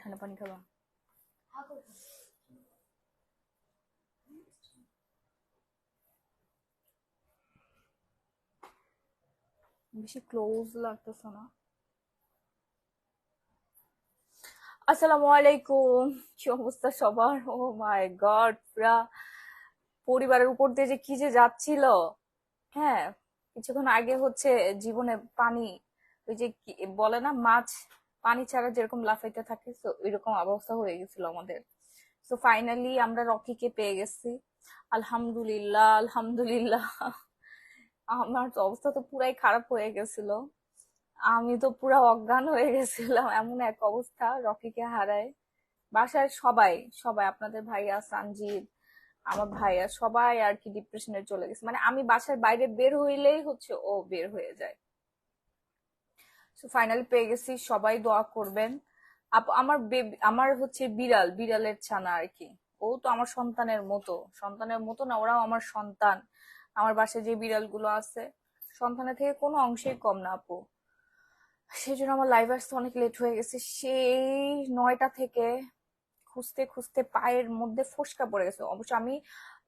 ঠান্ডা পানি খাবা? বেশি ক্লোজ লাগতেছে না। আসসালামু আলাইকুম, কি অবস্থা সবার? ও মাই গড, পুরা পরিবারের উপর দিয়ে যে কি যে যাচ্ছিল। হ্যাঁ, কিছুক্ষণ আগে হচ্ছে জীবনে পানি, ওই যে বলে না মাছ পানি ছাড়া যেরকম লাফাইতে থাকে, তো ওইরকম অবস্থা হয়ে গেছিল আমাদের। তো ফাইনালি আমরা রকিকে পেয়ে গেছি। আলহামদুলিল্লাহ, আলহামদুলিল্লাহ। আমার তো অবস্থা তো পুরাই খারাপ হয়ে গেছিল। আমি তো পুরা অজ্ঞান হয়ে গেছিলাম, এমন এক অবস্থা রকিকে হারায়। বাসায় সবাই সবাই আপনাদের ভাইয়া সানজিদ, আমার ভাইয়া সবাই আর কি ডিপ্রেশনে চলে গেছে। মানে আমি বাসার বাইরে বের হইলেই হচ্ছে ও বের হয়ে যায়। তো ফাইনালি পেয়ে গেছি, সবাই দোয়া করবেন। আমার আমার হচ্ছে বিড়ালের ছানা আর কি। ও তো আমার সন্তানের মতো না, ওরাও আমার সন্তান। আমার বাসায় যে বিড়ালগুলো আছে সন্তানের থেকে কোনো অংশেই কম না আপু। সেই জন্য আমার লাইভ আসতে অনেক লেট হয়ে গেছে। সেই 9টা থেকে খুঁজতে খুঁজতে পায়ের মধ্যে ফোসকা পড়ে গেছে। অবশ্য আমি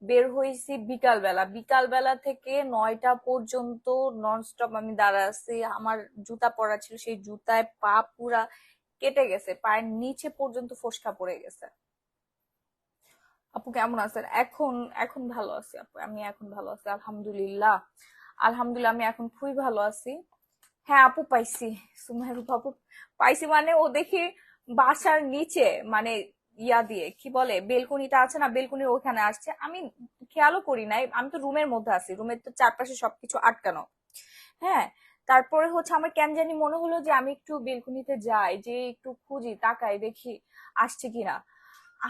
বের হয়েছি বিকালবেলা, বিকালবেলা থেকে 9টা পর্যন্ত ননস্টপ আমি দাঁড়া আছি। আমার জুতা পরা ছিল, সেই জুতায় পা পুরা কেটে গেছে, পায়ের নিচে পর্যন্ত ফোসকা পড়ে গেছে। আপু কেমন আছেন এখন? এখন ভালো আছি আপু, আমি এখন ভালো আছি আলহামদুলিল্লাহ। আলহামদুলিল্লাহ, আমি এখন খুবই ভালো আছি। হ্যাঁ আপু পাইছি, সুমাইয়া আপু পাইছি। মানে ও দেখি বাসার নিচে, মানে ইয়া দিয়ে কি বলে বেলকনিটা আছে না, বেলকনির ওখানে আসছে। আমি খেয়ালও করি নাই, আমি তো রুমের মধ্যে আছি, রুমের তো চারপাশে সবকিছু আটকানো। হ্যাঁ, তারপরে হচ্ছে আমার কেন জানি মনে হলো যে আমি একটু বেলকনিতে যাই, যে একটু খুঁজি তাকাই দেখি আসছে কিনা।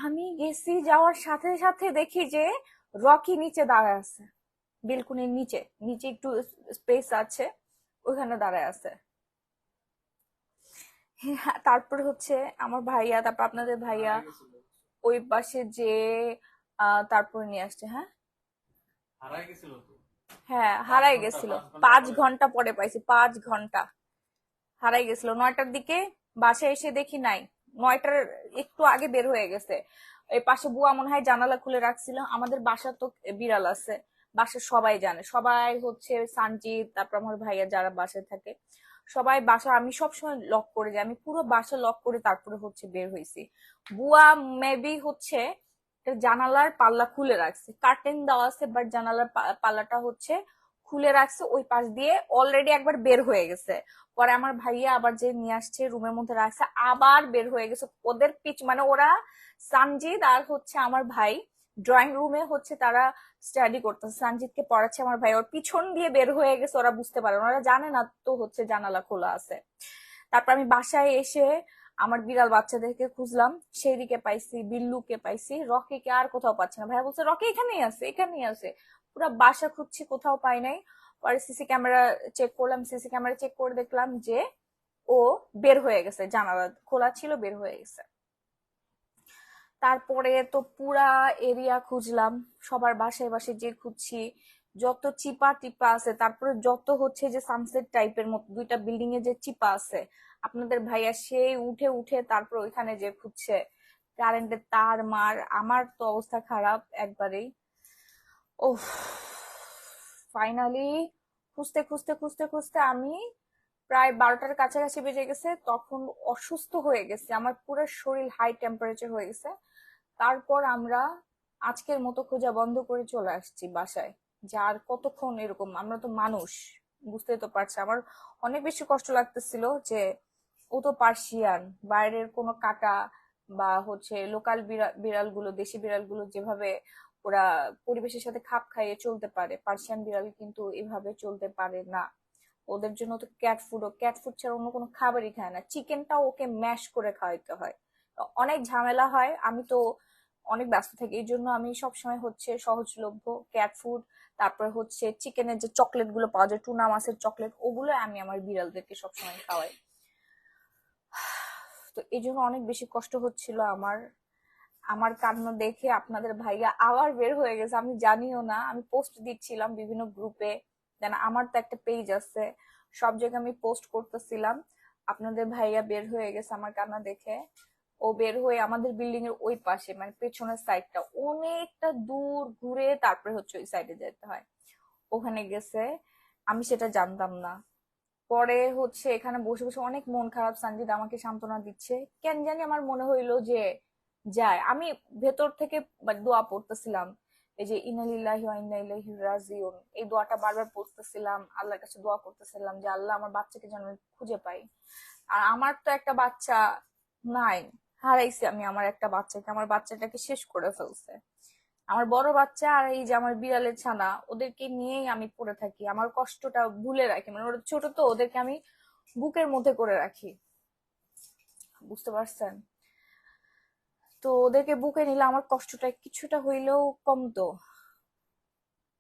আমি গেছি, যাওয়ার সাথে সাথে দেখি যে রকি নিচে দাঁড়ায় আছে, বেলকনির নিচে, নিচে একটু স্পেস আছে, ওখানে দাঁড়ায় আছে। হ্যাঁ, তারপর হচ্ছে আমার ভাইয়া, তারপর আপনাদের ভাইয়া ওই পাশে যে তারপরে নিয়ে আসছে। হ্যাঁ, হ্যাঁ হারাই গেছিল। 5 ঘন্টা পরে পাইছি, 5 ঘন্টা হারাই গেছিল। 9টার দিকে বাসায় এসে দেখি নাই, 9টার একটু আগে বের হয়ে গেছে। এই পাশে বুয়া মনে হয় জানালা খুলে রাখছিল। আমাদের বাসা তো বিড়াল আছে, বাসা সবাই জানে, সবাই হচ্ছে সানজিদ, তারপর আমার ভাইয়া যারা বাসায় থাকে সবাই বাসা, আমি সবসময় লক করে যাই, আমি পুরো বাসা লক করে তারপরে হচ্ছে বের হয়েছি। বুয়া মেবি হচ্ছে জানালার পাল্লা খুলে রাখছে, কার্টেন দেওয়া আছে বাট জানালার পাল্লাটা হচ্ছে খুলে রাখছে, ওই পাশ দিয়ে অলরেডি একবার বের হয়ে গেছে। পরে আমার ভাইয়া আবার যে নিয়ে আসছে রুমের মধ্যে রাখছে, আবার বের হয়ে গেছে ওদের মানে ওরা সানজিদ আর হচ্ছে আমার ভাই ড্রয়িং রুমে হচ্ছে তারা স্টাডি করতেছে, সানজিদকে পড়াচ্ছে আমার ভাই, ওর পিছন দিয়ে বের হয়ে গেছে। ওরা বুঝতে পারে, ওরা জানে না তো হচ্ছে জানালা খোলা আছে। তারপর আমি বাসায় এসে আমার বিড়াল বাচ্চাদেরকে খুঁজলাম, সেই দিকে পাইছি, বিল্লুকে পাইছি, রকিকে আর কোথাও পাচ্ছি না। ভাইয়া বলছে রকি এখানেই আছে, এখানেই আছে। পুরো বাসা খুঁজছি, কোথাও পাই নাই। পরে সিসি ক্যামেরা চেক করলাম, সিসি ক্যামেরা চেক করে দেখলাম যে ও বের হয়ে গেছে, জানালা খোলা ছিল, বের হয়ে গেছে। তারপরে তো পুরা এরিয়া খুঁজলাম, সবার বাসায় বাসায় যে খুঁজছি, যত চিপা টিপা আছে, তারপরে যত হচ্ছে যে সানসেট টাইপের মতো 2টা বিল্ডিং এ যে চিপা আছে, আপনাদের ভাইয়া সেই উঠে উঠে তারপর ওইখানে যে খুঁজছে, কারেন্টের তার মার, আমার তো অবস্থা খারাপ একবারেই। ও, ফাইনালি খুঁজতে খুঁজতে খুঁজতে খুঁজতে আমি প্রায় 12টার কাছাকাছি বেজে গেছে, তখন অসুস্থ হয়ে গেছে, আমার পুরো শরীর হাই টেম্পারেচার হয়ে গেছে। তারপর আমরা আজকের মতো খোঁজা বন্ধ করে চলে আসছি বাসায়। যার কতক্ষণ এরকম, আমরা তো মানুষ, বুঝতেই তো পারছি। আমার অনেক বেশি কষ্ট লাগতেছিল যে ও তো পার্সিয়ান, বাইরের কোনো কাটা বা হচ্ছে লোকাল বিড়ালগুলো, দেশি বিড়ালগুলো যেভাবে ওরা পরিবেশের সাথে খাপ খাইয়ে চলতে পারে, পার্সিয়ান বিড়াল কিন্তু এভাবে চলতে পারে না। ওদের জন্য তো ক্যাট ফুড ছাড়া অন্য কোনো খাবারই খায় না, চিকেনটাও ওকে ম্যাশ করে খাওয়াইতে হয়। অনেক ঝামেলা হয়। আমি তো অনেক ব্যস্ত থাকি, এই জন্য আমি সবসময় হচ্ছে সহজলভ্য ক্যাট ফুড, তারপর হচ্ছে চিকেনের যে চকলেট গুলো পাওয়া যায়, টুনা মাছের চকলেট, ওগুলো আমি আমার বিড়ালদেরকে সবসময় খাওয়াই। তো এই জন্য অনেক বেশি কষ্ট হচ্ছিল আমার। আমার কান্না দেখে আপনাদের ভাইয়া আবার বের হয়ে গেছে, আমি জানিও না। আমি পোস্ট দিচ্ছিলাম বিভিন্ন গ্রুপে, দেন আমার তো একটা পেজ আছে, সব জায়গায় আমি পোস্ট করতেছিলাম। আপনাদের ভাইয়া বের হয়ে গেছে আমার কান্না দেখে। ও বের হয়ে আমাদের বিল্ডিং এর ওই পাশে মানে পেছনের সাইডটা অনেকটা দূর ঘুরে তারপরে হচ্ছে ওই সাইডে যেতে হয়, ওখানে গেছে। আমি সেটা জানতাম না। পরে হচ্ছে এখানে বসে বসে অনেক মন খারাপ, সানজিদ আমাকে সান্ত্বনা দিচ্ছে, কেন জানি আমার মনে হইলো যে যায়। আমি ভেতর থেকে দোয়া পড়তেছিলাম, এই যে ইন্নালিল্লাহি ওয়া ইন্না ইলাইহি রাজিউন, এই দোয়াটা বারবার পড়তেছিলাম, আল্লাহর কাছে দোয়া করতেছিলাম যে আল্লাহ আমার বাচ্চাকে যেন আমি খুঁজে পাই। আর আমার তো একটা বাচ্চা নাই, হারাইছি আমি আমার একটা বাচ্চাকে, আমার বাচ্চাটাকে শেষ করে ফেলছে আমার বড় বাচ্চা। আর এই যে আমার বিড়ালের ছানা, ওদেরকে নিয়েই আমি পড়ে থাকি, আমার কষ্টটা ভুলে রাখি, মানে ওরা ছোট তো, ওদেরকে আমি বুকের মধ্যে করে রাখি, বুঝতে পারছেন? তো ওদেরকে বুকে নিলে আমার কষ্টটা কিছুটা হইলেও কমতো,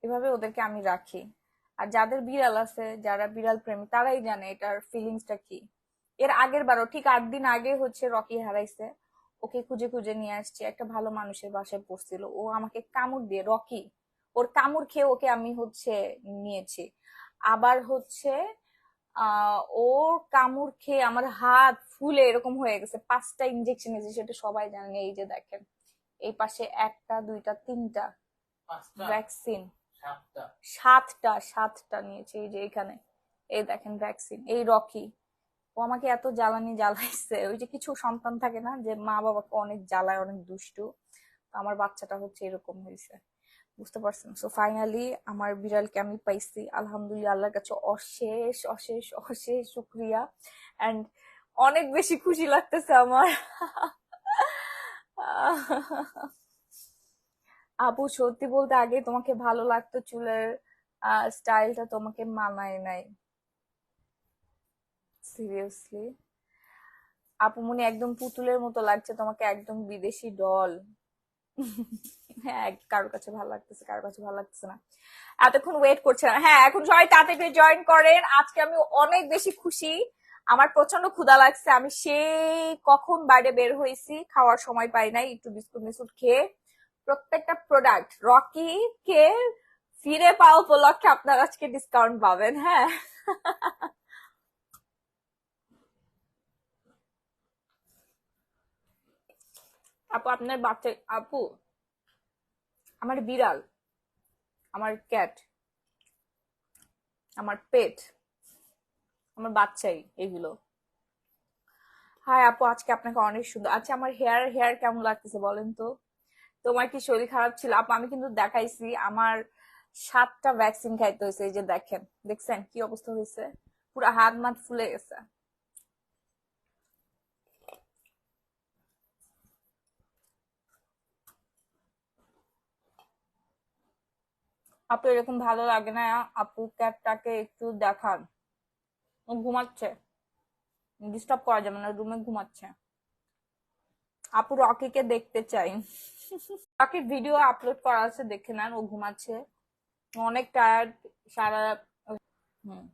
এভাবে ওদেরকে আমি রাখি। আর যাদের বিড়াল আছে, যারা বিড়াল প্রেমী, তারাই জানে এটার ফিলিংসটা কি। এর আগের বারও ঠিক 8 দিন আগে হচ্ছে রকি হারাইছে, ওকে খুঁজে খুঁজে নিয়ে আসছি, একটা ভালো মানুষের বাসায় পড়ছিল, ও আমাকে কামড় দিয়ে, রকি ওর কামড় খেয়ে ওকে আমি হচ্ছে নিয়েছি। আবার হচ্ছে ওর কামড় খেয়ে আমার হাত ফুলে এরকম হয়ে গেছে, 5টা ইনজেকশন নিয়েছে, সেটা সবাই জানেন। এই যে দেখেন, এই পাশে একটা দুইটা তিনটা ভ্যাকসিন, 7টা নিয়েছে, এই যে এখানে, এই দেখেন ভ্যাকসিন। এই রকি, ও আমাকে এত জ্বালানি জ্বালাইছে, ওই যে কিছু সন্তান থাকে না যে মা বাবাকে অনেক জ্বালায়, অনেক দুষ্টু, তো আমার বাচ্চাটা হচ্ছে এরকম হয়েছে, বুঝতে পারছেন? সো ফাইনালি আমার বিড়ালকে আমি পাইছি, আলহামদুলিল্লাহ, আল্লাহর কাছে অশেষ অশেষ অশেষ শুক্রিয়া। এন্ড অনেক বেশি খুশি লাগতেছে আমার। আপু সত্যি বলতে আগে তোমাকে ভালো লাগতো, চুলের স্টাইলটা তোমাকে মানায় নাই, সিরিয়াসলি। আপু মনে একদম পুতুলের মতো লাগছে তোমাকে, একদম বিদেশি ডল। হ্যাঁ, কারোর কাছে ভালো লাগতেছে, কারোর কাছে ভালো লাগতেছে না। এতক্ষণ ওয়েট করছে না, হ্যাঁ এখন সবাই তাড়াতাড়ি জয়েন করেন। আজকে আমি অনেক বেশি খুশি, আমার প্রচন্ড ক্ষুধা লাগছে, আমি সেই কখন বাইরে বের হয়েছি, খাওয়ার সময় পাই নাই, একটু বিস্কুট মিস্কুট খেয়ে। প্রত্যেকটা প্রোডাক্ট রকি কে ফিরে পাওয়া উপলক্ষে আপনারা আজকে ডিসকাউন্ট পাবেন, হ্যাঁ। আপু আপনার বাচ্চা, আপু আমার বিড়াল, আমার ক্যাট, আমার পেট, আমার বাচ্চাই এগুলো। হাই আপু, আজকে আপনাকে অনেক সুন্দর। আচ্ছা আমার হেয়ার হেয়ার কেমন লাগতেছে বলেন তো? তোমার কি শরীর খারাপ ছিল? আপু আমি কিন্তু দেখাইছি, আমার 7টা ভ্যাকসিন খাইতে হয়েছে, এই যে দেখেন, দেখছেন কি অবস্থা হয়েছে, পুরো হাত মাত ফুলে গেছে। আপু এরকম ভালো লাগে না, আপু ক্যাটটাকে একটু দেখান, ও ঘুমাচ্ছে, ডিস্টার্ব করা যাবে না, রুমে ঘুমাচ্ছে। আপু রকিকে দেখতে চাই। রকির ভিডিও আপলোড করা আছে, দেখে নেন, ও ঘুমাচ্ছে, অনেক টায়ার্ড সারা। হুম।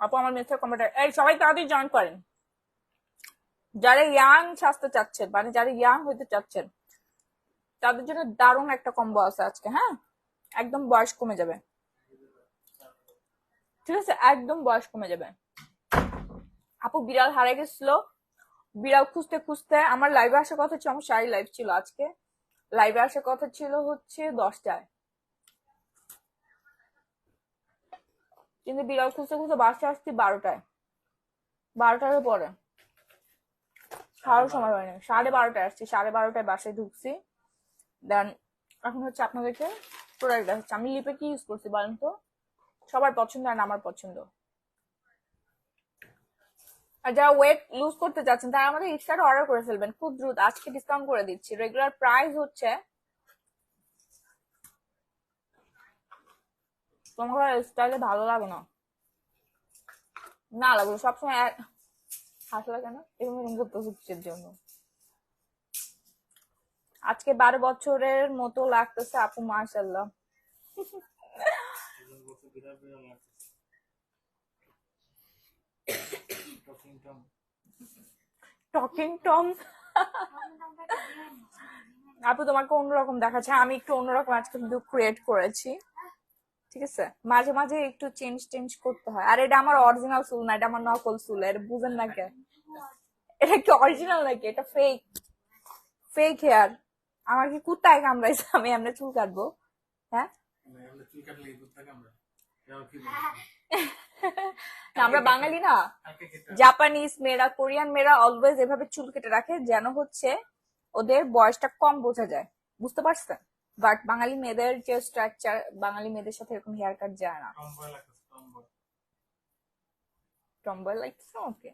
আপু আমার মেসের কম্পিউটার, এই সবাই তাড়াতাড়ি জয়েন করেন, যারা ইয়াং স্বাস্থ্য চাচ্ছেন, মানে যারা ইয়াং হইতে চাচ্ছেন, তাদের জন্য দারুণ একটা কম্বো আছে আজকে, হ্যাঁ। একদম বয়স কমে যাবে, ঠিক আছে, একদম বয়স কমে যাবে। আপু বিড়াল হারিয়ে গেছিল, বিড়াল খুঁজতে খুঁজতে আমার লাইভে আসার কথা ছিল, আমার শাড়ি লাইভ ছিল আজকে, লাইভে আসার কথা ছিল হচ্ছে 10টায়, কিন্তু বিড়াল খুঁজতে খুঁজতে বাসে আসছি 12টায়, 12টার পরে খাওয়ার সময় হয়নি, 12:30টায় আসছি, 12:30টায় বাসায় ঢুকছি। দেন এখন হচ্ছে আপনাদেরকে প্রোডাক্ট দেখাচ্ছি, আমি লিপে কি ইউজ করছি বলেন তো, সবার পছন্দ আর আমার পছন্দ। আর যারা ওয়েট লুজ করতে চাচ্ছেন তারা আমাদের ইফতারে অর্ডার করে ফেলবেন খুব দ্রুত, আজকে ডিসকাউন্ট করে দিচ্ছি, রেগুলার প্রাইস হচ্ছে, তোমার স্টাইলে ভালো লাগে না, না লাগবে সবসময় হাসি লাগে না, এরকম এরকম করতেছে কিসের জন্য? আজকে 12 বছরের মতো লাগতেছে আপু, মাশাল্লাহ। Talking Tom. আপু তোমাকে অন্যরকম দেখাচ্ছে, আমি একটু অন্যরকম আজকে কিন্তু ক্রিয়েট করেছি, ঠিক আছে, মাঝে মাঝে একটু চেঞ্জ চেঞ্জ করতে হয়। আর এটা আমার অরিজিনাল চুল না, এটা আমার নকল চুল, এটা বুঝেন না কে? এটা কি অরিজিনাল নাকি? এটা ফেক, ফেক হেয়ার। আমার কি কুত্তায় কামড়াইছে আমি এমনি চুল কাটবো? হ্যাঁ, না, আমরা বাঙালি না, জাপানিজ মেয়েরা, কোরিয়ান মেয়েরা অলওয়েজ এভাবে চুল কেটে রাখে যেন হচ্ছে ওদের বয়সটা কম বোঝা যায়, বুঝতে পারছেন? বাট বাঙালি মেয়েদের যে স্ট্রাকচার, বাঙালি মেয়েদের সাথে এরকম হেয়ার কাট যায় না। টম্বয় লাগছে, ওকে।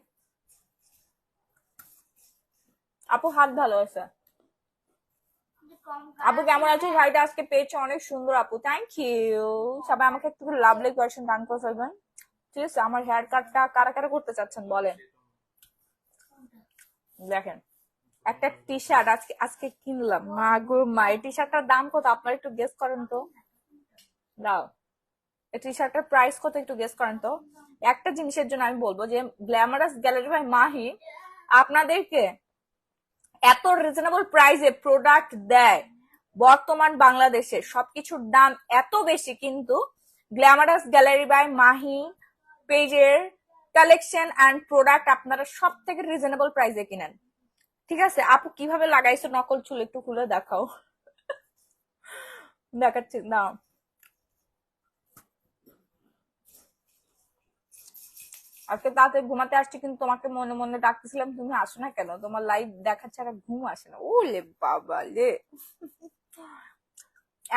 আপু হাত ভালো আছে। আপু কেমন আছো? শাড়িটা আজকে পেয়েছো অনেক সুন্দর আপু, থ্যাংক ইউ। সবাই আমাকে একটু লাভলি কোয়েশ্চেন দান করে ফেলবেন, ঠিক আছে? আমার হেয়ার কাটটা কারা কারা করতে চাচ্ছেন বলেন। দেখেন, একটা টি শার্ট আজকে আজকে কিনলাম, মা গো মা, এই টি শার্টটার দাম কত আপনারা একটু গেস করেন তো। দাও, এই টি শার্টের প্রাইস কত একটু গেস করেন তো। একটা জিনিসের জন্য আমি বলবো যে গ্ল্যামারাস গ্যালারি বাই মাহি আপনাদেরকে এত রিজনেবল প্রাইসে প্রোডাক্ট দেয়। বর্তমান বাংলাদেশে সবকিছুর দাম এত বেশি, কিন্তু গ্ল্যামারাস গ্যালারি বাই মাহি পেজের কালেকশন অ্যান্ড প্রোডাক্ট আপনারা সব থেকে রিজনেবল প্রাইসে কিনেন, ঠিক আছে? আপু কিভাবে লাগাইছো নকল চুল একটু খুলে দেখাও। দেখাচ্ছি না, আজকে তাতে ঘুমাতে আসছি, কিন্তু তোমাকে মনে মনে ডাকতেছিলাম, তুমি আসো না কেন? তোমার লাইভ দেখা ছাড়া ঘুম আসে না। ওলে বাবা লে।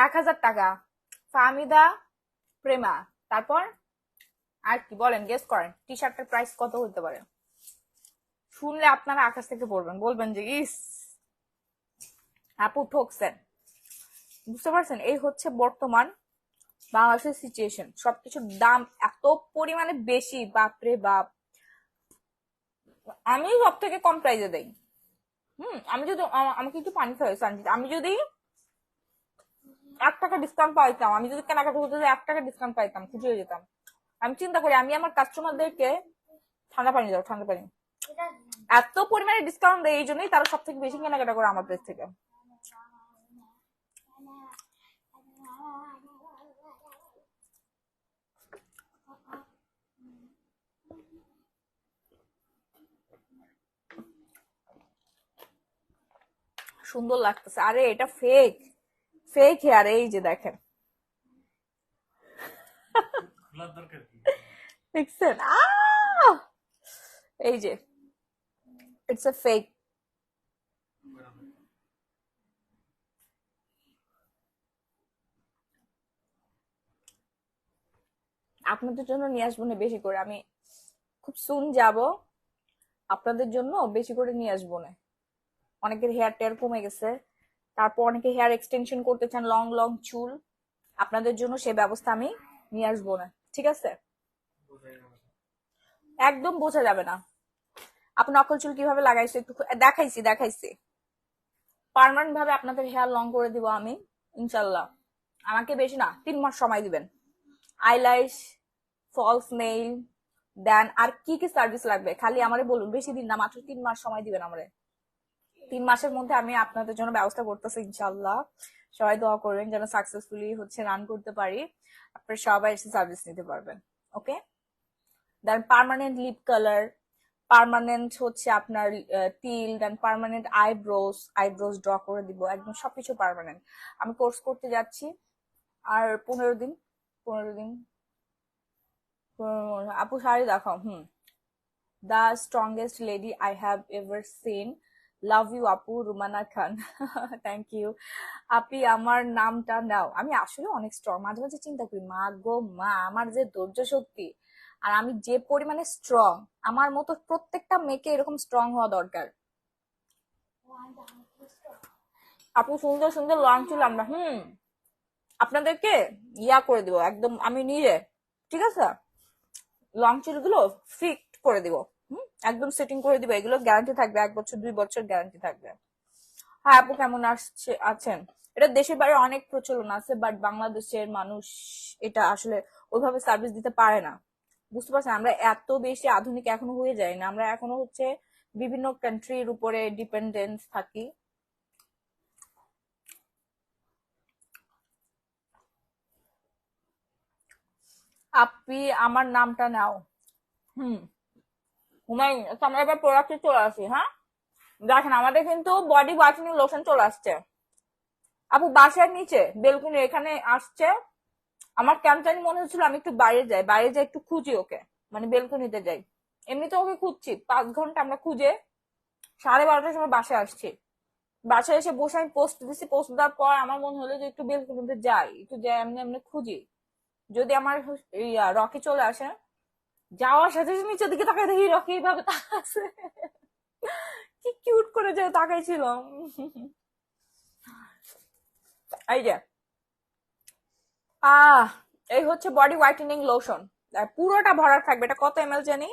1,000 টাকা, ফাহমিদা প্রেমা। তারপর আর কি বলেন, গেস করেন টি শার্টের প্রাইস কত হতে পারে? শুনলে আপনারা আকাশ থেকে পড়বেন, বলবেন যে ইস আপু ঠকছেন। বুঝতে পারছেন? এই হচ্ছে বর্তমান বাংলাদেশের সিচুয়েশন, সবকিছুর দাম এত পরিমাণে বেশি, বাপরে বাপ। আমি সব থেকে কম প্রাইসে দেই। আমি যদি আমাকে একটু পানি খাই সঞ্জিত, আমি যদি 1 টাকা ডিসকাউন্ট পাইতাম, আমি যদি কেনাকাটা করতে 1 টাকা ডিসকাউন্ট পাইতাম, খুশি হয়ে যেতাম। আমি চিন্তা করি, আমি আমার কাস্টমারদেরকে ঠান্ডা পানি দাও, ঠান্ডা পানি, এত পরিমাণে ডিসকাউন্ট দেয়, এই জন্যই তারা সব থেকে বেশি কেনাকাটা করে আমার প্লেস থেকে। সুন্দর লাগতেছে। আরে এটা ফেক, ফেক হেয়ার, এই যে দেখেন, দেখছেন? এই যে ইটস এ ফেক। আপনাদের জন্য নিয়ে আসবো না বেশি করে, আমি খুব সুন যাব, আপনাদের জন্য বেশি করে নিয়ে আসবো না। অনেকের হেয়ার টেয়ার কমে গেছে, তারপর অনেকে হেয়ার এক্সটেনশন করতে চান, লং লং চুল, আপনাদের জন্য সে ব্যবস্থা আমি নিয়ে আসবো না, ঠিক আছে? একদম বোঝা যাবে না। আপনি নকল চুল কিভাবে লাগাইছে একটু দেখাইছি, দেখাইছি। পার্মানেন্ট ভাবে আপনাদের হেয়ার লং করে দিব আমি, ইনশাল্লাহ। আমাকে বেশি না, 3 মাস সময় দিবেন। আইলাইশ, ফলস নেইল, দেন আর কি কি সার্ভিস লাগবে খালি আমারে বলুন, বেশি দিন না, মাত্র 3 মাস সময় দিবেন আমারে। 3 মাসের মধ্যে আমি আপনাদের জন্য ব্যবস্থা করতেছি ইনশাল্লাহ। সবাই দোয়া করবেন যেন সাকসেসফুলি হচ্ছে রান করতে পারি, আপনারা সবাই এসে সার্ভিস নিতে পারবেন, ওকে? দেন পার্মানেন্ট লিপ কালার, পার্মানেন্ট হচ্ছে আপনার টিল, দেন পার্মানেন্ট আইব্রোজ, আইব্রোজ ড্র করে দিব, একদম সবকিছু পার্মানেন্ট। আমি কোর্স করতে যাচ্ছি আর 15 দিন, 15 দিন। আপু শাড়ি দেখাও। The strongest lady I have ever seen, love you আপু, রুমানা খান। থ্যাংক ইউ আপি, আমার নামটা নাও। আমি আসলে অনেক স্ট্রং, মাঝে মাঝে চিন্তা করি, মা গো মা, আমার যে ধৈর্য শক্তি, আর আমি যে পরিমাণে স্ট্রং, আমার মতো প্রত্যেকটা মেয়েকে এরকম স্ট্রং হওয়া দরকার। আপু সুন্দর সুন্দর লং চুল আমরা আপনাদেরকে ইয়া করে দিব একদম, আমি নিজে, ঠিক আছে? লং চুল গুলো ফিক্ট করে দিব, একদম সেটিং করে দিব, এগুলো গ্যারান্টি থাকবে 1 বছর 2 বছর গ্যারান্টি থাকবে। হ্যাঁ আপু কেমন আছেন? এটা দেশের বাইরে অনেক প্রচলন আছে, বাট বাংলাদেশের মানুষ এটা আসলে ওইভাবে সার্ভিস দিতে পারে না, বুঝতে পারছেন? আমরা এত বেশি আধুনিক এখনো হয়ে যাই না, আমরা এখনো হচ্ছে বিভিন্ন কান্ট্রির উপরে ডিপেন্ডেন্স থাকি। আপনি আমার নামটা নাও। হুম। হুমায়ুন, আচ্ছা, আমরা এবার প্রোডাক্টে চলে আসি। হ্যাঁ, দেখেন আমাদের কিন্তু বডি হোয়াইটেনিং লোশন চলে আসছে। আপু বাসার নিচে বেলকুনি এখানে আসছে। আমার কেন জানি মনে হচ্ছিল আমি একটু বাইরে যাই, বাইরে যাই একটু খুঁজি ওকে, মানে বেলকনিতে যাই। এমনিতে ওকে খুঁজছি 5 ঘন্টা আমরা খুঁজে 12:30টার সময় বাসায় আসছি। বাসায় এসে বসে আমি পোস্ট দিছি, পোস্ট দেওয়ার পর আমার মনে হলো যে একটু বেলকনিতে যাই, একটু যাই এমনি এমনি খুঁজি, যদি আমার রকি চলে আসে। যাওয়ার সাথে সাথে নিচের দিকে তাকাই দেখি রকি এইভাবে তাকাচ্ছে। কি কিউট করে যে তাকাইছিল। এই যে আহ এই হচ্ছে বডি হোয়াইটেনিং লোশন, পুরোটা ভরা থাকবে। এটা কত এমএল জানি?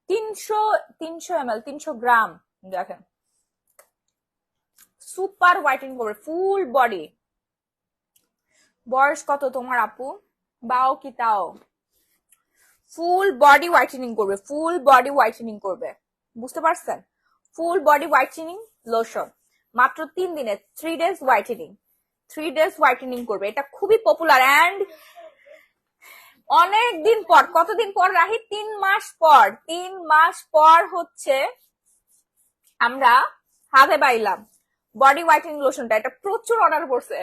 300, 300 ml, 300 গ্রাম। দেখেন সুপার হোয়াইটেনিং করবে ফুল বডি। বয়স কত তোমার আপু? বাও কি তাও। ফুল বডি হোয়াইটেনিং করবে, ফুল বডি হোয়াইটেনিং করবে, বুঝতে পারছেন? ফুল বডি হোয়াইটেনিং লোশন মাত্র 3 দিনে, 3 days হোয়াইটেনিং, 3 days হোয়াইটেনিং করবে। এটা খুবই পপুলার অ্যান্ড অনেক দিন পর, কতদিন পর রাহি? 3 মাস পর, 3 মাস পর হচ্ছে আমরা হাতে পাইলাম বডি হোয়াইটেনিং লোশনটা। এটা প্রচুর অর্ডার করছে।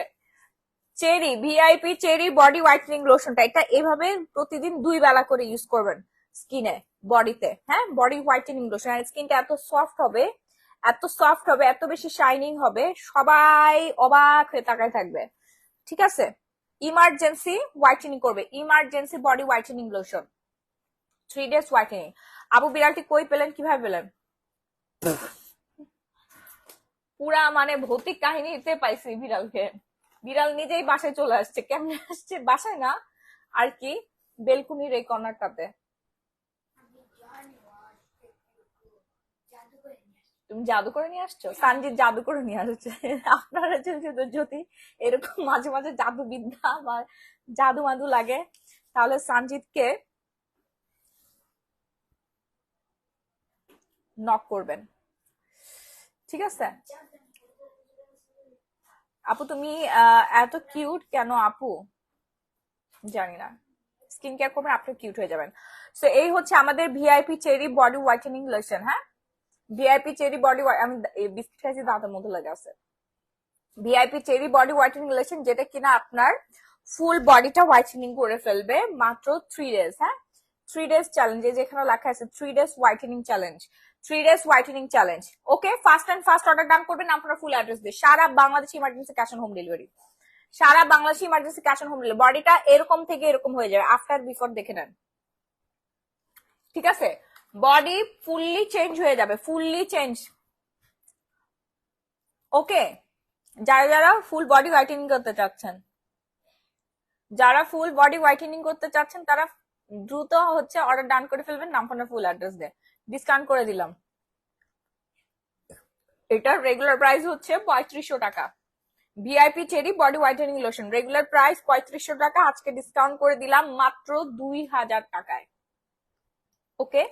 Cherry VIP cherry body whitening লোশনটা, এটা এভাবে প্রতিদিন 2 বেলা করে ইউজ করবেন স্কিনে, বডিতে। হ্যাঁ, বডি হোয়াইটেনিং লোশন। আর স্কিনটা এত সফট হবে, এত সফট হবে, এত বেশি শাইনিং হবে, সবাই অবাক হয়ে তাকায় থাকবে। ঠিক আছে, ইমার্জেন্সি হোয়াইটেনিং করবে, emergency body whitening lotion, 3 days whitening. Abu বিড়ালটি কই পেলেন, কিভাবে পেলেন? পুরা মানে ভৌতিক কাহিনীতে পাইছি বিড়ালকে। বিড়াল নিজেই বাসায় চলে আসছে। কেমনে আসছে? বাসায় না, আর কি, বেলকুনির এই কর্নারটাতে। তুমি জাদু করে নিয়ে আসছো? সানজিৎ জাদু করে নিয়ে আসছে। আপনারা যদি এরকম মাঝে মাঝে জাদু বিদ্যা বা জাদু মাদু লাগে, তাহলে সানজিৎকে নক করবেন। ঠিক আছে আপু, তুমি এত কিউট কেন আপু? জানি না, স্কিন কেয়ার করবেন আপনি কিউট হয়ে যাবেন। সো এই হচ্ছে আমাদের VIP cherry body whitening lotion. হ্যাঁ, ভিআইপি চেরি বডি, আমি বিস্কিট খাইছি দাঁতের মধ্যে লেগে আছে। VIP cherry body whitening lotion, যেটা কিনা আপনার ফুল বডিটা হোয়াইটেনিং করে ফেলবে মাত্র 3 days। হ্যাঁ, 3 days চ্যালেঞ্জ, যেখানে লেখা আছে 3 days whitening challenge, 3 days whitening challenge. Okay, fast and fast order done করবেন আপনার ফুল অ্যাড্রেস দিয়ে। সারা Bangladesh emergency cash on home delivery, সারা বাংলাদেশে emergency cash on home delivery. বডিটা এরকম থেকে এরকম হয়ে যাবে, আফটার বিফোর দেখে নেন। ঠিক আছে, বডি ফুললি চেঞ্জ হয়ে যাবে, ফুললি চেঞ্জ। ওকে, যারা যারা ফুল বডি হোয়াইটেনিং করতে চাচ্ছেন, যারা ফুল বডি হোয়াইটেনিং করতে চাচ্ছেন তারা দ্রুত হচ্ছে অর্ডার ডান করে ফেলবেন, নাম ফোনের ফুল অ্যাড্রেস দিয়ে। ডিসকাউন্ট করে দিলাম। এটার রেগুলার প্রাইস হচ্ছে 3500 টাকা। VIP cherry body whitening lotion regular price 3500 টাকা, আজকে ডিসকাউন্ট করে দিলাম মাত্র 2000 টাকায়। ওকে,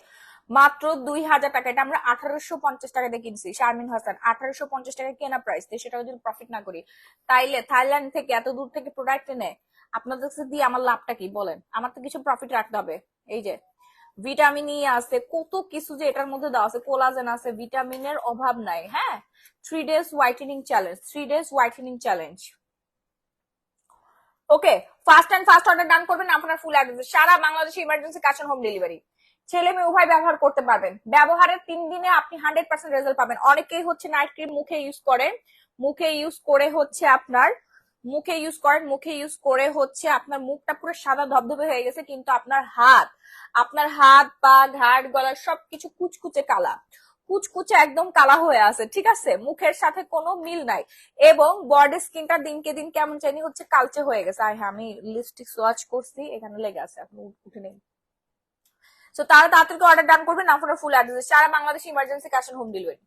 মাত্র 2000 টাকা। এটা আমরা 1850 টাকা দিয়ে কিনছি। শারমিন হাসান, 1850 টাকা কেনা প্রাইস, 300 টাকা যদি প্রফিট না করি, তাইলে থাইল্যান্ড থেকে এত দূর থেকে প্রোডাক্ট এনে আপনাদের কাছে দিয়ে আমার লাভটা কি বলেন? আমার তো কিছু প্রফিট রাখতে হবে। এই যে ভিটামিন ই আছে, কত কিছু যে এটার মধ্যে দেওয়া আছে, কোলাজেন আছে, ভিটামিনের অভাব নাই। হ্যাঁ, 3 days whitening challenge, 3 days whitening challenge. Okay, fast and fast order done করবেন আপনার ফুল অ্যাড্রেস। সারা বাংলাদেশে emergency cash on home delivery, ছেলে মেয়ে উভয় ব্যবহার করতে পারবেন। ব্যবহারের 3 দিনে আপনি 100% রেজাল্ট পাবেন। অনেকেই হচ্ছে নাইট ক্রিম মুখে ইউজ করেন, মুখে ইউজ করে হচ্ছে আপনার মুখে ইউজ করেন, মুখে ইউজ করে হচ্ছে আপনার মুখটা পুরো সাদা ধবধবে হয়ে গেছে, কিন্তু আপনার হাত পা ঘাড় গলা সবকিছু কুচকুচে কালা, কুচকুচে একদম কালা হয়ে আছে। ঠিক আছে, মুখের সাথে কোনো মিল নাই, এবং বডি স্কিনটা দিনকে দিন কেমন জানি হচ্ছে কালচে হয়ে গেছে। হ্যাঁ, আমি লিপস্টিক সোয়াচ করছি, এখানে লেগে আছে, এখন উঠে নেই। সো তারা তাড়াতাড়ি অর্ডার ডান করবেন আপনার ফুল অ্যাড্রেস। সারা বাংলাদেশে emergency cash on home delivery.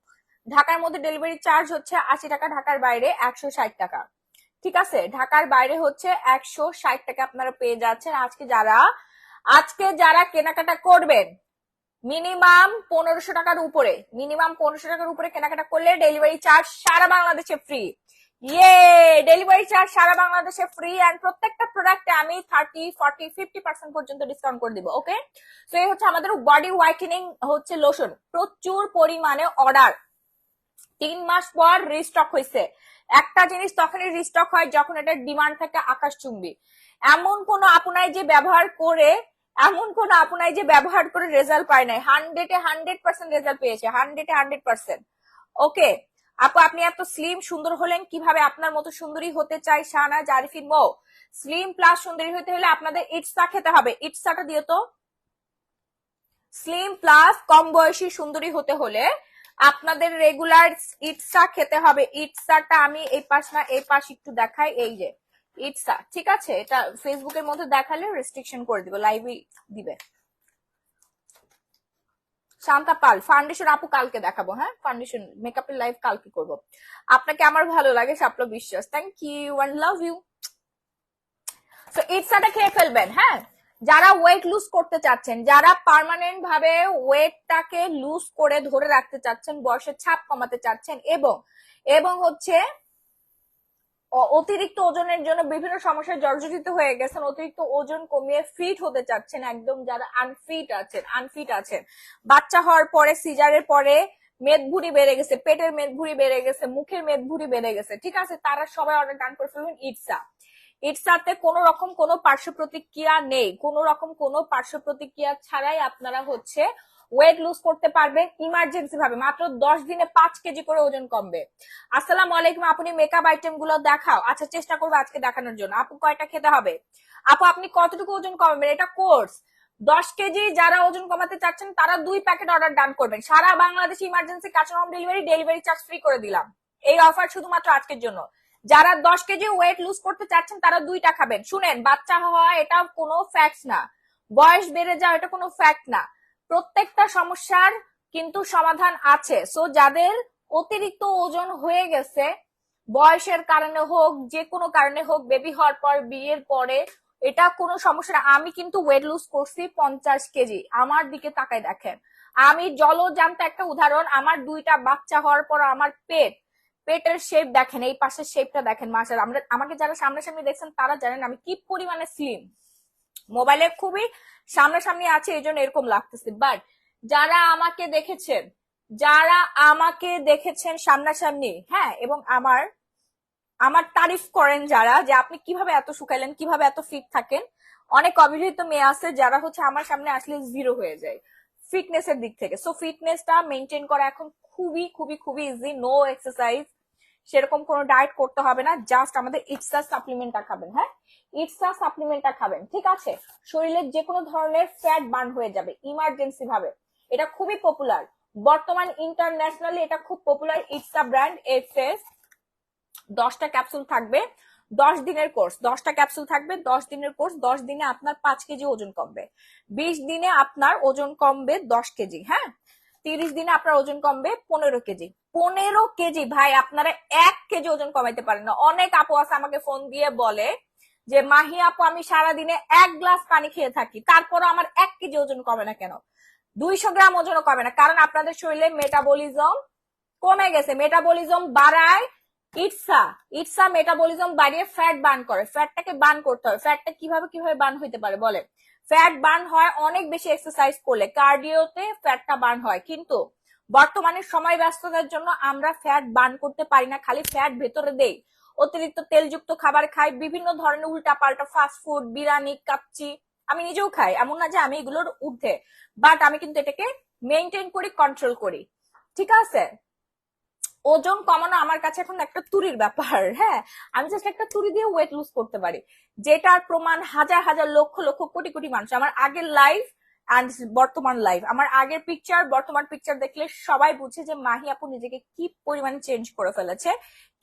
ঢাকার মধ্যে ডেলিভারি চার্জ হচ্ছে 80 টাকা, ঢাকার বাইরে 160 টাকা। ঠিক আছে, ঢাকার বাইরে হচ্ছে 160 টাকা আপনারা পেয়ে যাচ্ছেন। আজকে যারা কেনাকাটা করবেন মিনিমাম 1500 টাকার উপরে, মিনিমাম 1500 টাকার উপরে কেনাকাটা করলে ডেলিভারি চার্জ সারা বাংলাদেশে ফ্রি। ইয়ে, ডেলিভারি চার্জ সারা বাংলাদেশে ফ্রি এন্ড প্রত্যেকটা প্রোডাক্টে আমি 30, 40, 50% পর্যন্ত ডিসকাউন্ট করে দিব। ওকে, তো এই হচ্ছে আমাদের বডি হোয়াইটেনিং হচ্ছে লোশন, প্রচুর পরিমাণে অর্ডার, 3 মাস পর রিস্টক হয়েছে। একটা জিনিস তখনই রিস্টক হয় যখন এটার ডিমান্ড থাকে আকাশচুম্বী। এমন কোন আপনাই যে ব্যবহার করে রেজাল্ট পায় নাই, 100% রেজাল্ট পেয়েছে, 100% ওকে। আপু আপনি এত স্লিম সুন্দর হলেন কিভাবে? আপনার মতো সুন্দরী হতে চাই শাহনাজ আরিফিন মো। স্লিম প্লাস সুন্দরী হতে হলে আপনাদের ইটসা খেতে হবে। ইটসাটা দিও তো। স্লিম প্লাস কম বয়সী সুন্দরী হতে হলে আপনাদের রেগুলার ইটসা খেতে হবে। ইটসাটা আমি এই পাশ না এই পাশ একটু দেখাই, এই যে ইটসা, ঠিক আছে? এটা ফেসবুকের মধ্যে দেখালে রেস্ট্রিকশন করে দিব, লাইভে দিবে। শান্তা পাল ফাউন্ডেশন আপু কালকে দেখাবো, হ্যাঁ ফাউন্ডেশন মেকআপের লাইভ কালকে করব। আপনাকে আমার ভালো লাগে Shapla Biswas, thank you and love you. তো ইটসাটা খেয়ে ফেলবেন, হ্যাঁ। যারা ওয়েট লুজ করতে চাচ্ছেন, যারা পার্মানেন্ট ভাবে ওয়েটটাকে লুজ করে ধরে রাখতে চাচ্ছেন, বয়সের ছাপ কমাতে চাচ্ছেন, এবং এবং হচ্ছে অতিরিক্ত ওজনের জন্য বিভিন্ন সমস্যায় জর্জরিত হয়ে গেছেন, অতিরিক্ত ওজন কমিয়ে ফিট হতে চাচ্ছেন, একদম যারা আনফিট আছেন, বাচ্চা হওয়ার পরে সিজারের পরে মেদভুঁড়ি বেড়ে গেছে, পেটের মেদভুঁড়ি বেড়ে গেছে, মুখের মেদভুঁড়ি বেড়ে গেছে, ঠিক আছে, তারা সবাই অর্ডার ডান করে ফেলবেন ইটসা। ইটসাতে কোনো রকম কোনো পার্শ্ব প্রতিক্রিয়া নেই, কোনো রকম কোনো পার্শ্ব প্রতিক্রিয়া ছাড়াই আপনারা হচ্ছে ওয়েট লুজ করতে পারবেন ইমার্জেন্সি ভাবে। মাত্র 10 দিনে 5 কেজি করে ওজন কমবে। আসসালামু আলাইকুম, আপনি মেকআপ আইটেম গুলো দেখাও। আচ্ছা, চেষ্টা করবো আজকে দেখানোর জন্য। আপু কয়টা খেতে হবে? আপু আপনি কতটুকু ওজন কমাবেন? এটা কোর্স। 10 কেজি যারা ওজন কমাতে চাচ্ছেন তারা 2 প্যাকেট অর্ডার ডান করবেন। সারা বাংলাদেশে emergency cash on home delivery charge free করে দিলাম। এই অফার শুধুমাত্র আজকের জন্য। যারা 10 কেজি ওয়েট লুজ করতে চাচ্ছেন তারা 2টা খাবেন। শুনেন, বাচ্চা হওয়া এটা কোনো ফ্যাক্ট না, বয়স বেড়ে যাওয়া এটা কোনো ফ্যাক্ট না। প্রত্যেকটা সমস্যার কিন্তু সমাধান আছে। সো যাদের অতিরিক্ত ওজন হয়ে গেছে, বয়সের কারণে হোক, যে কোনো কারণে হোক, বেবি হওয়ার পর, বিয়ের পরে, এটা কোনো সমস্যা না। আমি কিন্তু ওয়েট লুজ করছি 50 কেজি। আমার দিকে তাকায় দেখেন, আমি জলজান্ত একটা উদাহরণ। আমার 2টা বাচ্চা হওয়ার পর আমার পেটের শেপ দেখেন, এই পাশের শেপটা দেখেন। মাশাআল্লাহ, আমরা আমাকে যারা সামনাসামনি দেখছেন তারা জানেন আমি কি পরিমাণে স্লিম। মোবাইলে খুবই সামনাসামনি আছে এই জন্য এরকম লাগতেছে, বাট যারা আমাকে দেখেছেন সামনাসামনি, হ্যাঁ, এবং আমার আমার তারিফ করেন যারা, যে আপনি কিভাবে এত শুকাইলেন, কিভাবে এত ফিট থাকেন। অনেক অবিবাহিত মেয়ে আছে যারা হচ্ছে আমার সামনে আসলে জিরো হয়ে যায় ফিটনেসের দিক থেকে। সো ফিটনেসটা মেনটেন করা এখন খুবই খুবই খুবই ইজি। নো এক্সারসাইজ, সেরকম কোনো ডায়েট করতে হবে না, জাস্ট আমাদের ইটসা সাপ্লিমেন্টটা খাবেন, হ্যাঁ ইটসা সাপ্লিমেন্টটা খাবেন, ঠিক আছে? শরীরের যে কোনো ধরনের ফ্যাট বার্ন হয়ে যাবে ইমার্জেন্সি ভাবে। এটা খুবই পপুলার বর্তমান, ইন্টারন্যাশনালি এটা খুব পপুলার। It's a brand access. 10টা ক্যাপসুল থাকবে, 10 দিনের কোর্স, 10টা ক্যাপসুল থাকবে, 10 দিনের কোর্স। 10 দিনে আপনার 5 কেজি ওজন কমবে, 20 দিনে আপনার ওজন কমবে 10 কেজি, হ্যাঁ 30 দিনে আপনার ওজন কমবে 15 কেজি। 15 কেজি ভাই, আপনারা 1 কেজি ওজন কমাইতে পারেন না। অনেক আপু আছে আমাকে ফোন দিয়ে বলে যে মাহি আপু আমি সারাদিনে 1 গ্লাস পানি খেয়ে থাকি, তারপরও আমার 1 কেজি ওজন কমে না কেন? 200 গ্রাম ওজনও কমে না, কারণ আপনাদের শরীরে মেটাবলিজম কমে গেছে। মেটাবলিজম বাড়ায় ইটসা। ইটসা মেটাবলিজম বাড়িয়ে ফ্যাট বার্ন করে। ফ্যাটটাকে বার্ন করতে হয়। ফ্যাটটা কিভাবে কিভাবে বার্ন হইতে পারে বলে? ফ্যাট বার্ন হয় অনেক বেশি এক্সারসাইজ করলে, কার্ডিওতে ফ্যাটটা বার্ন হয়। কিন্তু বর্তমানে সময় ব্যস্ততার জন্য আমরা ফ্যাট বার্ন করতে পারি না, খালি ফ্যাট ভেতরে দেই। অতিরিক্ত তেলযুক্ত খাবার খাই, বিভিন্ন ধরনের উল্টা পাল্টা ফাস্ট ফুড, বিরিয়ানি, কাচ্চি, আমি নিজেও খাই, এমন না যে আমি এগুলোর ঊর্ধ্বে, বাট আমি কিন্তু এটাকে মেনটেন করি, কন্ট্রোল করি, ঠিক আছে? ওজন কমানো আমার কাছে এখন একটা তুরির ব্যাপার, হ্যাঁ আমি জাস্ট একটা তুরি দিয়ে ওয়েট লুজ করতে পারি, যেটার প্রমাণ হাজার হাজার লক্ষ লক্ষ কোটি কোটি মানুষ। আমার আগের লাইফ এন্ড বর্তমান লাইফ, আমার আগের পিকচার বর্তমান পিকচার দেখলে সবাই বুঝে যে মাহি আপু নিজেকে কি পরিমাণে চেঞ্জ করে ফেলেছে,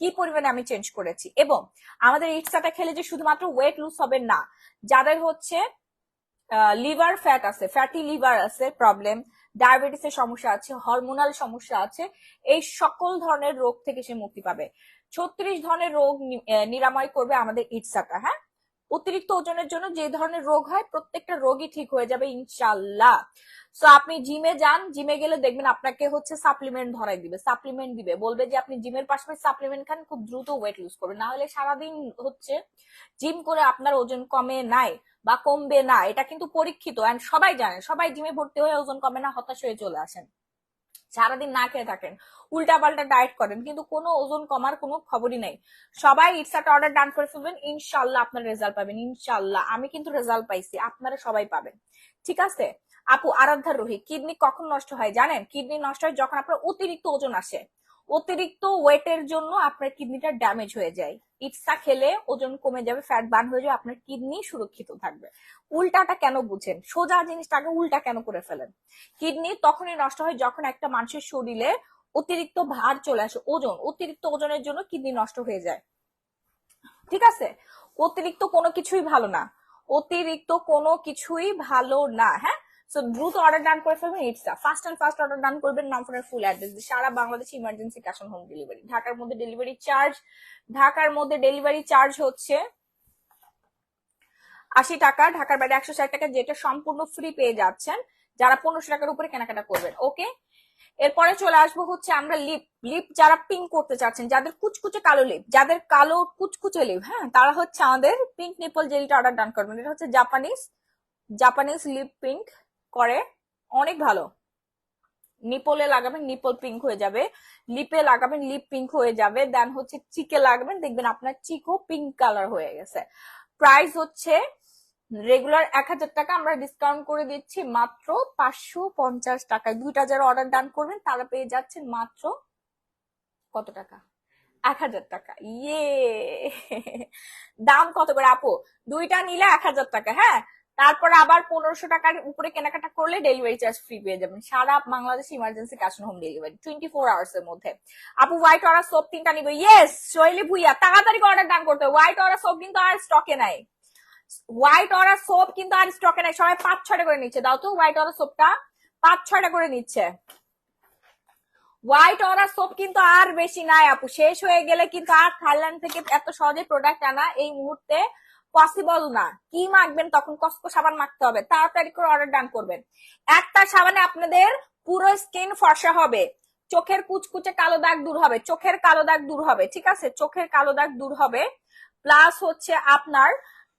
কি পরিমাণে আমি চেঞ্জ করেছি। এবং আমাদের ইটসাটা খেলে যে শুধুমাত্র ওয়েট লুজ হবে না, যাদের হচ্ছে লিভার ফ্যাট আছে, ফ্যাটি লিভার আছে প্রবলেম, ডায়াবেটিসের সমস্যা আছে, হরমোনাল সমস্যা আছে, এই সকল ধরনের রোগ থেকে সে মুক্তি পাবে। 36 ধরনের রোগ নিরাময় করবে আমাদের ইটসাটা, হ্যাঁ অতিরিক্ত ওজনের জন্য যে ধরনের রোগ হয় প্রত্যেকটা রোগই ঠিক হয়ে যাবে ইনশাল্লাহ। সো আপনি জিমে যান, জিমে গেলে দেখবেন আপনাকে হচ্ছে সাপ্লিমেন্ট ধরাই দিবে, সাপ্লিমেন্ট দিবে, বলবে যে আপনি জিমের পাশাপাশি সাপ্লিমেন্ট খান, খুব দ্রুত ওয়েট লুজ করবেন। না হলে সারাদিন হচ্ছে জিম করে আপনার ওজন কমে নাই বা কমবে না, এটা কিন্তু পরীক্ষিত, এন্ড সবাই জানে। সবাই জিমে ভর্তি হয়ে ওজন কমে না, হতাশ হয়ে চলে আসেন, সারাদিন না খেয়ে থাকেন, উল্টা পাল্টা ডায়েট করেন, কিন্তু কোনো ওজন কমার কোনো খবরই নাই। সবাই ইটসাটা অর্ডার ডান করে ফেলবেন, ইনশাল্লাহ আপনার রেজাল্ট পাবেন। ইনশাল্লাহ আমি কিন্তু রেজাল্ট পাইছি, আপনারা সবাই পাবেন। ঠিক আছে আপু। আরাধ্যার রোহি, কিডনি কখন নষ্ট হয় জানেন? কিডনি নষ্ট হয় যখন আপনার অতিরিক্ত ওজন আসে, অতিরিক্ত ওয়েটের জন্য আপনার কিডনিটা ড্যামেজ হয়ে যায়। ইটসা খেলে ওজন কমে যাবে, ফ্যাট বার্ন হয়ে যাবে, আপনার কিডনি সুরক্ষিত থাকবে। উল্টাটা কেন বুঝেন? সোজা জিনিসটাকে উল্টা কেন করে ফেলেন? কিডনি তখনই নষ্ট হয় যখন একটা মানুষের শরীরে অতিরিক্ত ভার চলে আসে, ওজন, অতিরিক্ত ওজনের জন্য কিডনি নষ্ট হয়ে যায়। ঠিক আছে, অতিরিক্ত কোনো কিছুই ভালো না, অতিরিক্ত কোনো কিছুই ভালো না। হ্যাঁ, সো দ্রুত অর্ডার ডান করে ফেলবেন। It's a fast and fast order done করবেন। নাম ফোনের ফুল অ্যাড্রেস, সারা বাংলাদেশে emergency cash on home delivery. ঢাকার মধ্যে ডেলিভারি চার্জ, হচ্ছে 80 টাকা, ঢাকার বাইরে 160 টাকা, যেটা সম্পূর্ণ ফ্রি পেয়ে যাচ্ছেন যারা 1500 টাকার উপরে কেনাকাটা করবেন। ওকে, এরপরে চলে আসবো হচ্ছে আমরা লিপ। লিপ যারা পিঙ্ক করতে চাচ্ছেন, যাদের কুচকুচে কালো লিপ, যাদের কালো কুচকুচে লিপ, হ্যাঁ, তারা হচ্ছে আমাদের পিঙ্ক নিপল জেলটা অর্ডার ডান করবেন। এটা হচ্ছে জাপানিজ লিপ পিঙ্ক করে, অনেক ভালো। নিপলে লাগাবেন, নিপল পিঙ্ক হয়ে যাবে, লিপে লাগাবেন, লিপ পিঙ্ক হয়ে যাবে, দেন হচ্ছে চিকে লাগাবেন, দেখবেন আপনার চিকও পিঙ্ক কালার হয়ে গেছে। প্রাইস হচ্ছে রেগুলার 1000 টাকা, আমরা ডিসকাউন্ট করে দিচ্ছি মাত্র 550 টাকায়। দুইটা যারা অর্ডার ডান করবেন তারা পেয়ে যাচ্ছেন মাত্র কত টাকা? 1000 টাকা। ইয়ে, দাম কত করে আপু? দুইটা নিলে 1000 টাকা। হ্যাঁ, তারপরে আবার 1500 টাকার উপরে কেনাকাটা করলে ডেলিভারি চার্জ ফ্রি পেয়ে যাবেন। সারা Bangladesh emergency cash on home delivery 24 hours এর মধ্যে। আপু হোয়াইট অরা সোপ 3টা নিবে? ইয়েস শৈলী ভুইয়া, তাড়াতাড়ি অর্ডার ডান করতে হবে। হোয়াইট অরা সোপ কিন্তু আর স্টকে নাই, হোয়াইট অরা সোপ কিন্তু আর স্টকে নাই। সবাই 5-6টা করে নিচ্ছে, দাও তো হোয়াইট অরা সোপটা 5-6টা করে নিচ্ছে। হোয়াইট অরা সোপ কিন্তু আর বেশি নাই আপু, শেষ হয়ে গেলে কিন্তু আর থাইল্যান্ড থেকে এত সহজে প্রোডাক্ট আনা এই মুহূর্তে পসিবল না। কি মাখবেন তখন? কসকো সাবান মাখতে হবে, তাড়াতাড়ি করে অর্ডার ডান করবেন। একটা সাবানে আপনাদের পুরো স্কিন ফর্সা হবে, চোখের কুচকুচে কালো দাগ দূর হবে, চোখের কালো দাগ দূর হবে। ঠিক আছে, চোখের কালো দাগ দূর হবে, প্লাস হচ্ছে আপনার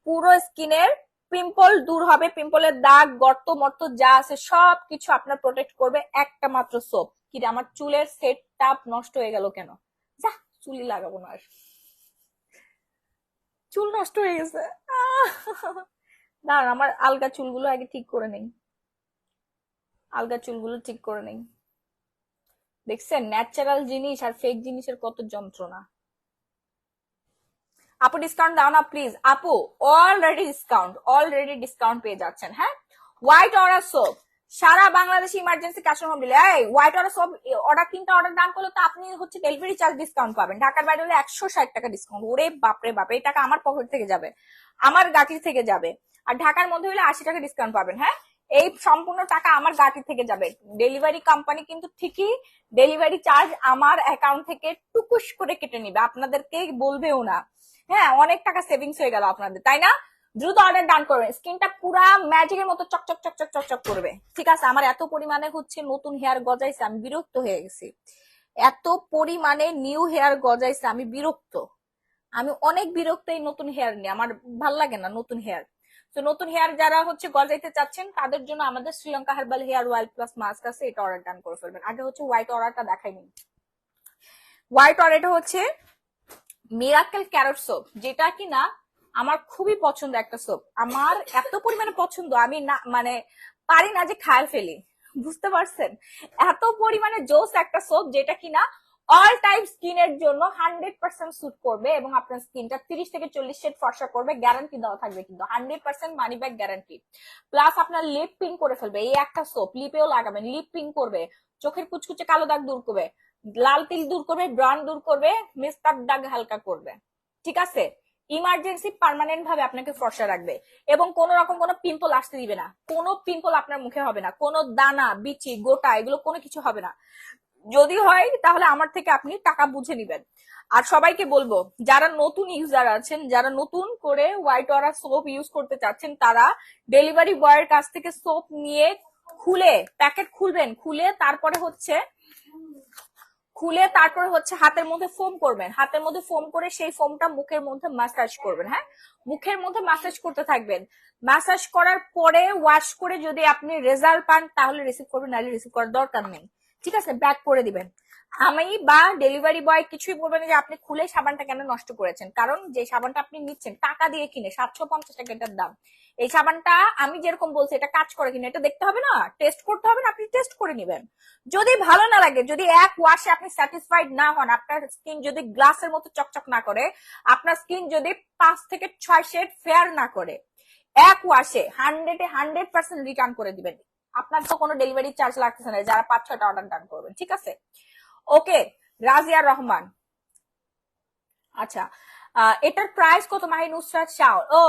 পুরো স্কিনের পিম্পল দূর হবে, পিম্পলের দাগ গর্ত মর্ত যা আছে সবকিছু আপনার প্রোটেক্ট করবে একটা মাত্র সোপ। কি রে, আমার চুলের সেটটা নষ্ট হয়ে গেল কেন? যা, চুলি লাগাবো না আর, চুল নষ্ট হয়ে গেছে। দাঁড়ান, আমার আলগা চুলগুলো আগে ঠিক করে নেই, আলগা চুলগুলো ঠিক করে নেই। দেখছেন ন্যাচারাল জিনিস আর ফেক জিনিসের কত যন্ত্রণা। আপু ডিসকাউন্ট দাও না প্লিজ। আপু অলরেডি ডিসকাউন্ট পেয়ে যাচ্ছেন। হ্যাঁ, হোয়াইট অরা সোপ সারা বাংলাদেশে emergency cash on home delivery. এই হোয়াইট অরা সোপ অর্ডার 3টা অর্ডার ডান করলে তো আপনি হচ্ছে ডেলিভারি চার্জ ডিসকাউন্ট পাবেন। ঢাকার বাইরে হলে 160 টাকা ডিসকাউন্ট। ওরে বাপরে বাপ, এই টাকা আমার পকেট থেকে যাবে, আমার গাঠি থেকে যাবে। আর ঢাকার মধ্যে হলে 80 টাকা ডিসকাউন্ট পাবেন। হ্যাঁ, এই সম্পূর্ণ টাকা আমার গাঠি থেকে যাবে। ডেলিভারি কোম্পানি কিন্তু ঠিকই ডেলিভারি চার্জ আমার অ্যাকাউন্ট থেকে টুকুস করে কেটে নিবে, আপনাদেরকে বলবেও না। হ্যাঁ, অনেক টাকা সেভিংস হয়ে গেল আপনাদের, তাই না? দ্রুত অর্ডার ডান করবেন, স্কিনটা পুরা ম্যাজিকের মতো চকচক চকচক চকচক করবে। ঠিক আছে, আমার এত পরিমাণে হচ্ছে নতুন হেয়ার গজাইছে, আমি বিরক্ত হয়ে গেছি। এত পরিমাণে নিউ হেয়ার গজাইছে, আমি বিরক্ত, আমি অনেক বিরক্ত এই নতুন হেয়ার নিয়ে। আমার ভাল লাগে না নতুন হেয়ার। তো নতুন হেয়ার যারা হচ্ছে গজাইতে চাচ্ছেন তাদের জন্য আমাদের Sri Lanka herbal hair oil plus mask আছে, এটা অর্ডার ডান করে ফেলবেন। আগে হচ্ছে হোয়াইট অরাটা দেখাইনি। হোয়াইট অরাটা হচ্ছে মিরাকেল ক্যারট সোপ, যেটা কিনা আমার খুবই পছন্দ একটা সোপ। আমার এত পরিমাণে পছন্দ, আমি না মানে পারি না যে খায় ফেলি, বুঝতে পারছেন? এত পরিমাণে জোস একটা সোপ, যেটা কিনা অল টাইপ স্কিনের জন্য 100% স্যুট করবে এবং আপনার স্কিনটা 30 থেকে 40 শেড ফর্সা করবে, গ্যারান্টি দেওয়া থাকবে কিন্তু 100% মানি ব্যাক গ্যারান্টি। প্লাস আপনার লিপ পিঙ্ক করে ফেলবে এই একটা সোপ, লিপেও লাগাবেন, লিপ পিঙ্ক করবে, চোখের কুচকুচে কালো দাগ দূর করবে, লাল তিল দূর করবে, ব্রাউন দূর করবে, মেস্তার দাগ হালকা করবে। ঠিক আছে, ইমার্জেন্সি পার্মানেন্ট ভাবে আপনাকে ফর্সা রাখবে এবং কোন রকম কোনো পিম্পল আসতে দিবে না। কোনো পিম্পল আপনার মুখে হবে না, কোনো দানা বিচি গোটা এগুলো কোনো কিছু হবে না। যদি হয় তাহলে আমার থেকে আপনি টাকা বুঝে নিবেন। আর সবাইকে বলবো, যারা নতুন ইউজার আছেন, যারা নতুন করে হোয়াইট অরা সোপ ইউজ করতে চাচ্ছেন, তারা ডেলিভারি বয়ের কাছ থেকে সোপ নিয়ে খুলে প্যাকেট খুলবেন, খুলে তারপরে হচ্ছে হাতের মধ্যে ফোম করবেন, হাতের মধ্যে ফোম করে সেই ফোমটা মুখের মধ্যে ম্যাসাজ করবেন। হ্যাঁ, মুখের মধ্যে ম্যাসাজ করতে থাকবেন। ম্যাসাজ করার পরে ওয়াশ করে যদি আপনি রেজাল্ট পান তাহলে রিসিভ করবেন, নাহলে রিসিভ করার দরকার নেই। ঠিক আছে, ব্যাক করে দিবেন। আমি বা ডেলিভারি বয় কিছুই বলবেন না যে আপনি খুলে সাবানটা কেন নষ্ট করেছেন, কারণ যে সাবানটা আপনি নিচ্ছেন টাকা দিয়ে কিনে 750 টাকা এটার দাম। এই সাবানটা আমি যেরকম বলছি এটা কাজ করে কিনা এটা দেখতে হবে না, টেস্ট করতে হবে না, আপনি টেস্ট করে নিবেন। যদি ভালো না লাগে, যদি এক ওয়াশে আপনি স্যাটিসফাইড না হন, আপনার স্কিন যদি গ্লাসের মতো চকচক না করে, আপনার স্কিন যদি 5 থেকে 6 শেড ফেয়ার না করে, এক ওয়াশে 100% রিটার্ন করে দিবেন। আপনার তো কোনো ডেলিভারি চার্জ লাগতেছে না যারা 5-6টা অর্ডার ডান করবেন। ঠিক আছে, ওকে। রাজিয়া রহমান, আচ্ছা, এটার প্রাইস কত মাহি নুসরাত শাও? ও,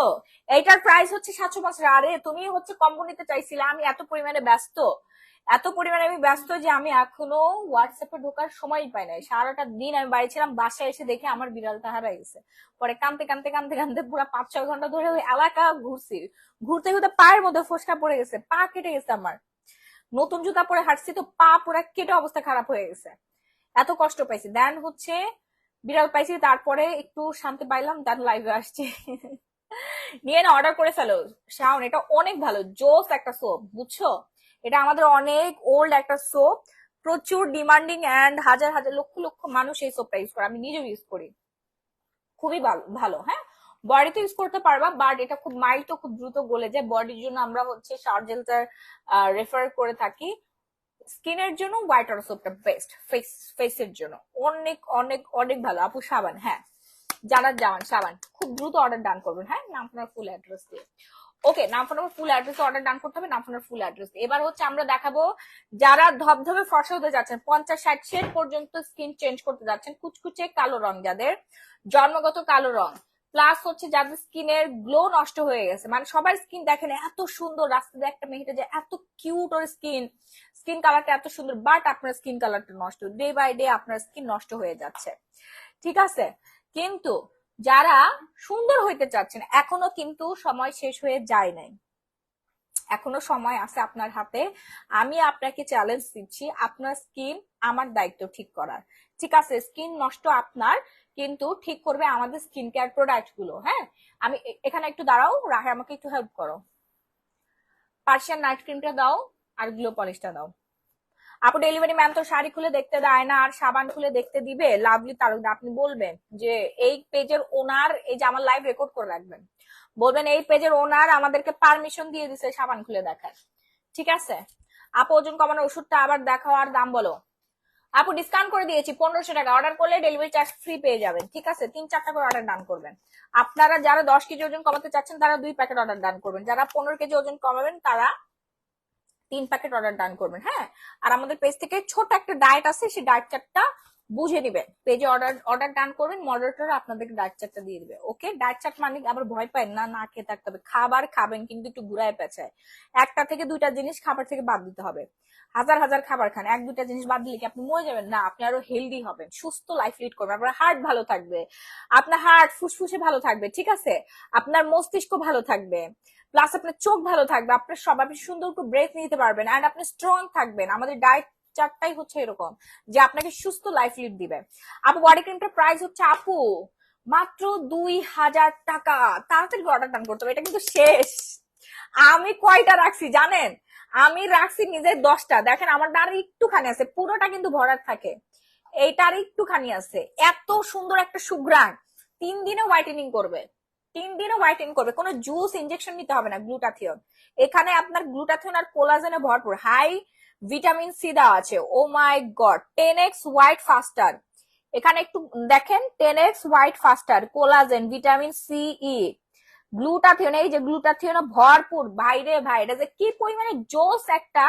এটার প্রাইস হচ্ছে 750। আরে তুমি হচ্ছে কম্বো নিতে চাইছিলে, আমি এত পরিমাণে আমি ব্যস্ত যে আমি এখনো হোয়াটসঅ্যাপে ঢোকার সময় পাই নাই। সারাটা দিন আমি বাড়ি ছিলাম, বাসায় এসে দেখে আমার বিড়ালটা হারাই গেছে। পরে কানতে কানতে কানতে কানতে পুরো 5-6 ঘন্টা ধরে ওই এলাকা ঘুরছি। ঘুরতে ঘুরতে পায়ের মধ্যে ফোসকা পড়ে গেছে, পা কেটে গেছে আমার। নতুন জুতা পরে হাঁটছি তো পা পুরো কেটে অবস্থা খারাপ হয়ে গেছে, এত কষ্ট পাইছি। দেন হচ্ছে বিড়াল পাইছি, তারপরে একটু শান্তি পাইলাম, দেন লাইভে আসছি। নিয়ে না অর্ডার করে ফেলো শাওন, এটা অনেক ভালো, জোস একটা সোপ, বুঝছো? এটা আমাদের অনেক ওল্ড একটা সোপ, প্রচুর ডিমান্ডিং, এন্ড হাজার হাজার লক্ষ লক্ষ মানুষ এই সোপটা ইউজ করে, আমি নিজেও ইউজ করি, খুবই ভালো ভালো। হ্যাঁ, বডিতে ইউজ করতে পারবা, বাট এটা খুব মাইল্ড, তো খুব দ্রুত গলে যায়। বডির জন্য আমরা হচ্ছে শাওয়ার জেলটা রেফার করে থাকি। স্কিনের জন্য হোয়াইট অর সোপটা বেস্ট, ফেসের জন্য অনেক অনেক অনেক ভালো। আপু সাবান, হ্যাঁ জানার সাবান খুব দ্রুত অর্ডার ডান করবেন। হ্যাঁ, নাম ফোনার ফুল অ্যাড্রেস দিয়ে। ওকে, নাম ফোনার ফুল অ্যাড্রেস অর্ডার ডান করতে হবে, নাম ফোনার ফুল অ্যাড্রেস। এবার হচ্ছে আমরা দেখাবো যারা ধবধবে ফর্সা হতে যাচ্ছেন, 50-60 পর্যন্ত স্কিন চেঞ্জ করতে যাচ্ছেন, কুচকুচে কালো রং, যাদের জন্মগত কালো রং, প্লাস হচ্ছে যাদের স্কিনের গ্লো নষ্ট হয়ে গেছে, মানে সবার স্কিন দেখেন এত সুন্দর, রাস্তাতে একটা মেয়েটা যে এত কিউট, ওর স্কিন কালারটা এত সুন্দর, বাট আপনার স্কিন কালারটা নষ্ট, ডে বাই ডে আপনার স্কিন নষ্ট হয়ে যাচ্ছে। ঠিক আছে, কিন্তু যারা সুন্দর হইতে চাচ্ছেন, এখনো কিন্তু সময় শেষ হয়ে যায় নাই, এখনো সময় আছে আপনার হাতে। আমি আপনাকে চ্যালেঞ্জ দিচ্ছি, আপনার স্কিন আমার দায়িত্ব ঠিক করার। ঠিক আছে, স্কিন নষ্ট আপনার, কিন্তু ঠিক করবে আমাদের স্কিন কেয়ার প্রোডাক্ট গুলো। হ্যাঁ, আমি এখানে একটু দাঁড়াও, রাহে আমাকে একটু হেল্প করো, পার্সিয়ান নাইট ক্রিমটা দাও আর গ্লো পলিশটা দাও। আপু ডেলিভারি ম্যাম তো শাড়ি খুলে দেখতে দেয় না, আর সাবান খুলে দেখতে দিবে? লাভলি তালুকদার, আপনি বলবেন যে এই পেজের ওনার, এই যে আমার লাইভ রেকর্ড করে রাখবেন, বলবেন এই পেজের ওনার আমাদেরকে পারমিশন দিয়ে দিছে সাবান খুলে দেখার। ঠিক আছে, আপু ওজন কমানোর ওষুধটা আবার দেখাও আর দাম বলো। আপু ডিসকাউন্ট করে দিয়েছি, 1500 টাকা, অর্ডার করলে ডেলিভারি চার্জ ফ্রি পেয়ে যাবেন। ঠিক আছে, 3-4টা করে অর্ডার ডান করবেন। আপনারা যারা 10 কেজি ওজন কমাতে চাচ্ছেন তারা 2 প্যাকেট অর্ডার ডান করবেন, যারা 15 কেজি ওজন কমাবেন তারা 3 প্যাকেট অর্ডার ডান করবেন। হ্যাঁ, আর আমাদের পেজ থেকে ছোট একটা ডায়েট আছে, সেই ডায়েট চার্টটা বুঝে নিবেন, পেজে অর্ডার ডান করবেন, মডারেটর আপনাদেরকে ডায়েট চার্টটা দিয়ে দিবে। ওকে, ডায়েট চার্ট মানে আবার ভয় পায় না, না খেয়ে থাকতে হবে, খাবার খাবেন কিন্তু একটু ঘুরায় পেঁচায়, 1টা থেকে 2টা জিনিস খাবার থেকে বাদ দিতে হবে। হাজার হাজার খাবার খান, 1-2টা জিনিস বাদ দিলে কি আপনি মরে যাবেন? না, আপনি আরো হেলদি হবেন, সুস্থ লাইফ লিড করবেন, আপনার হার্ট ভালো থাকবে, আপনার হার্ট ফুসফুসে ভালো থাকবে। ঠিক আছে, আপনার মস্তিষ্ক ভালো থাকবে, প্লাস আপনার চোখ ভালো থাকবে, আপনার সব, আপনি সুন্দর করে ব্রেথ নিতে পারবেন, এন্ড আপনি স্ট্রং থাকবেন। আমাদের ডায়েট চারটাই হচ্ছে এরকম যে আপনাকে সুস্থ লাইফ লিড দিবে। আপু বডি ক্রিমটার প্রাইস হচ্ছে আপু মাত্র 2000 টাকা, তাড়াতাড়ি অর্ডার ডান করতে হবে, এটা কিন্তু শেষ। আমি কয়টা রাখছি জানেন? আমি রাখছি নিজের 10টা, দেখেন আমার আর একটুখানি আছে, পুরোটা কিন্তু ভরাট থাকে, এইটার একটুখানি আছে। এত সুন্দর একটা সুঘ্রাণ, 3 দিনে হোয়াইটেনিং করবে, 3 দিনে হোয়াইটেনিং করবে, কোনো জুস ইনজেকশন নিতে হবে না। গ্লুটাথিয়ন, এখানে আপনার গ্লুটাথিয়ন আর কোলাজেনে ভরপুর, হাই ভিটামিন সি দেওয়া আছে। ও মাই গড, 10x হোয়াইট ফাস্টার, এখানে একটু দেখেন, 10x white faster, collagen, vitamin C, E, glutathione, এই যে গ্লুটাথিয়ন ভরপুর। ভাইরে ভাই, এটা যে কি পরিমাণে জোস একটা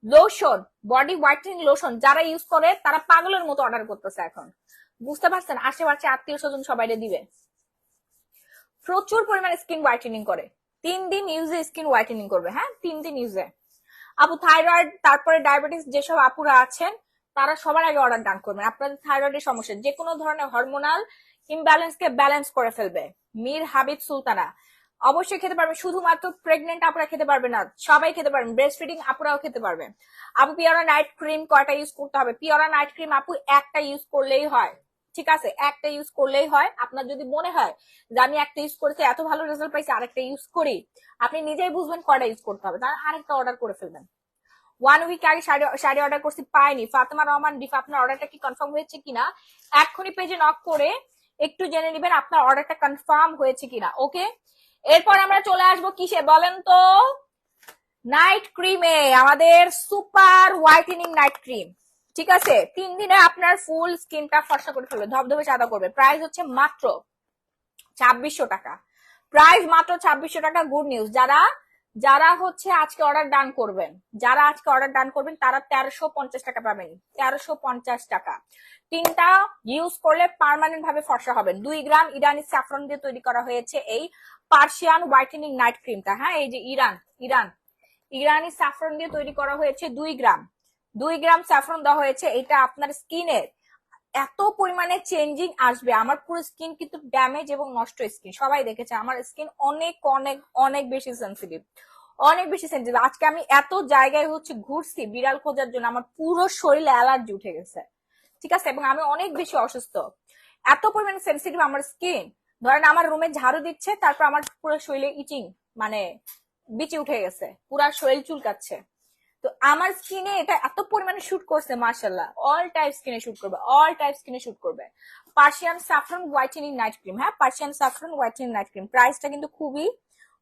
লোশন, বডি হোয়াইটেনিং লোশন, যারা ইউজ করে তারা পাগলের মতো অর্ডার করতেছে এখন, বুঝতে পারছেন? আশেপাশে আত্মীয় স্বজন সবাই দিবে, প্রচুর পরিমাণে স্কিন হোয়াইটেনিং করে, 3 দিন ইউজে স্কিন হোয়াইটেনিং করবে। হ্যাঁ, 3 দিন ইউজে। আপু থাইরয়েড, তারপরে ডায়াবেটিস যেসব আপুরা আছেন তারা সবার আগে অর্ডার ডান করবেন। আপনাদের থাইরয়েডের সমস্যা, যে কোনো ধরনের হরমোনাল ইমব্যালেন্সকে ব্যালেন্স করে ফেলবে। মীর হাবিব সুলতানা অবশ্যই খেতে পারবেন, শুধুমাত্র প্রেগনেন্ট আপুরা খেতে পারবে না, সবাই খেতে পারবেন, ব্রেস্ট ফিডিং আপুরাও খেতে পারবে। আপু পিওরা নাইট ক্রিম কয়টা ইউজ করতে হবে? পিওরা নাইট ক্রিম আপু একটা ইউজ করলেই হয়, ঠিক আছে, একটা ইউজ করলেই হয়। আপনার যদি মনে হয় যে আমি একটা ইউজ করেছি এত ভালো রেজাল্ট পাইছি আরেকটা ইউজ করি, আপনি নিজেই বুঝবেন কয়টা ইউজ করতে হবে, তার আরেকটা অর্ডার করে ফেলবেন। 1 উইক আগে শাড়ি অর্ডার করছি, পাইনি। ফাতেমা রহমান ডিফা, আপনার অর্ডারটা কি কনফার্ম হয়েছে কিনা এক্ষুনি পেজে নক করে একটু জেনে নেবেন আপনার অর্ডারটা কনফার্ম হয়েছে কিনা। ওকে, এরপর আমরা চলে আসবো কিসে বলেন তো? নাইট ক্রিমে, আমাদের সুপার হোয়াইটেনিং নাইট ক্রিম। ঠিক আছে, 3 দিনে আপনার ফুল স্কিনটা ফর্সা করে ফেলবে, ধবধবে সাদা করবে। প্রাইস হচ্ছে মাত্র 2600 টাকা, প্রাইস মাত্র 2600 টাকা। গুড নিউজ, যারা যারা হচ্ছে আজকে অর্ডার ডান করবেন, যারা আজকে অর্ডার ডান করবেন তারা 1350 টাকা পাবেন, 1350 টাকা। 3টা ইউজ করলে পার্মানেন্ট ভাবে ফর্সা হবেন। 2 গ্রাম ইরানি স্যাফরন দিয়ে তৈরি করা হয়েছে এই পার্সিয়ান হোয়াইটেনিং নাইট ক্রিমটা। হ্যাঁ, এই যে ইরানি স্যাফরন দিয়ে তৈরি করা হয়েছে। 2 গ্রাম স্যাফরন দেওয়া হয়েছে। এটা আপনার স্কিনের এত পরিমাণে চেঞ্জিং আসবে। আমার পুরো স্কিন কিন্তু ড্যামেজ এবং নষ্ট স্কিন, সবাই দেখেছে আমার স্কিন অনেক অনেক অনেক বেশি সেন্সিটিভ, অনেক বেশি সেন্সিটিভ। আজকে আমি এত জায়গায় হচ্ছে ঘুরছি বিড়াল খোঁজার জন্য, আমার পুরো শরীরে অ্যালার্জি উঠে গেছে, ঠিক আছে, এবং আমি অনেক বেশি অসুস্থ, এত পরিমাণে সেন্সিটিভ আমার স্কিন। ধরেন আমার রুমে ঝাড়ু দিচ্ছে, তারপর আমার পুরো শরীরে ইচিং, মানে বিচি উঠে গেছে, পুরো শরীর চুলকাচ্ছে। তো আমার স্কিনে এটা এত পরিমাণে শুট করছে, মাশাআল্লাহ, অল টাইপ স্কিনে শুট করবে, অল টাইপ স্কিনে শুট করবে। Persian saffron whitening night cream, হ্যাঁ, Persian saffron whitening night cream. প্রাইসটা কিন্তু খুবই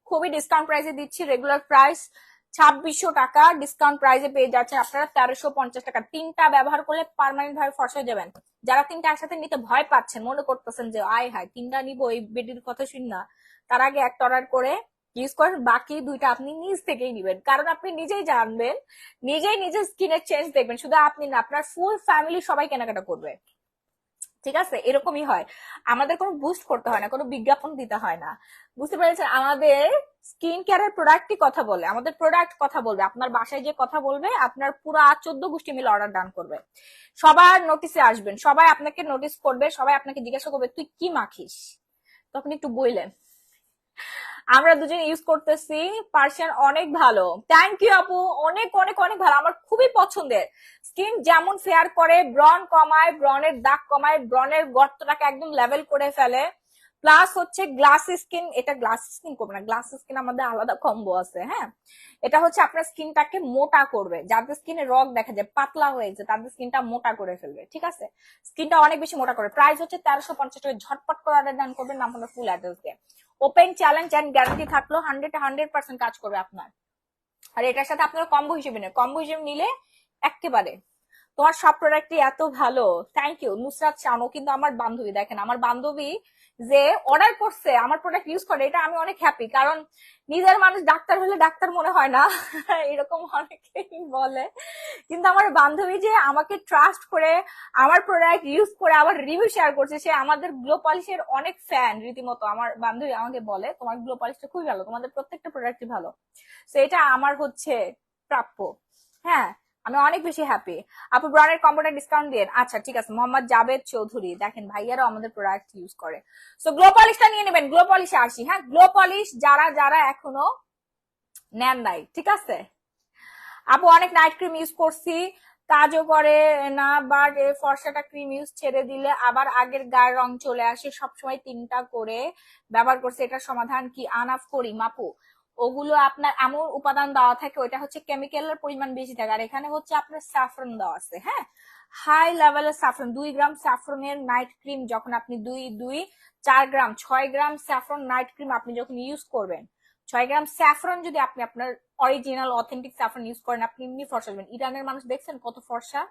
খুবই ডিসকাউন্ট প্রাইসে দিচ্ছি। রেগুলার প্রাইস 2600 টাকা, ডিসকাউন্ট প্রাইসে পেয়ে যাচ্ছেন আপনারা 1350 টাকা। 3টা ব্যবহার করলে পার্মানেন্ট ভাবে ফর্সা হয়ে যাবেন। যারা 3টা একসাথে নিতে ভয় পাচ্ছেন, মনে করতেছেন যে আয় হায় 3টা নিবো এই বেডির কথা শুন না, তার আগে একটা অর্ডার করে ইউজ করেন, বাকি 2টা আপনি নিজ থেকেই নিবেন, কারণ আপনি নিজেই জানবেন, নিজেই নিজের স্কিনের চেঞ্জ দেখবেন। শুধু আপনি না, আপনার ফুল ফ্যামিলি সবাই কেনাকাটা করবে, ঠিক আছে, এরকমই হয়। আমাদের কোনো বুস্ট করতে হয় না, কোনো বিজ্ঞাপন দিতে হয় না, বুঝতে পেরেছেন? আমাদের স্কিন কেয়ারের প্রোডাক্টই কথা বলে, আমাদের প্রোডাক্ট কথা বলবে, আপনার বাসায় যে কথা বলবে, আপনার পুরো 14 গোষ্ঠী মিলে অর্ডার ডান করবে। সবার নোটিসে আসবেন, সবাই আপনাকে নোটিস করবে, সবাই আপনাকে জিজ্ঞাসা করবে তুই কি মাখিস, তখন একটু বললেন। আমরা দুজন ইউজ করতেছি, পার্সিয়ান অনেক ভালো। থ্যাংক ইউ আপু, অনেক অনেক অনেক ভালো, আমার খুবই পছন্দের। স্কিন যেমন ফেয়ার করে, ব্রন কমায়, ব্রনের দাগ কমায়, ব্রনের গর্তটাকে একদম লেভেল করে ফেলে, প্লাস হচ্ছে গ্লাস স্কিন, এটা গ্লাস স্কিন করবে না, গ্লাস স্কিন আমাদের আলাদা কম্বো আছে, হ্যাঁ। এটা হচ্ছে আপনার স্কিনটাকে মোটা করবে, যাদের স্কিনে রগ দেখা যায় পাতলা হয়েছে তাদের স্কিনটা মোটা করে ফেলবে, ঠিক আছে, স্কিনটা অনেক বেশি মোটা করে। প্রাইস হচ্ছে 1350 টাকা। ঝটপট করে অর্ডার ডান করবেন, নাম হলো ফুল অ্যাড্রেস দিয়ে। ওপেন চ্যালেঞ্জ এন্ড গ্যারান্টি থাকলো, 100% কাজ করবে আপনার। আর এটার সাথে আপনারা কম্বো হিসেবে নেন, কম্বো হিসেবে নিলে একেবারে তোমার সব প্রোডাক্টই এত ভালো। থ্যাংক ইউ নুসরাত শানু, কিন্তু আমার বান্ধবী, দেখেন আমার বান্ধবী যে অর্ডার করছে আমার প্রোডাক্ট ইউজ করে, এটা আমি অনেক হ্যাপি, কারণ নিজের মানুষ ডাক্তার হলে ডাক্তার মনে হয় না, এরকম অনেকেই বলে, কিন্তু আমার বান্ধবী যে আমাকে ট্রাস্ট করে আমার প্রোডাক্ট ইউজ করে আবার রিভিউ শেয়ার করছে, সে আমাদের গ্লো পলিশের অনেক ফ্যান রীতিমতো। আমার বান্ধবী আমাকে বলে তোমার গ্লো পলিশটা খুবই ভালো, তোমাদের প্রত্যেকটা প্রোডাক্টই ভালো, তো এটা আমার হচ্ছে প্রাপ্য। হ্যাঁ, আমি অনেক বেশি হ্যাপি। আপু ব্র্যান্ডের কম্বোটা ডিসকাউন্ট দিন। আচ্ছা ঠিক আছে। মোহাম্মদ জাবেদ চৌধুরী, দেখেন ভাইয়ারাও আমাদের প্রোডাক্ট ইউজ করে, সো গ্লো পলিশটা নিয়ে নেবেন। গ্লো পলিশে আসি, হ্যাঁ, গ্লো পলিশ যারা যারা এখনো নেন নাই, ঠিক আছে। আপু অনেক নাইট ক্রিম ইউজ করছি, কাজও করে না, বাট এই ফর্সাটা ক্রিম ইউজ ছেড়ে দিলে আবার আগের গায়ের রং চলে আসে, সবসময় 3টা করে ব্যবহার করছে, এটা সমাধান কি? আনাফ করিম আপু, ওগুলো আপনার এমন উপাদান দেওয়া থাকে, ওইটা হচ্ছে কেমিক্যালের পরিমাণ বেশি থাকে, আর এখানে হচ্ছে আপনার স্যাফরন দেওয়া আছে, হ্যাঁ, হাই লেভেলের স্যাফরন। 2 গ্রাম স্যাফরনের নাইট ক্রিম যখন আপনি 4 গ্রাম 6 গ্রাম স্যাফরন নাইট ক্রিম আপনি যখন ইউজ করবেন, 6 গ্রাম স্যাফরন যদি আপনি আপনার অরিজিনাল অথেন্টিক স্যাফরন ইউজ করেন, আপনি এমনি ফর্সা হবেন। ইরানের মানুষ দেখছেন কত ফর্সা,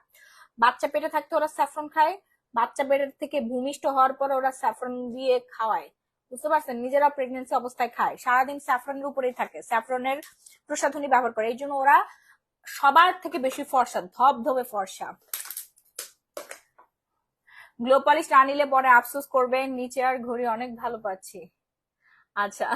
বাচ্চা পেটে থাকতে ওরা স্যাফরন খায়, বাচ্চা পেটের থেকে ভূমিষ্ঠ হওয়ার পরে ওরা স্যাফরন দিয়ে খাওয়ায়, বুঝতে পারছেন, নিজেরা প্রেগনেন্সি অবস্থায় খায়, সারাদিন স্যাফরনের উপরেই থাকে, স্যাফরনের প্রসাধনী ব্যবহার করে, এই জন্য ওরা সবার থেকে বেশি ফর্সা, ধবধবে ফর্সা। গ্লো পলিশ না নিলে পরে আফসোস করবেন, নিচে আর ঘড়ি অনেক ভালো পাচ্ছি। আচ্ছা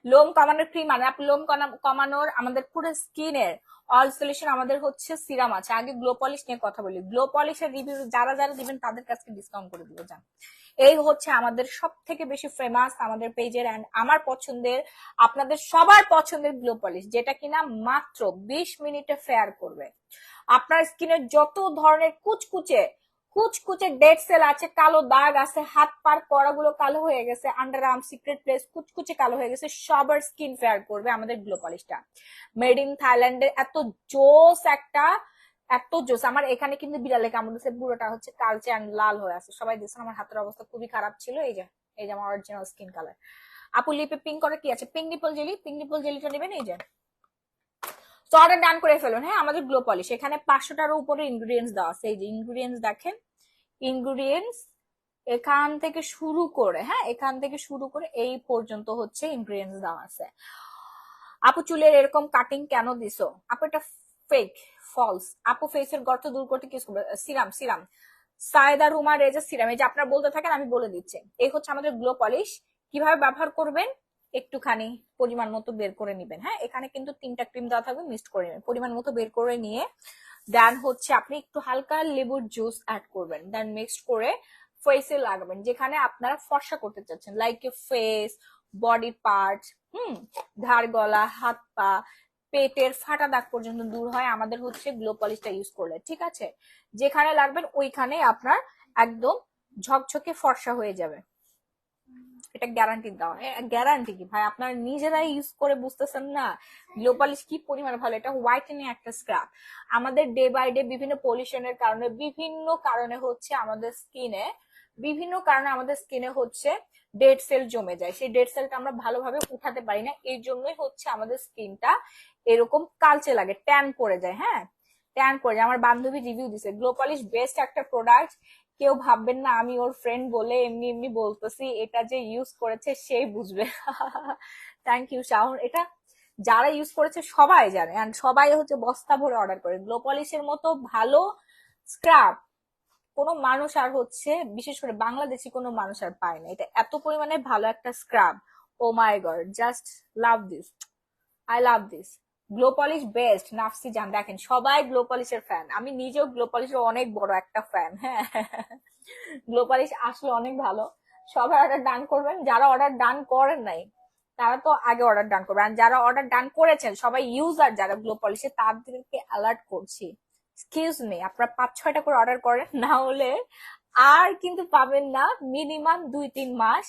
লোম কমানোর ক্রিম মানে আপনি লোম কমানোর আমাদের পুরো স্কিনের অল সলিউশন আমাদের হচ্ছে সিরাম আছে। আগে গ্লো পলিশ নিয়ে কথা বলি। গ্লো পলিশের রিভিউ যারা যারা দিবেন তাদের কাছে ডিসকাউন্ট করে দিব যান। এই হচ্ছে আমাদের সব থেকে বেশি ফেমাস আমাদের পেজের অ্যান্ড আমার পছন্দের, আপনাদের সবার পছন্দের গ্লো পলিশ, যেটা কিনা মাত্র 20 মিনিটে ফেয়ার করবে আপনার স্কিনের যত ধরনের কুচকুচে কুচকুচে ডেড সেল আছে, কালো দাগ আছে, হাত পার কড়াগুলো কালো হয়ে গেছে, আন্ডার আর্ম সিক্রেট প্লেস কুচকুচে কালো হয়ে গেছে, সবার স্কিন ফেয়ার করবে আমাদের গ্লো পলিশটা। মেড ইন থাইল্যান্ডের এত জোস একটা, এত জোস। আমার এখানে কিন্তু বিড়ালে কামড় দিচ্ছে, পুরোটা হচ্ছে কালচে অ্যান্ড লাল হয়ে আছে। সবাই দেখছেন আমার হাতের অবস্থা খুবই খারাপ ছিল। এই যে আমার অরিজিনাল স্কিন কালার। আপু লিপে পিঙ্ক করে কি আছে? Pink nipple jelly, pink nipple জেলিটা নেবেন। এই যে তো অর্ডার ডান করে ফেলুন। হ্যাঁ, আমাদের গ্লো পলিশ এখানে 500টার উপরে ইনগ্রিডিয়েন্টস দেওয়া আছে। এই যে ইনগ্রিডিয়েন্টস দেখেন, ইনগ্রিডিয়েন্টস এখান থেকে শুরু করে, হ্যাঁ এখান থেকে শুরু করে এই পর্যন্ত হচ্ছে ইনগ্রিডিয়েন্টস দেওয়া আছে। আপু চুলের এরকম কাটিং কেন দিছো? আপু এটা ফেক, ফলস। আপু ফেসের গর্ত দূর করতে কি করবে? Serum, serum Saida Ruma Reza serum. এই যে আপনারা বলতে থাকেন আমি বলে দিচ্ছি। এই হচ্ছে আমাদের গ্লো পলিশ। কিভাবে ব্যবহার করবেন একটুখানি পরিমাণ মতো বের করে নিবেন। হ্যাঁ, এখানে কিন্তু 3টা ক্রিম দেওয়া থাকবে, মিক্সড করে নেবেন। পরিমাণ মতো বের করে নিয়ে দেন হচ্ছে আপনি একটু হালকা লেবুর জুস অ্যাড করবেন, দেন মিক্সড করে ফেসে লাগাবেন যেখানে আপনারা ফর্সা করতে চাচ্ছেন, like a face, body part, ধার গলা, হাত পা, পেটের ফাটা দাগ পর্যন্ত দূর হয় আমাদের হচ্ছে গ্লো পলিশটা ইউজ করলে। ঠিক আছে, যেখানে লাগবেন ওইখানে আপনার একদম ঝকঝকে ফর্সা হয়ে যাবে। এটা গ্যারান্টি দাও। গ্যারান্টি কি ভাই, আপনারা নিজেরাই ইউজ করে বুঝতেছেন না গ্লো পলিশ কি পরিমাণে ভালো। এটা হোয়াইটেনিং একটা স্ক্রাব। আমাদের ডে বাই ডে বিভিন্ন পলিউশনের কারণে, বিভিন্ন কারণে হচ্ছে আমাদের স্কিনে, বিভিন্ন কারণে আমাদের স্কিনে হচ্ছে ডেড সেল জমে যায়। সেই ডেড সেলটা আমরা ভালোভাবে উঠাতে পারি না, এই জন্যই হচ্ছে আমাদের স্কিনটা এরকম কালচে লাগে, ট্যান পড়ে যায়। হ্যাঁ, ট্যান পড়ে যায়। আমার বান্ধবী রিভিউ দিছে গ্লো পলিশ বেস্ট একটা প্রোডাক্ট। কেউ ভাববেন না আমি ওর ফ্রেন্ড বলে এমনি এমনি বলতেছি, এটা যে ইউজ করেছে সেই বুঝবে। Thank you Shaon. এটা যারা ইউজ করেছে সবাই জানে, এন্ড সবাই হচ্ছে বস্তা ভরে অর্ডার করে। গ্লো পলিশের মতো ভালো স্ক্রাব কোনো মানুষ আর হচ্ছে, বিশেষ করে বাংলাদেশি কোনো মানুষ আর পায় না। এটা এত পরিমাণে ভালো একটা scrub. Oh my god, just love this, I love this. Glow polish best. Nafsi জান দেখেন সবাই গ্লো পলিশের ফ্যান, আমি নিজেও গ্লো পলিশের অনেক বড় একটা ফ্যান। হ্যাঁ, গ্লো পলিশ আসলে অনেক ভালো। সবাই অর্ডার ডান করবেন, যারা অর্ডার ডান করেন নাই তারা তো আগে অর্ডার ডান করবেন, আর যারা অর্ডার ডান করেছেন সবাই ইউজার যারা গ্লো পলিশে তাদেরকে অ্যালার্ট করছি, এক্সকিউজ মি আপনারা 5-6টা করে অর্ডার করেন, না হলে আর কিন্তু পাবেন না মিনিমাম 2-3 মাস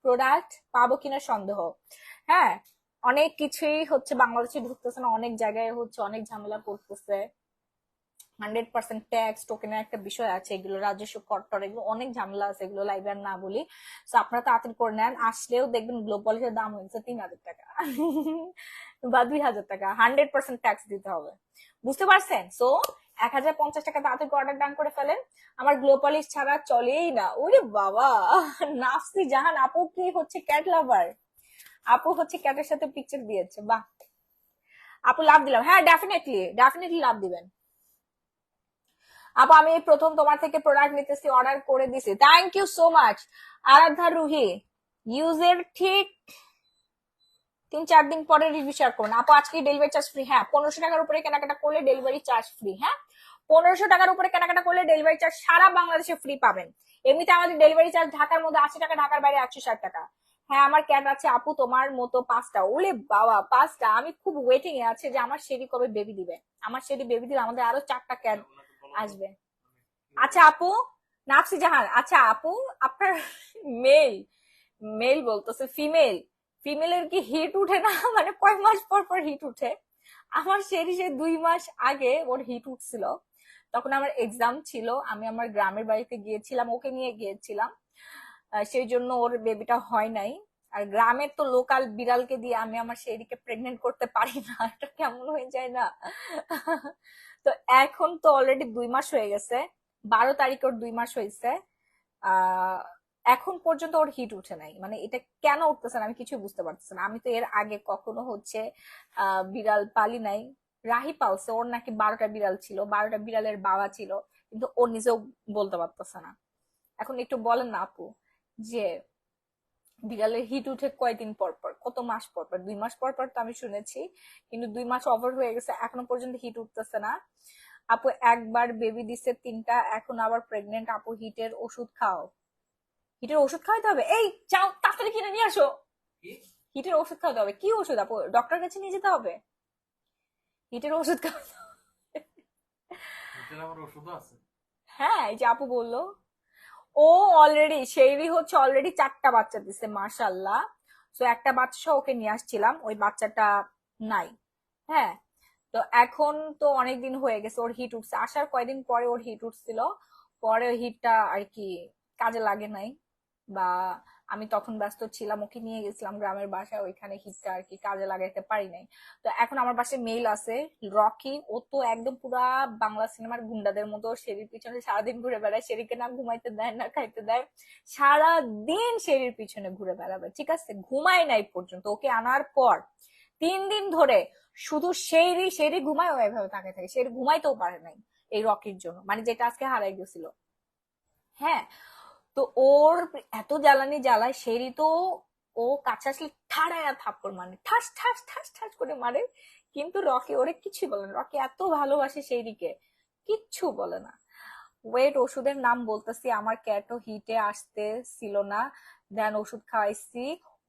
প্রোডাক্ট পাবো কিনা সন্দেহ। হ্যাঁ, অনেক কিছুই হচ্ছে বাংলাদেশে ঢুকতেছে না, অনেক জায়গায় হচ্ছে অনেক ঝামেলা করতেছে। 100% ট্যাক্স টোকেনের একটা বিষয় আছে, এগুলো রাজস্ব কর, এগুলো অনেক ঝামেলা আছে, এগুলো লাইভে আর না বলি। তো আপনারা তাড়াতাড়ি করে নেন, আসলেও দেখবেন গ্লো পলিশের দাম হয়েছে 3,000 টাকা বা 2,000 টাকা। 100% ট্যাক্স দিতে হবে, বুঝতে পারছেন? সো 1,050 টাকা তাড়াতাড়ি অর্ডার ডান করে ফেলেন। আমার গ্লো পলিশ ছাড়া চলেই না। ওরে বাবা, নাফসি জাহান আপু কি হচ্ছে ক্যাট লাভার? আপু হচ্ছে ক্যাটের সাথে পিকচার দিয়েছে, বাহ। আপু লাভ দিলাম, হ্যাঁ ডেফিনেটলি ডেফিনেটলি লাভ দিবেন। আপু আমি প্রথম তোমার থেকে প্রোডাক্ট নিতেছি, অর্ডার করে দিছি, থ্যাংক ইউ সো মাচ। আরাধ্যা রুহি, ইউজের ঠিক 3-4 দিন পরে রিভিউ শেয়ার করুন। আপু আজকে ডেলিভারি চার্জ ফ্রি। হ্যাঁ, 1500 টাকার উপরে কেনাকাটা করলে ডেলিভারি চার্জ ফ্রি। হ্যাঁ, 1500 টাকার উপরে কেনাকাটা করলে ডেলিভারি চার্জ সারা বাংলাদেশে ফ্রি পাবেন। এমনিতে আমাদের ডেলিভারি চার্জ ঢাকার মধ্যে 80 টাকা, ঢাকার বাইরে 160 টাকা। হ্যাঁ, আমার ক্যাট আছে আপু তোমার মতো 5টা। ওলে বাবা 5টা! আমি খুব ওয়েটিং এ আছে যে আমার শেরি কবে বেবি দিবে। আমার শেরি বেবি দিলে আমাদের আরো 4টা ক্যাট আসবে। আচ্ছা আপু, নাফসি জাহান, আচ্ছা আপু আপনার মেল, মেল বলতেছে ফিমেল, ফিমেলের কি হিট উঠে না? মানে কয় মাস পর পর হিট উঠে? আমার সে 2 মাস আগে ওর হিট উঠছিল, তখন আমার এক্সাম ছিল, আমি আমার গ্রামের বাড়িতে গিয়েছিলাম, ওকে নিয়ে গিয়েছিলাম, সেই জন্য ওর বেবিটা হয় নাই। আর গ্রামের তো লোকাল বিড়ালকে দিয়ে আমি আমার শেরিকে প্রেগনেন্ট করতে পারি না, এটা কেমন হয়ে যায় না? তো এখন তো অলরেডি 2 মাস হয়ে গেছে, 12 তারিখ ওর 2 মাস হয়েছে। আহ এখন পর্যন্ত ওর হিট উঠে নাই, মানে এটা কেন উঠতেছে না আমি কিছু বুঝতে পারতেছি না। আমি তো এর আগে কখনো হচ্ছে বিড়াল পালি নাই। রাহি পালছে, ওর নাকি 12টা বিড়াল ছিল, 12টা বিড়ালের বাবা ছিল, কিন্তু ও নিজেও বলতে পারতেছে না। এখন একটু বলেন না আপু, যে বিড়ালের হিট উঠে কয়দিন পর পর, কত কত মাস পর পর, 2 মাস পর পর তো আমি শুনেছি, কিন্তু 2 মাস ওভার হয়ে গেছে, এখনো পর্যন্ত হিট উঠতেছে না। আপু একবার বেবি দিছে 3টা, এখন আবার প্রেগনেন্ট। আপু হিটের ওষুধ খাও। হিটের ওষুধ খাওয়াতে হবে? এই যাও তাড়াতাড়ি কিনে নিয়ে আসো। হিটের ওষুধ খাওয়াতে হবে? কি ওষুধ আপু? ডক্টর কাছে নিয়ে যেতে হবে? হিটের ওষুধ খাওয়াতে হবে? হ্যাঁ, এই যে আপু বললো। ও অলরেডি সেই হচ্ছে অলরেডি 4টা বাচ্চা দিছে, মাশাল্লাহ। তো একটা বাচ্চা ওকে নিয়ে আসছিলাম, ওই বাচ্চাটা নাই। হ্যাঁ, তো এখন তো অনেকদিন হয়ে গেছে ওর হিট উঠছে, আসার কয়দিন পরে ওর হিট উঠছিল। পরে ওই হিটটা আর কি কাজে লাগে নাই, বা আমি তখন ব্যস্ত ছিলাম, ওকে নিয়ে গেছিলাম গ্রামের বাসায়, ওইখানে হিটটা আর কি কাজে লাগাইতে পারি নাই। তো এখন আমার বাসায় মেল আছে, রকি। ও তো একদম পুরা বাংলা সিনেমার গুন্ডাদের মতো সিঁড়ির পিছনে সারাদিন ঘুরে বেড়ায়, সিঁড়িকে না ঘুমাইতে দেয় না খাইতে দেয়, সারাদিন সিঁড়ির পিছনে ঘুরে বেড়াবে, ঠিক আছে? ঘুমায় নাই পর্যন্ত, ওকে আনার পর 3 দিন ধরে শুধু সেরি সেরি ঘুমায়, ও এভাবে তাকে থাকে, সেরি ঘুমাইতেও পারে নাই এই রকির জন্য, মানে যেটা আজকে হারাই গেছিল। হ্যাঁ, তো ওর এত জ্বালানি জ্বালায় সেরি তো, ও কাছে আসলে ঠাড়ায়া থাপ্পড় মানে, ঠাস ঠাস ঠাস ঠাস করে মারে। কিন্তু রকি ওরে কিছু বলে না, রকি এত ভালোবাসে সেরিকে, কিচ্ছু বলে না। ওয়েট, ওষুধের নাম বলতেছি, আমার ক্যাটও হিটে আসতে ছিল না, দেন ওষুধ খাওয়াইছি,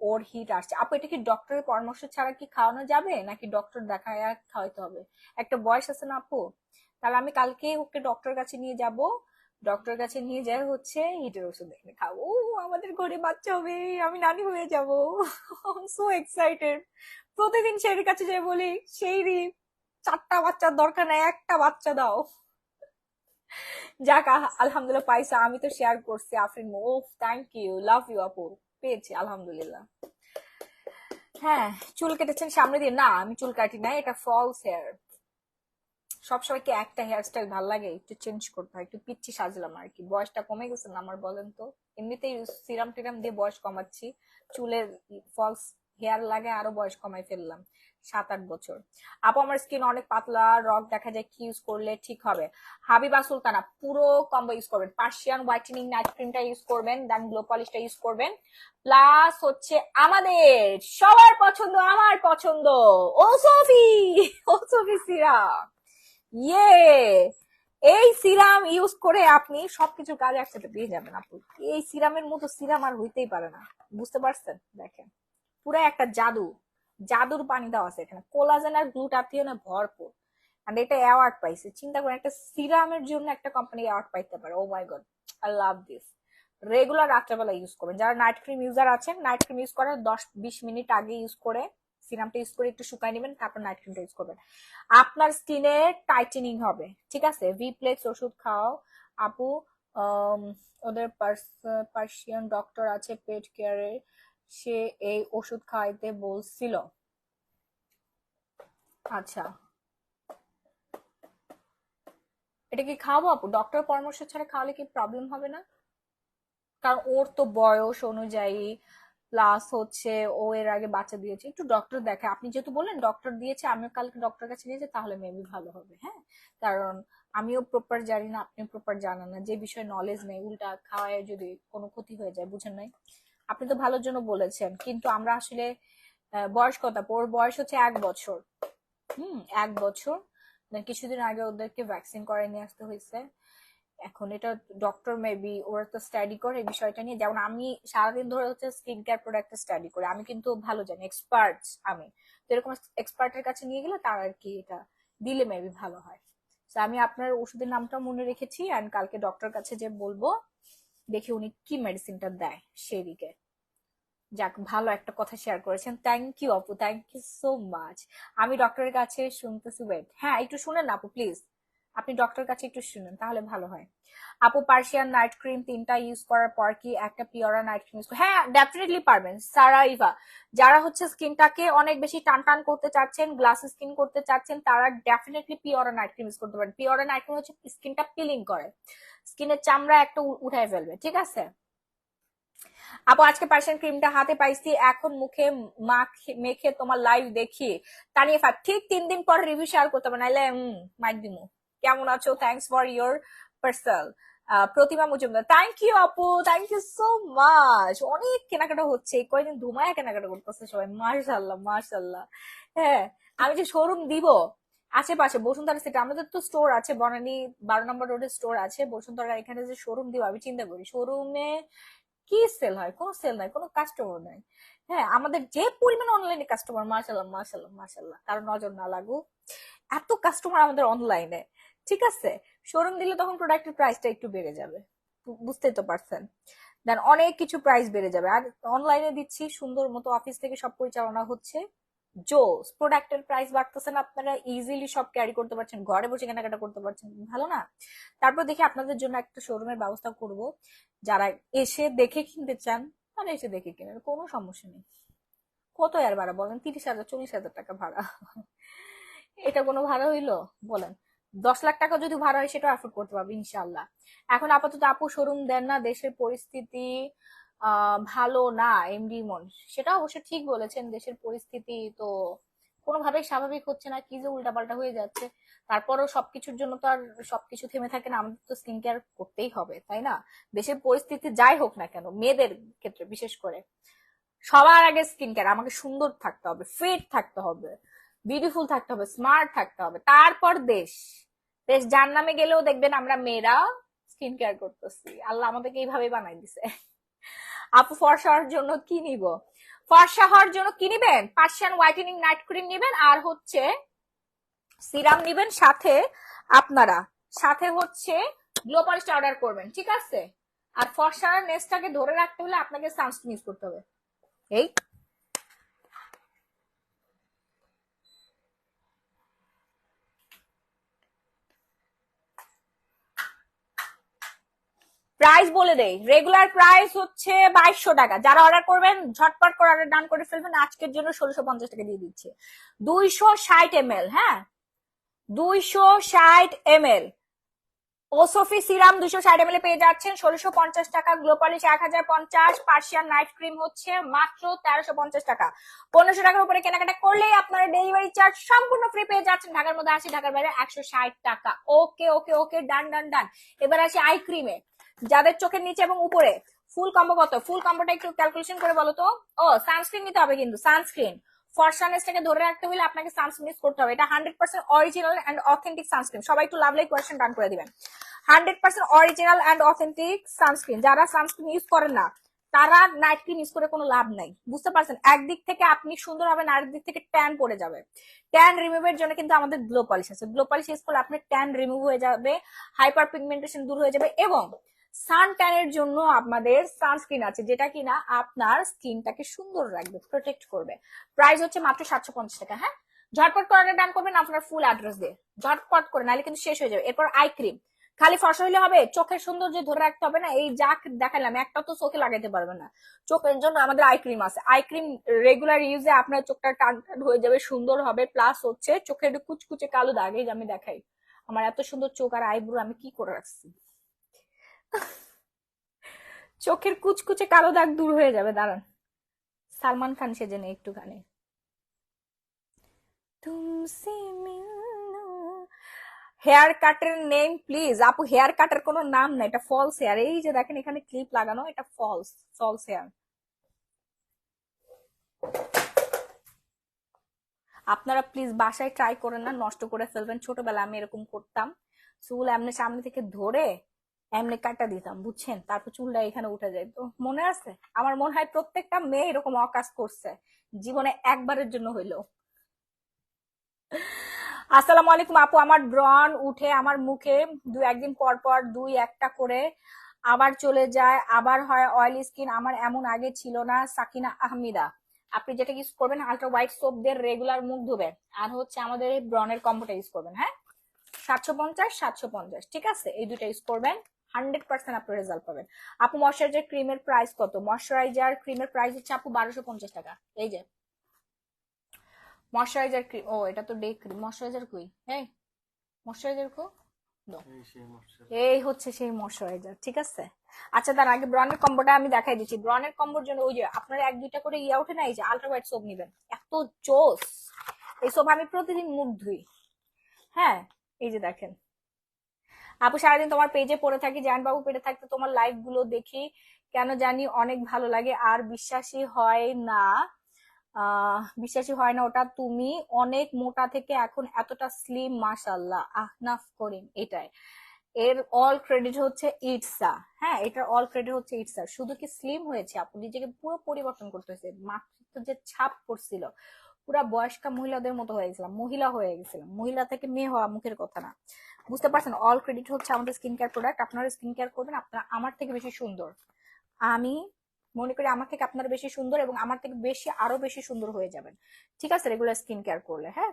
ওর হিট আসছে। আপু এটা কি ডক্টরের পরামর্শ ছাড়া কি খাওয়ানো যাবে, নাকি ডক্টর দেখায় খাওয়াইতে হবে? একটা বয়স আছে না আপু? তাহলে আমি কালকে ওকে ডক্টর কাছে নিয়ে যাব, ডক্টর কাছে নিয়ে যাই হচ্ছে হিটের ওষুধ এনে খাবো। আমাদের ঘরে বাচ্চা হবে, আমি নানি হয়ে যাব। So excited. প্রতিদিন সেই কাছে যাই বলি, সেই 4টা বাচ্চার দরকার নাই, একটা বাচ্চা দাও। যাক, আলহামদুলিল্লাহ পাইছে, আমি তো শেয়ার করছি আফরিন। ও থ্যাংক ইউ, লাভ ইউ আপু। পেয়েছি আলহামদুলিল্লাহ। হ্যাঁ, চুল কেটেছেন সামনে দিয়ে? না, আমি চুল কাটি নাই, এটা ফলস হেয়ার। সবসময় কি একটা হেয়ারস্টাইল ভাল লাগে? একটু চেঞ্জ করতে হয়, একটু পিচ্ছি সাজলাম আর কি। বয়সটা কমে গেছে না আমার, বলেন তো? এমনিতেই সিরাম টিরাম দিয়ে বয়স কমাচ্ছি, চুলের ফলস হেয়ার লাগে আরো বয়স কমাই ফেললাম, 7-8 বছর। আপু আমার স্কিন অনেক পাতলা, রগ দেখা যায়, কি ইউজ করলে ঠিক হবে? হাবিবা সুলতানা, পুরো কম্বো ইউজ করবেন, পার্সিয়ান হোয়াইটেনিং নাইট ক্রিমটা ইউজ করবেন, দেন গ্লো পলিশটা ইউজ করবেন, প্লাস হচ্ছে আমাদের সবার পছন্দ, আমার পছন্দ, ওসফি, ওসফি সিরাম। ইয়ে, এই সিরাম ইউজ করে আপনি সবকিছু কাজ একসাথে পেয়ে যাবেন আপু। এই সিরামের মতো সিরাম আর হইতেই পারে না, বুঝতে পারছেন? দেখেন, পুরো একটা জাদু, জাদুর পানি দেওয়া আছে এখানে, কোলাজেন আর গ্লুটাথিয়নে ভরপুর। আর এটা অ্যাওয়ার্ড পাইছে, চিন্তা করেন একটা সিরামের জন্য একটা কোম্পানি অ্যাওয়ার্ড পাইতে পারে। Oh my god, I love this. Regular রাত্রেবেলা ইউজ করবেন, যারা নাইট ক্রিম ইউজার আছেন, নাইট ক্রিম ইউজ করার 10-20 মিনিট আগে ইউজ করে সিরামটা ইউজ করে একটু শুকাই নেবেন, তারপর নাইট ক্রিমটা ইউজ করবেন, আপনার স্কিনে টাইটেনিং হবে, ঠিক আছে? ভিপ্লেক্স ওষুধ খাও আপু। আম, ওদের পার্সিয়ান ডক্টর আছে পেট কেয়ারে, সে এই ওষুধ খাওয়াইতে বলছিল। আচ্ছা, এটা কি খাওয়াবো আপু? ডক্টর পরামর্শ ছাড়া খাওয়ালে কি প্রবলেম হবে না? কারণ ওর তো বয়স অনুযায়ী, প্লাস হচ্ছে ও এর আগে বাচ্চা দিয়েছে, একটু ডক্টর দেখে। আপনি যেহেতু বললেন ডক্টর দিয়েছে, আমিও কালকে ডক্টর কাছে নিয়ে যাই, তাহলে মেবি ভালো হবে। হ্যাঁ, কারণ আমিও প্রপার জানি না, আপনি প্রপার জানেন না, যে বিষয়ে নলেজ নেই, উল্টা খাওয়ায় যদি কোনো ক্ষতি হয়ে যায়, বুঝেন নাই? আপনি তো ভালোর জন্য বলেছেন, কিন্তু আমরা আসলে বয়স কত? ওর বয়স হচ্ছে 1 বছর। 1 বছর। কিছুদিন আগে ওদেরকে ভ্যাকসিন করাই নিয়ে আসতে হয়েছে। এখন এটা ডক্টর মেবি ওরা তো স্টাডি করে এই বিষয়টা নিয়ে, যেমন আমি সারাদিন ধরে হচ্ছে স্কিন কেয়ার প্রোডাক্ট স্টাডি করি, আমি কিন্তু ভালো জানি, এক্সপার্ট আমি। তো এরকম এক্সপার্টের কাছে নিয়ে গেলে তার আর কি এটা দিলে মেবি ভালো হয়। তো আমি আপনার ওষুধের নামটা মনে রেখেছি, এন্ড কালকে ডক্টর কাছে যে বলবো, দেখি উনি কি মেডিসিনটা দেয় সেদিকে। যাক, ভালো একটা কথা শেয়ার করেছেন, থ্যাংক ইউ আপু, থ্যাংক ইউ সো মাচ। আমি ডক্টরের কাছে শুনতেছি, ওয়েট, হ্যাঁ একটু শুনেন না আপু প্লিজ, আপনি ডক্টর কাছে একটু শুনেন তাহলে ভালো হয়। আপু পার্সিয়ান নাইট ক্রিম 3টা ইউজ করার পর কি একটা পিওরা নাইট ক্রিম ইউজ? হ্যাঁ, ডেফিনেটলি পারবেন সারাইভা। যারা হচ্ছে স্কিনটাকে অনেক বেশি টান টান করতে চাচ্ছেন, গ্লাস স্কিন করতে চাচ্ছেন, তারা ডেফিনেটলি পিওরা নাইট ক্রিম ইউজ করতে পারেন। পিওরা নাইট ক্রিম হচ্ছে স্কিনটা পিলিং করে, স্কিনের চামড়া একটা উঠায় ফেলবে, ঠিক আছে? আপু আজকে পার্সিয়ান ক্রিমটা হাতে পাইছি, এখন মুখে মেখে তোমার লাইভ দেখি, তানিয়ে ফাট ঠিক 3 দিন পর রিভিউ শেয়ার করতে হবে, নাইলে মাইক দিমু। কেমন আছো? Thanks for your parcel. Protima Majumdar, thank you আপু, থ্যাংক ইউ সো মাচ। অনেক কেনাকাটা হচ্ছে এই কয়দিন, ধুমায় কেনাকাটা করতেছে সবাই, মাশাল্লাহ মাশাল্লাহ। হ্যাঁ, আমি যে শোরুম দিব আশেপাশে বসুন্ধরা সিটি, আমাদের তো স্টোর আছে বনানী 12 নম্বর রোডে স্টোর আছে বসুন্ধরা, এখানে যে শোরুম দিব আমি চিন্তা করি, শোরুমে কি সেল হয়? কোনো সেল নাই, কোনো কাস্টমার নাই। হ্যাঁ, আমাদের যে পরিমাণ অনলাইনে কাস্টমার, মাশাল্লাহ মাশাল্লাহ মাশাল্লাহ, কারো নজর না লাগুক, এত কাস্টমার আমাদের অনলাইনে। ঠিক আছে, শোরুম দিলে তখন প্রোডাক্টের প্রাইসটা একটু বেড়ে যাবে, বুঝতেই তো পারছেন। দেন অনেক কিছু প্রাইস বেড়ে যাবে। আর অনলাইনে দিচ্ছি সুন্দর মতো, অফিস থেকে সব পরিচালনা হচ্ছে, জোস প্রোডাক্টের প্রাইস বাড়তেছেন, আপনারা ইজিলি সব ক্যারি করতে পারছেন, ঘরে বসে কেনাকাটা করতে পারছেন, ভালো না? তারপর দেখি আপনাদের জন্য একটা শোরুমের ব্যবস্থা করব, যারা এসে দেখে কিনতে চান তারা এসে দেখে কিনেন, কোনো সমস্যা নেই। কত আর ভাড়া বলেন? 30,000 40,000 টাকা ভাড়া, এটা কোনো ভাড়া হইলো বলেন? 10 লাখ টাকা যদি ভাড়া হয় সেটা অ্যাফোর্ড করতে পারবে ইনশাল্লাহ। এখন আপাতত আপু শোরুম দেন না, দেশের পরিস্থিতি ভালো না এমডি মন, সেটা অবশ্য ঠিক বলেছেন, দেশের পরিস্থিতি তো কোনোভাবেই স্বাভাবিক হচ্ছে না, কি যে উল্টাপাল্টা হয়ে যাচ্ছে। তারপরও সবকিছুর জন্য তো আর সবকিছু থেমে থাকে না, আমাদের তো স্কিন কেয়ার করতেই হবে, তাই না? দেশের পরিস্থিতি যাই হোক না কেন, মেয়েদের ক্ষেত্রে বিশেষ করে সবার আগে স্কিন কেয়ার, আমাকে সুন্দর থাকতে হবে, ফিট থাকতে হবে, বিউটিফুল থাকতে হবে, স্মার্ট থাকতে হবে, তারপর দেশ। দেশ যার নামে গেলেও দেখবেন আমরা মেয়েরা স্কিন কেয়ার করতেছি, আল্লাহ আমাদেরকে এইভাবে বানাই দিছে। আপু ফর্সা হওয়ার জন্য কি নিব? ফর্সা হওয়ার জন্য কি নিবেন? পার্সিয়ান হোয়াইটেনিং নাইট ক্রিম নিবেন, আর হচ্ছে সিরাম নিবেন, সাথে আপনারা সাথে হচ্ছে গ্লো পলিশটা অর্ডার করবেন, ঠিক আছে? আর ফর্সার নেসটাকে ধরে রাখতে হলে আপনাকে সানস্ক্রিন ইউজ করতে হবে। এই প্রাইস বলে দেই, রেগুলার প্রাইস হচ্ছে 2200 টাকা। যারা অর্ডার করবেন ঝটপট করে অর্ডার ডান করে ফেলবেন, আজকের জন্য 1650 টাকা দিয়ে দিচ্ছে। 260 ml, হ্যাঁ 260 ml ওসফি সিরাম 260 ml পেয়ে যাচ্ছেন 1650 টাকা, গ্লোপালিশ 1050, পার্সিয়ান নাইট ক্রিম হচ্ছে মাত্র 1350 টাকা। 1500 টাকার উপরে কেনাকাটা করলেই আপনারা ডেলিভারি চার্জ সম্পূর্ণ ফ্রি পেয়ে যাচ্ছেন, ঢাকার মধ্যে 80, ঢাকার বাইরে 160 টাকা। ওকে ওকে ওকে, ডান ডান ডান। এবার আসি আই ক্রিমে, যাদের চোখের নিচে এবং উপরে ফুল কম্বো কত? ফুল কম্বোটা একটু ক্যালকুলেশন করে বলো তো। ও সানস্ক্রিন নিতে হবে, কিন্তু সানস্ক্রিন ফরসানেসটাকে ধরে রাখতে হলে আপনাকে সানস্ক্রিন ইউজ করতে হবে, এটা 100% অরিজিনাল এন্ড অথেন্টিক সানস্ক্রিন। সবাই একটু লাভলি কোয়েশ্চেন ডান করে দিবেন। 100% অরিজিনাল এন্ড অথেন্টিক সানস্ক্রিন। যারা সানস্ক্রিন ইউজ করেন না তারা নাইট ক্রিম ইউজ করে কোনো লাভ নাই, বুঝতে পারছেন? একদিক থেকে আপনি সুন্দর হবেন, আরেক দিক থেকে ট্যান পড়ে যাবে। ট্যান রিমুভের জন্য কিন্তু আমাদের গ্লো পলিশ আছে, গ্লো পলিশ ইউজ করলে আপনার ট্যান রিমুভ হয়ে যাবে, হাইপার পিগমেন্টেশন দূর হয়ে যাবে, এবং সান ট্যানের জন্য আমাদের সানস্ক্রিন আছে, যেটা কিনা আপনার স্কিনটাকে সুন্দর রাখবে, প্রোটেক্ট করবে। প্রাইস হচ্ছে মাত্র 750 টাকা। হ্যাঁ, ঝটপট করে ডান করবেন আপনার ফুল অ্যাড্রেস দিয়ে, ঝটপট করে, নাহলে কিন্তু শেষ হয়ে যাবে। এরপর আই ক্রিম, খালি ফর্সা হইলে হবে? চোখের সৌন্দর্য ধরে রাখতে হবে না? এই যা দেখালাম একটা তো চোখে লাগাইতে পারবে না, চোখের জন্য আমাদের আই ক্রিম আছে। আই ক্রিম রেগুলার ইউজে আপনার চোখটা টান টান হয়ে যাবে, সুন্দর হবে, প্লাস হচ্ছে চোখের কুচকুচে কালো দাগ, এই যে আমি দেখাই আমার এত সুন্দর চোখ আর আইব্রো আমি কি করে রাখছি, চোখের কুচকুচে কালো দাগ দূর হয়ে যাবে। দাঁড়ান, সালমান খান সেজে নেই একটুখানি। তুমসে মিলনা, হেয়ার কাটের নেম প্লিজ আপু, হেয়ার কাটের কোনো নাম না, এটা ফলস হেয়ার। এই যে দেখেন এখানে ক্লিপ লাগানো, এটা ফলস, ফলস হেয়ার। আপনারা প্লিজ বাসায় ট্রাই করেন না, নষ্ট করে ফেলবেন। ছোটবেলা আমি এরকম করতাম, চুল এমনি সামনে থেকে ধরে এমনি কাটা দিতাম, বুঝছেন? তারপর চুলটা এখানে উঠে যায়, তো মনে আছে? আমার মনে হয় প্রত্যেকটা মেয়ে এরকম অকাজ করছে জীবনে একবারের জন্য হইলো। আসসালামু আলাইকুম আপু, আমার ব্রণ উঠে আমার মুখে দু একদিন পর পর দুই একটা করে, আবার চলে যায়, আবার হয় অয়েলি স্কিন, আমার এমন আগে ছিল না। সাকিনা আহমিদা, আপনি যেটা ইউজ করবেন আলট্রা হোয়াইট সোপ দিয়ে রেগুলার মুখ ধুবেন, আর হচ্ছে আমাদের এই ব্রনের কম্বোটা ইউজ করবেন। হ্যাঁ, 750 ঠিক আছে, এই দুটা ইউজ করবেন, 100% আপনার রেজাল্ট পাবেন। আপু ময়শ্চারাইজার ক্রিমের প্রাইস কত? ময়শ্চারাইজার ক্রিমের প্রাইস হচ্ছে আপু 1250 টাকা। এই যে ময়শ্চারাইজার ক্রিম, ও এটা তো ডে ক্রিম, ময়শ্চারাইজার কই? এই ময়শ্চারাইজার কো, এই হচ্ছে সেই ময়শ্চারাইজার, ঠিক আছে? আচ্ছা, তার আগে ব্রনের কম্বোটা আমি দেখাই দিচ্ছি। ব্রনের কম্বোর জন্য ওই যে আপনার 1-2টা করে ইয়া ওঠে না, এই যে আলট্রা হোয়াইট সোপ নিবেন, এত জোস এই সোপ, আমি প্রতিদিন মুখ ধুই। হ্যাঁ, এই যে দেখেন, আপু সারাদিন তোমার পেজে পড়ে থাকি, জাহানবাবু পেজে থাকতে তোমার লাইভ গুলো দেখি, কেন জানি অনেক ভালো লাগে। আর বিশ্বাসই হয় না, বিশ্বাসই হয় না ওটা তুমি অনেক মোটা থেকে এখন এতটা স্লিম, মাশাল্লাহ। আহনাফ করিম, এটাই এর অল ক্রেডিট হচ্ছে ইটসা। হ্যাঁ, এটার অল ক্রেডিট হচ্ছে ইটসা। শুধু কি স্লিম হয়েছে, আপু নিজেকে পুরো পরিবর্তন করতে হয়েছে। মাত্র যে ছাপ পড়ছিল, পুরা বয়স্কা মহিলাদের মতো হয়ে গেছিলাম, মহিলা হয়ে গেছিলাম। মহিলা থেকে মেয়ে হওয়া মুখের কথা না, বুঝতে পারছেন? অল ক্রেডিট হচ্ছে আমাদের স্কিন কেয়ার প্রোডাক্ট। আপনারা স্কিন কেয়ার করবেন, আপনারা আমার থেকে বেশি সুন্দর। আমি মনে করি আমার থেকে আপনারা বেশি সুন্দর, এবং আমার থেকে বেশি আরো বেশি সুন্দর হয়ে যাবেন, ঠিক আছে, রেগুলার স্কিন কেয়ার করলে। হ্যাঁ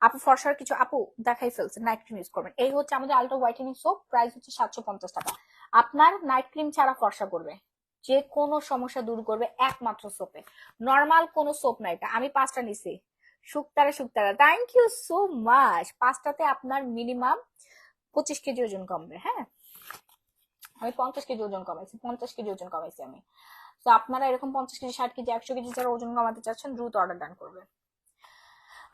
আপু, ফর্সার কিছু আপু দেখাই ফেলছে, নাইট ক্রিম ইউজ করবেন। এই হচ্ছে আমাদের আলট্রা হোয়াইটেনিং সোপ, প্রাইস হচ্ছে 750 টাকা। আপনার নাইট ক্রিম ছাড়া ফর্সা করবে, যে কোনো সমস্যা দূর করবে একমাত্র সোপে। নর্মাল কোনো সোপ না, এটা আমি 5টা নিছি। শুক্তারা শুক্তারা, থ্যাংক ইউ সো মাচ। 5টাতে আপনার মিনিমাম 25 কেজি ওজন কমবে। হ্যাঁ, আমি 50 কেজি ওজন কমাইছি, 50 কেজি ওজন কমাইছি আমি। তো আপনারা এরকম 50 কেজি, 60 কেজি, 100 কেজি যারা ওজন কমাতে চাচ্ছেন, দ্রুত অর্ডার ডান করবে।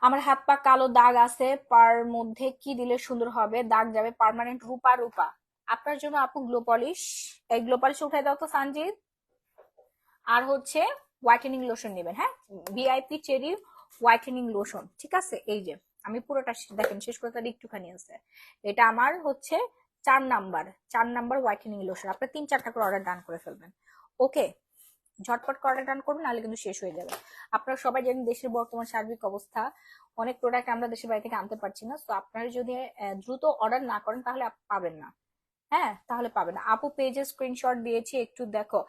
আমার হাত পা কালো দাগ আছে, পার মধ্যে কি দিলে সুন্দর হবে, দাগ যাবে পার্মানেন্ট? রূপা, রূপা আপনার জন্য আপু গ্লো পলিশ, এই গ্লো পলিশ উঠাই দাও তো সানজিৎ। আর হচ্ছে হোয়াইটেনিং লোশন নেবেন। হ্যাঁ, ভিআইপি চেরি হোয়াইটেনিং লোশন, ঠিক আছে। এই যে আমি পুরোটা দেখেন, শেষ করতে একটুখানি আছে। এটা আমার হচ্ছে 4 নাম্বার হোয়াইটেনিং লোশন। আপনি 3-4টা করে অর্ডার ডান করে ফেলবেন। ওকে, ঝটপট করে অর্ডার ডান করবেন, নাহলে কিন্তু শেষ হয়ে যাবে। আপনারা সবাই জানেন দেশের বর্তমান সার্বিক অবস্থা, অনেক প্রোডাক্ট আমরা দেশের বাইরে থেকে আনতে পারছি না। তো আপনারা যদি দ্রুত অর্ডার না করেন, তাহলে পাবেন না। হ্যাঁ, তাহলে পাবে না। আপু পেজে স্ক্রিনশট দিয়েছি, একটু দেখো।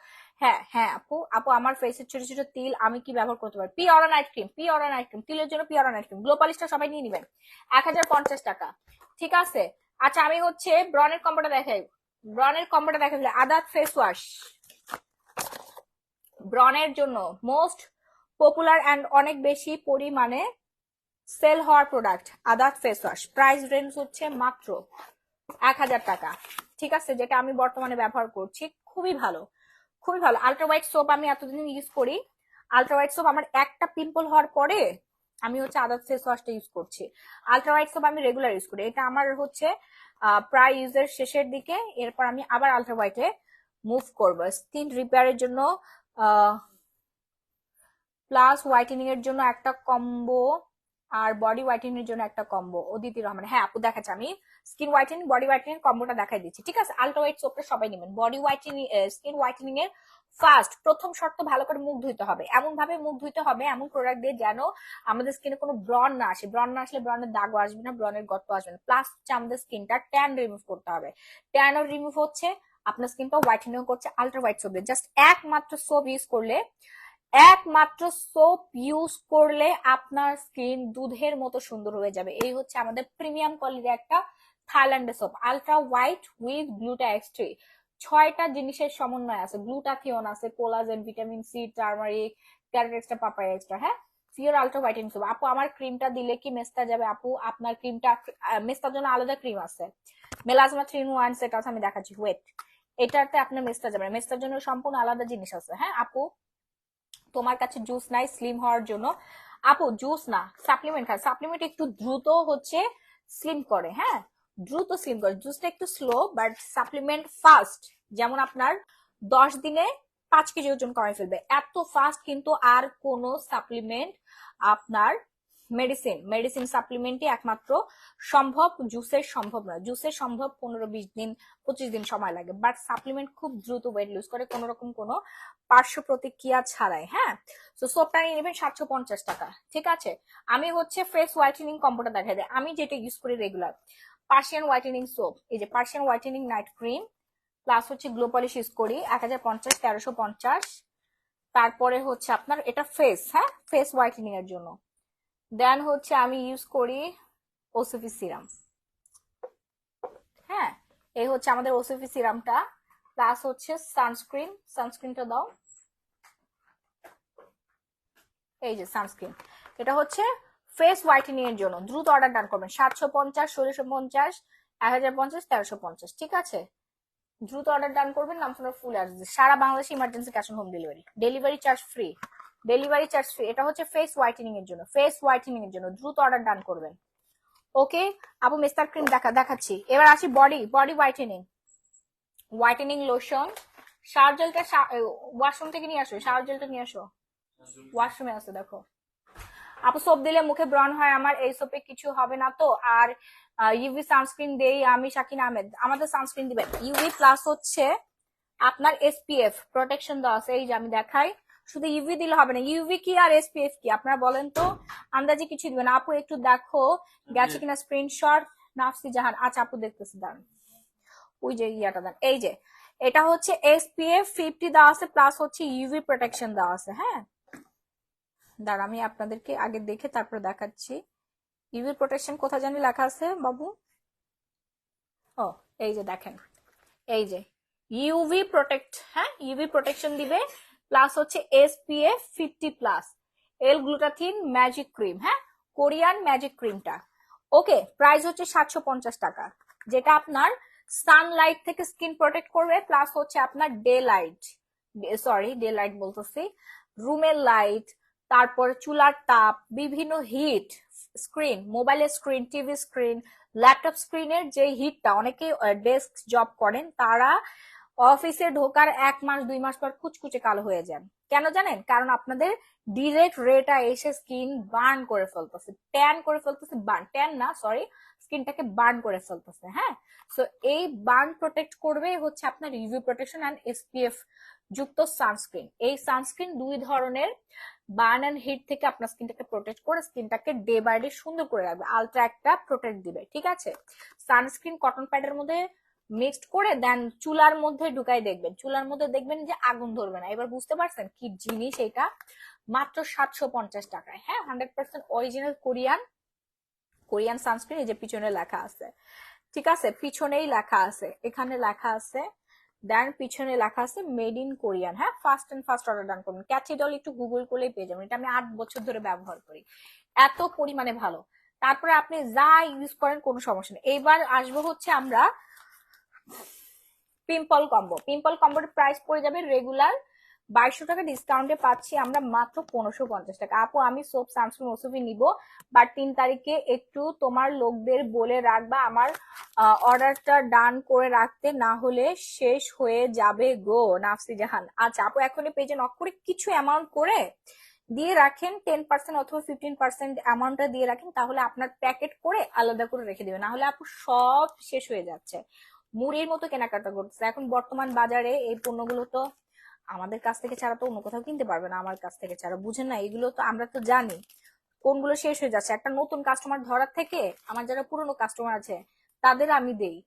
হ্যাঁ হ্যাঁ আপু, আপু আমার ফেসের ছোট ছোট তিল আমি কি ব্যবহার করতে পারি? পি অরা নাইট ক্রিম, পি অরা নাইট ক্রিম, তিলের জন্য পি অরা নাইট ক্রিম। গ্লো পলিশটা সবাই নিয়ে নেবেন, 1050 টাকা, ঠিক আছে। আচ্ছা, আমি হচ্ছে ব্রনের কম্বোটা দেখাই, ব্রনের কম্বোটা দেখাই। আদাত ফেস ওয়াশ, ব্রনের জন্য মোস্ট পপুলার অ্যান্ড অনেক বেশি পরিমাণে সেল হওয়ার product Aadat face wash. Price range হচ্ছে মাত্র 1000 টাকা, ঠিক আছে। যেটা আমি বর্তমানে ব্যবহার করছি, খুবই ভালো, খুবই ভালো। আলট্রা হোয়াইট সোপ আমি এতদিন ইউজ করি। আলট্রা হোয়াইট সোপ আমার একটা পিম্পল হওয়ার পরে আমি হচ্ছে আদাত ফেস ওয়াশটা ইউজ করছি। আলট্রা হোয়াইট সোপ আমি রেগুলার ইউজ করি, এটা আমার হচ্ছে প্রায় ইউজের শেষের দিকে। এরপর আমি আবার আলট্রা হোয়াইটে মুভ করবো স্কিন রিপেয়ারের জন্য, প্লাস হোয়াইটেনিং এর জন্য একটা কম্বো, আর বডি হোয়াইটেনিং এর জন্য একটা কম্বো। অদিতি রহমান, হ্যাঁ আপু দেখাচ্ছি, আমি স্কিন হোয়াইটেনিং বডি হোয়াইটেনিং কম্বোটা দেখাই দিচ্ছি, ঠিক আছে। আলট্রা হোয়াইট সোপটা সবাই নেবেন। বডি হোয়াইটেনিং, স্কিন হোয়াইটেনিং এর ফার্স্ট প্রথম শর্ত, ভালো করে মুখ ধুইতে হবে। এমন ভাবে মুখ ধুইতে হবে, এমন প্রোডাক্ট দিয়ে যেন আমাদের স্কিনে কোনো ব্রণ না আসে। ব্রণ না আসলে ব্রণের দাগও আসবে না, ব্রণের গর্ত আসবে না। প্লাস হচ্ছে আমাদের স্কিনটা ট্যান রিমুভ করতে হবে। ট্যান রিমুভ হচ্ছে, আপনার স্কিনটা হোয়াইটেনিং করছে আলট্রা হোয়াইট সোপ দিয়ে। জাস্ট একমাত্র সোপ ইউজ করলে, একমাত্র সোপ ইউজ করলে আপনার স্কিন দুধের মতো সুন্দর হয়ে যাবে। এই হচ্ছে আমাদের প্রিমিয়াম কোয়ালিটির একটা থাইল্যান্ডের soap, ultra white with gluta extract. 6টা জিনিসের সমন্বয় আছে, গ্লুটাথিওন আছে, collagen, vitamin C, turmeric, carrot extra, papaya extra. হ্যাঁ, পিওর আলট্রা হোয়াইটেনিং সোপ। আপু আমার ক্রিমটা দিলে কি মেস্তা যাবে? আপু আপনার ক্রিমটা, মেস্তার জন্য আলাদা ক্রিম আছে, মেলাজমা 3 in 1 সেট আছে, আমি দেখাচ্ছি, ওয়েট। এটাতে আপনার মেস্তা যাবে না, মেস্তার জন্য সম্পূর্ণ আলাদা জিনিস আছে। হ্যাঁ আপু, তোমার কাছে জুস নাই স্লিম হওয়ার জন্য? আপু জুস না, সাপ্লিমেন্ট খান। সাপ্লিমেন্ট একটু দ্রুত হচ্ছে স্লিম করে, হ্যাঁ দ্রুত স্লিম করে। জুসটা একটু স্লো, বাট সাপ্লিমেন্ট ফাস্ট। যেমন আপনার 10 দিনে 5 কেজি ওজন কমে ফেলবে, এত ফাস্ট কিন্তু আর কোনো সাপ্লিমেন্ট আপনার, মেডিসিন সাপ্লিমেন্টই একমাত্র সম্ভব, জুসের সম্ভব না। জুসের সম্ভব 15-20 দিন, 25 দিন সময় লাগে, বাট সাপ্লিমেন্ট খুব দ্রুত ওয়েট লুজ করে, কোন রকম কোনো পার্শ্ব প্রতিক্রিয়া ছাড়াই। হ্যাঁ, তো সোপটা নিয়ে নেবেন 750 টাকা, ঠিক আছে। আমি হচ্ছে ফেস হোয়াইটেনিং কম্বোটা দেখাই দেয়, আমি যেটা ইউজ করি রেগুলার, পার্সিয়ান হোয়াইটেনিং সোপ। এই যে Persian whitening night cream, plus হচ্ছে গ্লো পলিশ ইউজ করি 1050, 1350। তারপরে হচ্ছে আপনার এটা ফেস, হ্যাঁ ফেস হোয়াইটেনিং এর জন্য। দেন হচ্ছে আমি ইউজ করি ওসিফি সিরাম। হ্যাঁ, এই হচ্ছে আমাদের ওসিফি সিরামটা, প্লাস হচ্ছে সানস্ক্রিনটা দাও। এই যে সানস্ক্রিন, এটা হচ্ছে ফেস হোয়াইটেনিং এর জন্য। দ্রুত অর্ডার ডান করবেন, 750, 1650, 1050, 1350, ঠিক আছে। দ্রুত অর্ডার ডান করবেন, নাম শোনার ফুল অ্যাড্রেস, সারা বাংলাদেশে emergency cash on home delivery, delivery charge free, delivery charge free. এটা হচ্ছে ফেস হোয়াইটেনিং এর জন্য, ফেস হোয়াইটেনিং এর জন্য দ্রুত অর্ডার ডান করবেন। ওকে আপু মিস্টার ক্রিম দেখাচ্ছি। এবার আসি বডি হোয়াইটেনিং লোশন। শাওয়ার জেলটা ওয়াশরুম থেকে নিয়ে আসো, শাওয়ার জেলটা নিয়ে আসো, ওয়াশরুমে আছে দেখো। আপু সোপ দিলে মুখে ব্রণ হয় আমার, এই সোপে কিছু হবে না তো? আর ইউভি সানস্ক্রিন দেই আমি, শাকিন আহমেদ। আমাদের সানস্ক্রিন দিবেন ইউভি প্লাস হচ্ছে আপনার এসপিএফ প্রোটেকশন দেওয়া আছে, এই যে আমি দেখাই। শুধু ইউভি দিলে হবে না, ইউভি কি আর এসপিএফ কি আপনারা বলেন তো? আন্দাজে কিছু দিবেন। আপু একটু দেখো গেছে কিনা স্ক্রিনশট। নাফসি জাহান, আচ্ছা আপু দেখতেছি, দাঁড়ান ওই যে ইয়াটা দেন। এই যে এটা হচ্ছে এসপিএফ 50 দেওয়া আছে, প্লাস হচ্ছে ইউভি প্রোটেকশন দেওয়া আছে। হ্যাঁ দাঁড়া আমি আপনাদেরকে আগে দেখে তারপর দেখাচ্ছি। ইউভি প্রোটেকশন কোথায় জানি লেখা আছে বাবু? ও এই যে দেখেন, এই যে ইউভি প্রোটেক্ট, হ্যাঁ ইউভি প্রোটেকশন দিবে, প্লাস হচ্ছে এসপিএফ 50 প্লাস, এল গ্লুটাথিন ম্যাজিক ক্রিম, হ্যাঁ কোরিয়ান ম্যাজিক ক্রিমটা। ওকে প্রাইস হচ্ছে 750 টাকা, যেটা আপনার সানলাইট থেকে স্কিন প্রোটেক্ট করবে, প্লাস হচ্ছে আপনার ডে লাইট বলতেছি, রুমের লাইট, তারপর চুলার তাপ, বিভিন্ন হিট, স্ক্রিন, মোবাইলের স্ক্রিন, টিভি স্ক্রিন, ল্যাপটপ স্ক্রিনের যে হিটটা, অনেকে ডেস্ক জব করেন তারা অফিসে ঢোকার 1 মাস 2 মাস পর কুচকুচে কালো হয়ে যান। কেন জানেন? কারণ আপনাদের ডিরেক্ট রেটা এসে স্কিন বার্ন করে ফেলতেছে, ট্যান করে ফেলতেছে, ট্যান না সরি, স্কিনটাকে বার্ন করে ফেলতেছে। হ্যাঁ সো এই বার্ন প্রোটেক্ট করবে হচ্ছে আপনার ইউভি প্রোটেকশন অ্যান্ড এসপিএফ যুক্ত সানস্ক্রিন। এই সানস্ক্রিন 2 ধরনের বার্ন এন্ড হিট থেকে আপনার স্কিনটাকে প্রোটেক্ট করে স্কিনটাকে ডে বাই ডে সুন্দর করে রাখবে, আলট্রা একটা প্রোটেক্ট দিবে। ঠিক আছে, সানস্ক্রিন কটন প্যাডের মধ্যে মিক্সড করে দেন চুলার মধ্যে ঢুকাই দেখবেন, চুলার মধ্যে দেখবেন যে আগুন ধরবে না। এবার বুঝতে পারছেন কি জিনিস এটা? মাত্র 750 টাকায়। হ্যাঁ 100% অরিজিনাল কোরিয়ান সানস্ক্রিন। এই যে পিছনে লেখা আছে, ঠিক আছে পিছনেই লেখা আছে, এখানে লেখা আছে, দেন পিছনে লেখা আছে মেড ইন কোরিয়ান। হ্যাঁ ফাস্ট অর্ডার ডান করুন। ক্যাচিডল একটু গুগল করলেই পেয়ে যাবেন, এটা আমি 8 বছর ধরে ব্যবহার করি, এত পরিমাণে ভালো। তারপরে আপনি যা ইউজ করেন কোনো সমস্যা নেই। এইবার আসবো হচ্ছে আমরা পিম্পল কম্বোর প্রাইস পড়ে যাবে রেগুলার 2200 টাকা, ডিসকাউন্টে পাচ্ছি আমরা মাত্র 1550 টাকা। আপু আমি সোপ সানস্ক্রিন ওসবই নিব, বাট 3 তারিখে একটু তোমার লোকদের বলে রাখবা আমার অর্ডারটা ডান করে রাখতে, না হলে শেষ হয়ে যাবে গো। নাফসি জাহান, আচ্ছা আপু এখনই পেজে নক করে কিছু অ্যামাউন্ট করে দিয়ে রাখেন, 10% অথবা 15% অ্যামাউন্টটা দিয়ে রাখেন, তাহলে আপনার প্যাকেট করে আলাদা করে রেখে দিবেন, না হলে আপু সব শেষ হয়ে যাচ্ছে, মুড়ির মতো কেনাকাটা করতেছে। এখন বর্তমান বাজারে এই পণ্যগুলো তো আমাদের কাছ থেকে ছাড়া তো অন্য কোথাও কিনতে পারবে না, আমার কাছ থেকে ছাড়া, বুঝেন না? এগুলো তো আমরা তো জানি কোনগুলো শেষ হয়ে যাচ্ছে। একটা নতুন কাস্টমার ধরার থেকে আমার যারা পুরনো কাস্টমার আছে তাদের আমি দেই,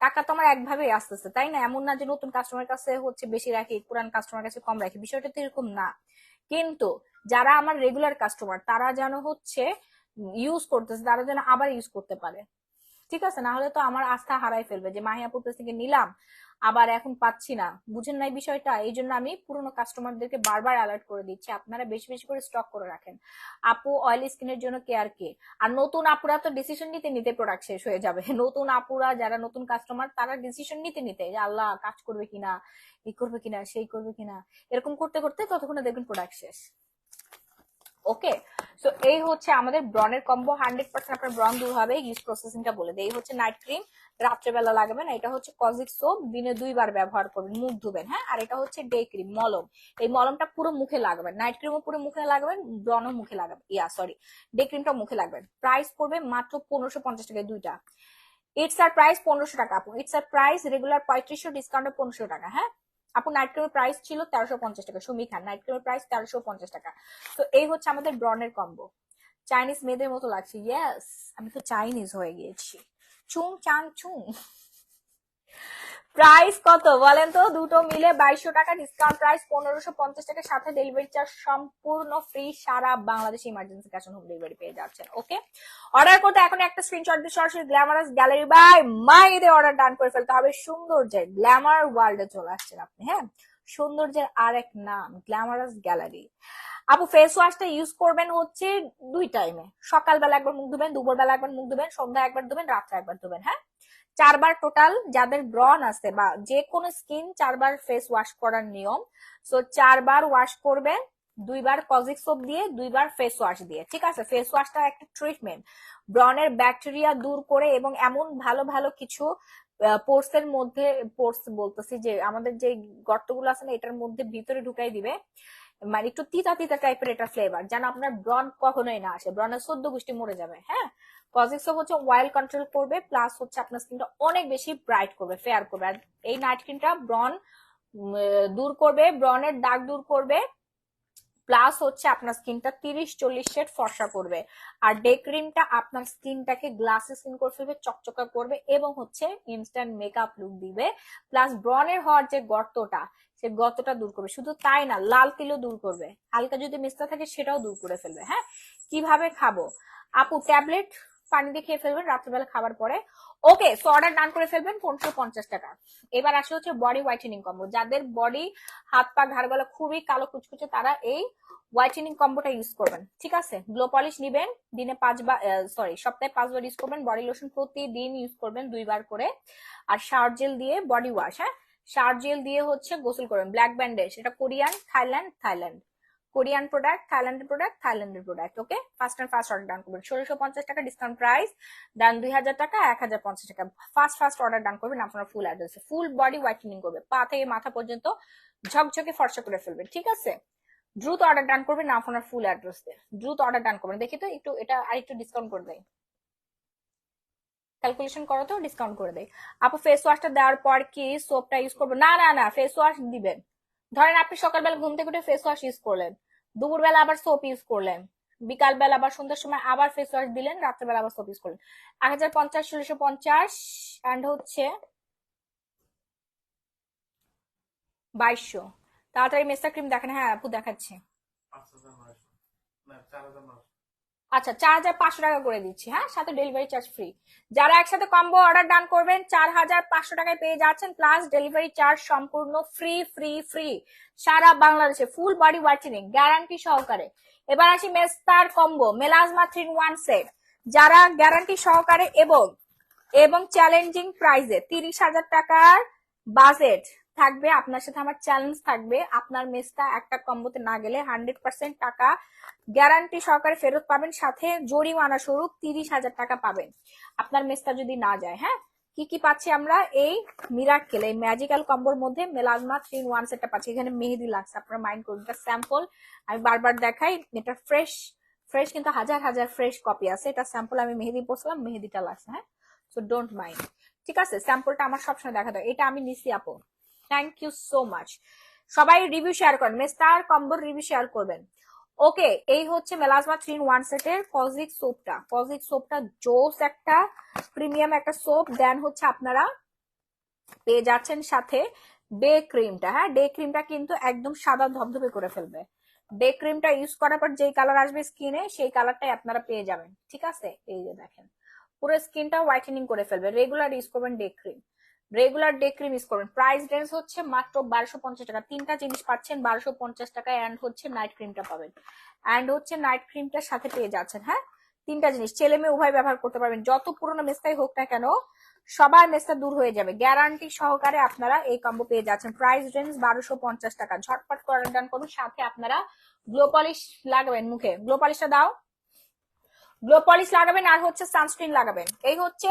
টাকা তো আমার একভাবেই আসতেছে, তাই না? এমন না যে নতুন কাস্টমার কাছে হচ্ছে বেশি রাখি, পুরান কাস্টমার কাছে কম রাখি, বিষয়টা তো এরকম না। কিন্তু যারা আমার রেগুলার কাস্টমার তারা যেন হচ্ছে ইউজ করতেছে, তারা যেন আবার ইউজ করতে পারে, ঠিক আছে? না হলে তো আমার আস্থা হারাই ফেলবে যে মাহিয়াপুর থেকে নিলাম আবার এখন পাচ্ছি না, বুঝেন নাই বিষয়টা? এই জন্য আমি পুরোনো কাস্টমারদেরকে বারবার অ্যালার্ট করে দিচ্ছি আপনারা বেশি বেশি করে স্টক করে রাখেন। আপু অয়েলি স্কিনের জন্য কেয়ার কে? আর নতুন আপুরা তো ডিসিশন নিতে নিতে প্রোডাক্ট শেষ হয়ে যাবে। নতুন আপুরা যারা নতুন কাস্টমার তারা ডিসিশন নিতে নিতে যে আল্লাহ কাজ করবে কিনা, এই করবে কিনা, সেই করবে কিনা, এরকম করতে করতে ততক্ষণে দেখবেন প্রোডাক্ট শেষ। ওকে সো এই হচ্ছে আমাদের ব্রনের কম্বো, 100% আপনার ব্রন দূর হবে। ইউজ প্রসেসিংটা বলে দেই, হচ্ছে নাইট ক্রিম রাত্রেবেলা লাগাবেন, এটা হচ্ছে কজিক সোপ দিনে 2 বার ব্যবহার করবেন, মুখ ধুবেন। হ্যাঁ আর এটা হচ্ছে ডে ক্রিম মলম, এই মলমটা পুরো মুখে লাগাবেন, নাইট ক্রিমও পুরো মুখে লাগাবেন, ব্রনও মুখে লাগাবেন, ডে ক্রিমটা মুখে লাগবেন। প্রাইস পড়বে মাত্র 1550 টাকা দুইটা। ইটস আর প্রাইস 1500 টাকা আপু, ইটস আর প্রাইস রেগুলার 3500, ডিসকাউন্টে 1500 টাকা। হ্যাঁ আপু নাইট ক্রিমের প্রাইস ছিল 1350 টাকা, সুমি খান নাইট ক্রিমের প্রাইস 1350 টাকা। তো এই হচ্ছে আমাদের ব্রনের কম্বো। চাইনিজ মেয়েদের মতো লাগছে, ইয়েস আমি তো চাইনিজ হয়ে গিয়েছি, চুং চাং চুং। প্রাইস কত বলেন তো? দুটো মিলে 2200 টাকা, ডিসকাউন্ট প্রাইস 1550 টাকা, সাথে ডেলিভারি চার্জ সম্পূর্ণ ফ্রি, সারা বাংলাদেশে emergency cash on home delivery পেয়ে যাচ্ছেন। ওকে অর্ডার করতে এখন একটা স্ক্রিনশট দিয়ে সরাসরি গ্ল্যামারাস গ্যালারি বাই মাইদের অর্ডার ডান করে ফেলতে হবে। সৌন্দর্যের গ্ল্যামার ওয়ার্ল্ডে চলে আসছেন আপনি। হ্যাঁ সৌন্দর্যের আরেক নাম গ্ল্যামারাস গ্যালারি। আপু ফেস ওয়াশটা ইউজ করবেন হচ্ছে 2 টাইমে, সকালবেলা একবার মুখ ধুবেন, দুপুরবেলা একবার মুখ ধুবেন, সন্ধ্যা একবার ধুবেন, রাত্রে একবার ধুবেন। হ্যাঁ 4 বার টোটাল, যাদের ব্রন আছে বা যে কোনো স্কিন 4 বার ফেস ওয়াশ করার নিয়ম। সো 4 বার ওয়াশ করবেন, দুইবার কজিক সোপ দিয়ে, দুইবার ফেস ওয়াশ দিয়ে। ঠিক আছে, ফেস ওয়াশটা একটা ট্রিটমেন্ট, ব্রনের ব্যাকটেরিয়া দূর করে এবং এমন ভালো ভালো কিছু পোর্স এর মধ্যে, পোর্স বলতেছি যে আমাদের যে গর্তগুলো আছে না, এটার মধ্যে ভিতরে ঢুকাই দিবে। মানে একটু তিতা তিতা টাইপের এটা ফ্লেভার, যেন আপনার ব্রন কখনোই না আসে, ব্রনের 14 গোষ্ঠী মরে যাবে। হ্যাঁ, কজিক সোপ হচ্ছে অয়েল কন্ট্রোল করবে, প্লাস হচ্ছে আপনার স্কিনটা অনেক বেশি ব্রাইট করবে, ফেয়ার করবে। আর এই নাইট ক্রিমটা ব্রন দূর করবে, ব্রনের দাগ দূর করবে, প্লাস হচ্ছে আপনার স্কিনটা 30-40 শেড ফর্সা করবে। আর ডে ক্রিমটা আপনার স্কিনটাকে গ্লাসি স্কিন করে ফেলবে, চকচকা করবে এবং হচ্ছে ইনস্ট্যান্ট মেকআপ লুক দিবে। প্লাস ব্রনের হওয়ার যে গর্তটা, সে গর্তটা দূর করবে। শুধু তাই না, লাল তিলও দূর করবে, হালকা যদি মিস্তা থাকে সেটাও দূর করে ফেলবে। হ্যাঁ, কিভাবে খাবো আপু? ট্যাবলেট পানি দিয়ে খেয়ে ফেলবেন রাত্রিবেলা খাবার পরে। ওকে, সো অর্ডার ডান করে ফেলবেন 1550 টাকা। এবার আসে হচ্ছে বডি হোয়াইটেনিং কম্বো। যাদের বডি, হাত পা ঘাড় গলা খুবই কালো কুচকুচে, তারা এই হোয়াইটেনিং কম্বোটা ইউজ করবেন। ঠিক আছে, গ্লো পলিশ নিবেন, দিনে 5 বার, সপ্তাহে 5 বার ইউজ করবেন। বডি লোশন প্রতিদিন ইউজ করবেন 2 বার করে। আর শাওয়ার জেল দিয়ে বডি ওয়াশ। হ্যাঁ, শাওয়ার জেল দিয়ে হচ্ছে গোসল করবেন। ব্ল্যাক ব্যান্ডেজ, এটা কোরিয়ান, থাইল্যান্ড, কোরিয়ান প্রোডাক্ট, থাইল্যান্ডের প্রোডাক্ট, থাইল্যান্ডের product. Okay, first and first order done করবেন। 1650 টাকা ডিসকাউন্ট প্রাইস, দেন 2000 টাকা, 1050 টাকা। ফার্স্ট অর্ডার ডান করবেন আপনার ফুল অ্যাড্রেসে। ফুল বডি হোয়াইটেনিং করবে, পা থেকে মাথা পর্যন্ত ঝকঝকে ফর্সা করে ফেলবেন। ঠিক আছে, দ্রুত অর্ডার ডান করবেন আপনার ফুল অ্যাড্রেস দিয়ে, দ্রুত অর্ডার ডান করবেন। দেখি তো একটু এটা আর একটু ডিসকাউন্ট করে দেয়, ক্যালকুলেশন করো তো, ডিসকাউন্ট করে দেয়। আপু ফেস ওয়াশটা দেওয়ার পর কি সোপটা ইউজ করবো? না না না, ফেস ওয়াশ দিবেন। ধরেন আপনি সকালবেলা ঘুম থেকে উঠে ফেস ওয়াশ ইউজ করলেন, দুপুরবেলা আবার সোপ ইউজ করলেন, বিকাল বেলা আবার সন্ধ্যার সময় আবার ফেস ওয়াশ দিলেন, রাত্রেবেলা আবার সোপ ইউজ করলেন। 1050, 1650 অ্যান্ড হচ্ছে 2200। তাড়াতাড়ি মেস্টা ক্রিম দেখেন। হ্যাঁ আপু দেখাচ্ছি। আচ্ছা, 4500 টাকা করে দিচ্ছি। হ্যাঁ, সাথে ডেলিভারি চার্জ ফ্রি। যারা একসাথে কম্বো অর্ডার ডান করবেন 4500 টাকায় পেয়ে যাচ্ছেন, প্লাস ডেলিভারি চার্জ সম্পূর্ণ ফ্রি ফ্রি ফ্রি সারা বাংলাদেশে, ফুল বডি হোয়াইটেনিং গ্যারান্টি সহকারে। এবার আসি মেস্তার কম্বো মেলাজমা 3-in-1 সেট। যারা গ্যারান্টি সহকারে এবং এবং চ্যালেঞ্জিং প্রাইসে 30,000 টাকার বাজেট থাকবে, আপনার সাথে আমার চ্যালেঞ্জ থাকবে, আপনার মেসটা একটা কম্বোতে না গেলে 100% টাকা গ্যারান্টি সহকারে ফেরত পাবেন, সাথে জরিমানা স্বরূপ 30,000 টাকা পাবেন আপনার মেসটা যদি না যায়। হ্যাঁ, কি কি পাচ্ছি আমরা এই মিরাক্কেল, এই ম্যাজিক্যাল কম্বোর মধ্যে? মেলাজমা 3-in-1 সেটটা পাচ্ছি। এখানে মেহেদি লাগছে, আপনার মাইন্ড করুন, এটা স্যাম্পল, আমি বারবার দেখাই। এটা ফ্রেশ ফ্রেশ কিন্তু হাজার হাজার ফ্রেশ কপি আছে। এটা স্যাম্পল, আমি মেহেদি বসলাম, মেহেদিটা লাগছে। হ্যাঁ, সো ডোন্ট মাইন্ড। ঠিক আছে, স্যাম্পলটা আমার সবসময় দেখা দেয়। এটা আমি নিছি আপু, থ্যাংক ইউ সো মাচ। সবাই রিভিউ শেয়ার করেন, মেস্টার কম্বোর রিভিউ শেয়ার করবেন। ওকে, এই হচ্ছে মেলাজমা 3-in-1 সেটের কজিক সোপটা। কজিক সোপটা জোস একটা প্রিমিয়াম একটা সোপ। দেন হচ্ছে আপনারা পেয়ে যাচ্ছেন সাথে ডে ক্রিমটা। হ্যাঁ, ডে ক্রিমটা কিন্তু একদম সাদা ধবধবে করে ফেলবে। ডে ক্রিমটা ইউজ করার পর যেই কালার আসবে স্কিনে, সেই কালারটাই আপনারা পেয়ে যাবেন। ঠিক আছে, এই যে দেখেন, পুরো স্কিনটা হোয়াইটেনিং করে ফেলবে। রেগুলার ইউজ করবেন day cream, regular day cream use করবেন। প্রাইস রেঞ্জ হচ্ছে মাত্র 1250 টাকা। তিনটা জিনিস পাচ্ছেন 1250 টাকায়, অ্যান্ড হচ্ছে নাইট ক্রিমটা পাবেন, অ্যান্ড হচ্ছে নাইট ক্রিমটার সাথে পেয়ে যাচ্ছেন। হ্যাঁ, তিনটা জিনিস ছেলে মেয়ে উভয় ব্যবহার করতে পারবেন, যত পুরনো মেস্তাই হোক না কেন সবার মেস্তা দূর হয়ে যাবে, গ্যারান্টি সহকারে আপনারা এই কম্বো পেয়ে যাচ্ছেন। প্রাইস রেঞ্জ 1250 টাকা। ঝটপট করে অর্ডার ডান করুন। সাথে আপনারা গ্লো পলিশ লাগাবেন, মুখে গ্লো পলিশটা দাও, গ্লো পলিশ লাগাবেন আর হচ্ছে সানস্ক্রিন লাগাবেন। এই হচ্ছে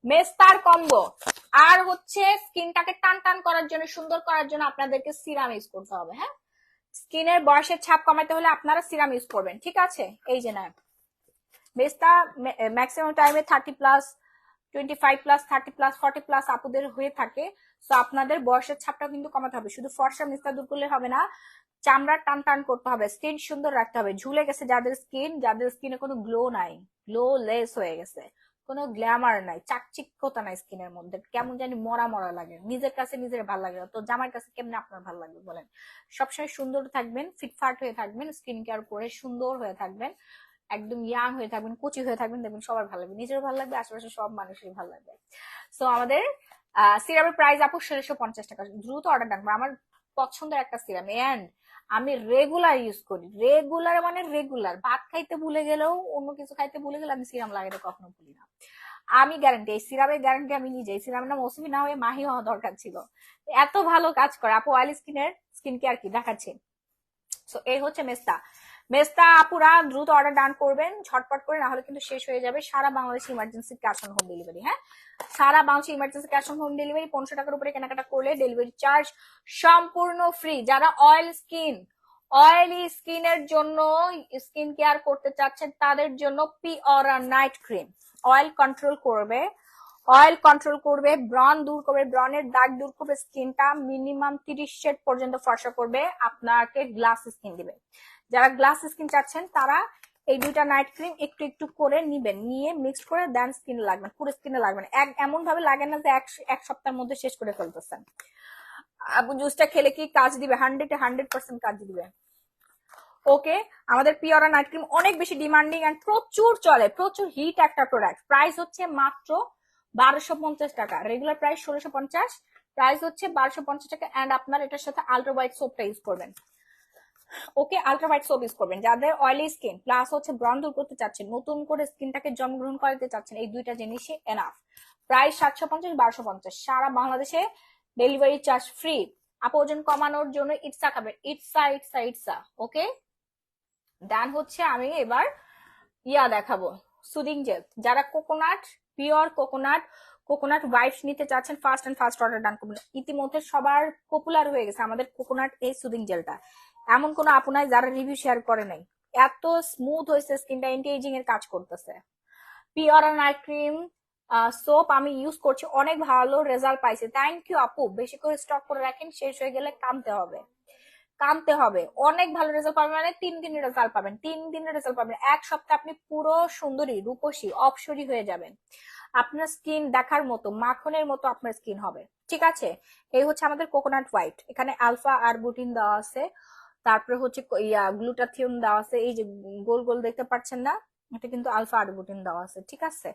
মেস্তার কম্বো। আর হচ্ছে স্কিনটাকে টান টান করার জন্য, সুন্দর করার জন্য আপনাদেরকে সিরাম ইউজ করতে হবে। হ্যাঁ, স্কিনের বয়সের ছাপ কমাতে হলে আপনারা সিরাম ইউজ করবেন। ঠিক আছে, এই যে না, মেস্তা ম্যাক্সিমাম টাইমে 30+, 25+, 30+, 40+ আপুদের হয়ে থাকে। তো আপনাদের বয়সের ছাপটা কিন্তু কমাতে হবে। শুধু ফর্সা মেস্তা দূর করলে হবে না, চামড়া টান টান করতে হবে, স্কিন সুন্দর রাখতে হবে। ঝুলে গেছে যাদের স্কিন, যাদের স্কিনে কোনো গ্লো নাই, গ্লো লেস হয়ে গেছে, কোনো গ্ল্যামার নাই, চাকচিক্যতা নাই স্কিনের মধ্যে, কেমন জানি মরা মরা লাগে, নিজের কাছে নিজের ভালো লাগে না, তো জামার কাছে কেমনে আপনার ভালো লাগবে বলেন? সবসময় সুন্দর থাকবেন, ফিটফাট হয়ে থাকবেন, স্কিন কেয়ার করে সুন্দর হয়ে থাকবেন, একদম ইয়াং হয়ে থাকবেন, কুচি হয়ে থাকবেন, দেখবেন সবার ভালো লাগবে, নিজের ভালো লাগবে, আশেপাশে সব মানুষের ভালো লাগবে। সো আমাদের সিরামের প্রাইস আপু 1650 টাকা। দ্রুত অর্ডার ডান। আমার পছন্দের একটা সিরাম, এন্ড আমি রেগুলার ইউজ করি, রেগুলার মানে রেগুলার, ভাত খাইতে ভুলে গেলেও, অন্য কিছু খাইতে ভুলে গেলে আমি সিরাম লাগাইতে কখনো ভুলি না। আমি গ্যারান্টি, এই সিরামের গ্যারান্টি আমি নিজে। এই সিরামের নাম মৌসুমি না হয়ে মাহি হওয়া দরকার ছিল, এত ভালো কাজ করে আপু। অয়েল স্কিনের স্কিন কেয়ার কি দেখাচ্ছে, সো এই হচ্ছে মেস্তা। মেস্তা আপুরা দ্রুত অর্ডার ডান করবেন ঝটপট করে, না হলে কিন্তু শেষ হয়ে যাবে। সারা বাংলাদেশে emergency cash on home delivery. হ্যাঁ, সারা বাংলাদেশে emergency cash on home delivery. 1500 টাকার উপরে কেনাকাটা করলে ডেলিভারি চার্জ সম্পূর্ণ ফ্রি। যারা অয়েলি স্কিনের জন্য স্কিন কেয়ার করতে চাচ্ছেন তাদের জন্য পিওরা নাইট ক্রিম অয়েল কন্ট্রোল করবে, ব্রন দূর করবে, ব্রনের দাগ দূর করবে, স্কিনটা মিনিমাম 30 শেড পর্যন্ত ফর্সা করবে, আপনাকে গ্লাস স্কিন দিবে। যারা গ্লাস স্কিন চাচ্ছেন তারা এই দুইটা নাইট ক্রিম একটু একটু করে নিবেন, নিয়ে মিক্সড করে দেন স্কিনে লাগবেন, পুরো স্কিনে লাগবেন। এমন ভাবে লাগেন না যে এক সপ্তাহের মধ্যে শেষ করে ফেলতেছেন। আপু জুসটা খেলে কি কাজ দিবে? 100% কাজ দিবে। ওকে, আমাদের পিওরা নাইট ক্রিম অনেক বেশি ডিমান্ডিং এন্ড প্রচুর চলে, প্রচুর হিট একটা প্রোডাক্ট। প্রাইস হচ্ছে মাত্র 1250 টাকা, রেগুলার প্রাইস 1650, প্রাইস হচ্ছে 1250 টাকা। এন্ড আপনার এটার সাথে আলট্রা হোয়াইট সোপটা ইউজ করবেন। ওকে, আলট্রা হোয়াইট সোপ ইউজ করবেন যাদের অয়েলি স্কিন প্লাস হচ্ছে ব্রন দূর করতে চাচ্ছেন, নতুন করে স্কিনটাকে জন্মগ্রহণ করাতে চাচ্ছেন, এই দুইটা জিনিসই এনাফ। প্রাইস 750, 1250, সারা বাংলাদেশে ডেলিভারি চার্জ ফ্রি। আপু ওজন কমানোর জন্য ইটসা খাবেন, ইটসা। ওকে, দেন হচ্ছে আমি এবার দেখাবো সুদিং জেল। যারা পিওর কোকোনাট ওয়াইপস নিতে চাচ্ছেন ফাস্ট অর্ডার ডান করবেন। ইতিমধ্যে সবার পপুলার হয়ে গেছে আমাদের কোকোনাট এই সুদিং জেলটা। এমন কোনো আপু নাই যারা রিভিউ শেয়ার করে নাই, এত স্মুথ হয়েছে, স্কিনটা এন্টি এজিং এর কাজ করতেছে। পিওরা নাইট ক্রিম সোপ আমি ইউজ করছি, অনেক ভালো রেজাল্ট পাইছে। থ্যাংক ইউ আপু, বেশি করে স্টক করে রাখেন, শেষ হয়ে গেলে কামতে হবে। অনেক ভালো রেজাল্ট পাবেন, মানে 3 দিনের রেজাল্ট পাবেন, 3 দিনের রেজাল্ট পাবেন। এক সপ্তাহে আপনি পুরো সুন্দরী, রূপসী, অপসরী হয়ে যাবেন। আপনার স্কিন দেখার মতো, মাখনের মতো আপনার স্কিন হবে। ঠিক আছে, এই হচ্ছে আমাদের কোকোনাট হোয়াইট। এখানে আলফা আরবুটিন দেওয়া আছে, তারপরে হচ্ছে গ্লুটাথিয়ন দেওয়া আছে, এই যে গোল গোল দেখতে পাচ্ছেন না, এটা কিন্তু আলফা আরবুটিন দেওয়া আছে। ঠিক আছে,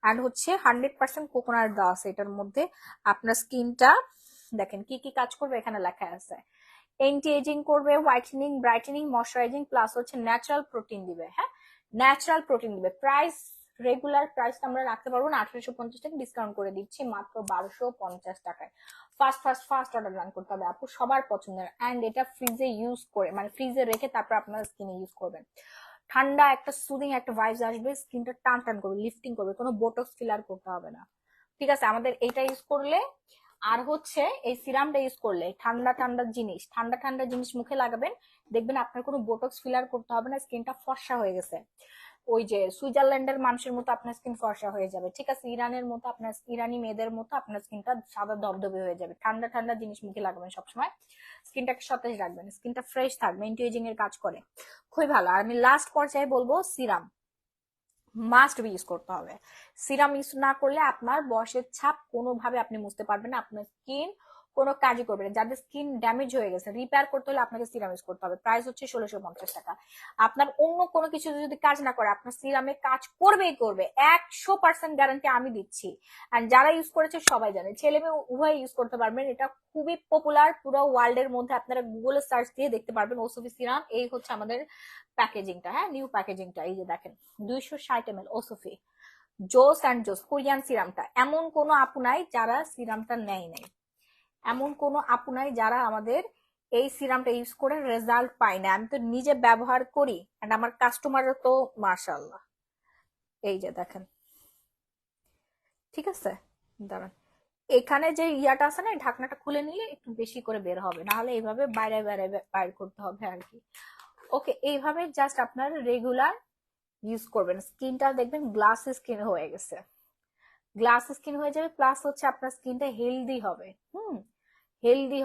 এন্ড হচ্ছে 100% কোকোনাট দেওয়া আছে এটার মধ্যে। আপনার স্কিনটা দেখেন কি কি কাজ করবে, এখানে লেখা আছে। এন্টি এজিং করবে, হোয়াইটেনিং, ব্রাইটেনিং, ময়শ্চারাইজিং, প্লাস হচ্ছে ন্যাচারাল প্রোটিন দিবে। হ্যাঁ, ন্যাচারাল প্রোটিন দিবে। প্রাইস রেগুলার প্রাইসটা আমরা রাখতে পারবো না, 1850 টাকা ডিসকাউন্ট করে দিচ্ছি মাত্র 1250 টাকায়। ফার্স্ট অর্ডার রান করতে হবে আপু, সবার পছন্দের। এন্ড এটা ফ্রিজে ইউজ করে, মানে ফ্রিজে রেখে তারপর আপনারা স্কিনে ইউজ করবেন। ঠান্ডা একটা সুদিং একটা ভাইবস আসবে, স্কিনটা টান টান করবে, লিফটিং করবে, কোনো বোটক্স ফিলার করতে হবে না। ঠিক আছে, আমাদের এইটা ইউজ করলে আর হচ্ছে এই সিরামটা ইউজ করলে ঠান্ডা জিনিস মুখে লাগাবেন, দেখবেন আপনার কোনো বোটক্স ফিলার করতে হবে না, স্কিনটা ফর্সা হয়ে গেছে। ওই যে সুইজারল্যান্ডের মানুষের মতো আপনার স্কিন ফর্সা হয়ে যাবে। ঠিক আছে, ইরানি মেয়েদের মতো আপনার স্কিনটা সাদা ধবধবে হয়ে যাবে। ঠান্ডা জিনিস মুখে লাগাবেন সবসময়, স্কিনটাকে সতেজ রাখবেন, স্কিনটা ফ্রেশ থাকবে, এন্টি এজিং এর কাজ করে, খুবই ভালো। আর আমি লাস্ট পর্যায়ে বলবো সিরাম মাস্ট বি ইউজ করতে হবে। সিরাম ইউজ না করলে আপনার বয়সের ছাপ কোনোভাবে আপনি বুঝতে পারবেন না, আপনার স্কিন কোনো কাজই করবে না। যাদের স্কিন ড্যামেজ হয়ে গেছে, রিপেয়ার করতে হলে আপনাকে সিরাম ইউজ করতে হবে। প্রাইস হচ্ছে 1650 টাকা। আপনার অন্য কোনো কিছু যদি কাজ না করে, আপনার সিরামে কাজ করবেই করবে, 100% গ্যারান্টি আমি দিচ্ছি। এন্ড যারা ইউজ করেছে সবাই জানে, ছেলে মেয়ে উভয় ইউজ করতে পারবেন। এটা খুবই পপুলার পুরো ওয়ার্ল্ড এর মধ্যে, আপনারা গুগলে সার্চ দিয়ে দেখতে পারবেন ওসফি সিরাম। এই হচ্ছে আমাদের প্যাকেজিংটা, হ্যাঁ, নিউ প্যাকেজিংটা, এই যে দেখেন 260 ml ওসফি জোস কোরিয়ান সিরামটা। এমন কোনো আপু নাই যারা সিরামটা নেয় নাই, এমন কোনো আপু নাই যারা আমাদের এই সিরামটা ইউজ করে রেজাল্ট পায় না। আমি তো নিজে ব্যবহার করি, এন্ড আমার কাস্টমারও তো মাশাআল্লাহ। এই যে দেখেন, ঠিক আছে, দাঁড়ান, এখানে যে ইয়াটা আছে না, ঢাকনাটা খুলে নিলে একটু বেশি করে বের হবে, না হলে এইভাবে বাইরে করতে হবে আর কি। ওকে, এইভাবে জাস্ট আপনার রেগুলার ইউজ করবেন, স্কিনটা দেখবেন গ্লাস স্কিন হয়ে যাবে, প্লাস হচ্ছে আপনার স্কিনটা হেলদি হবে। হেলদি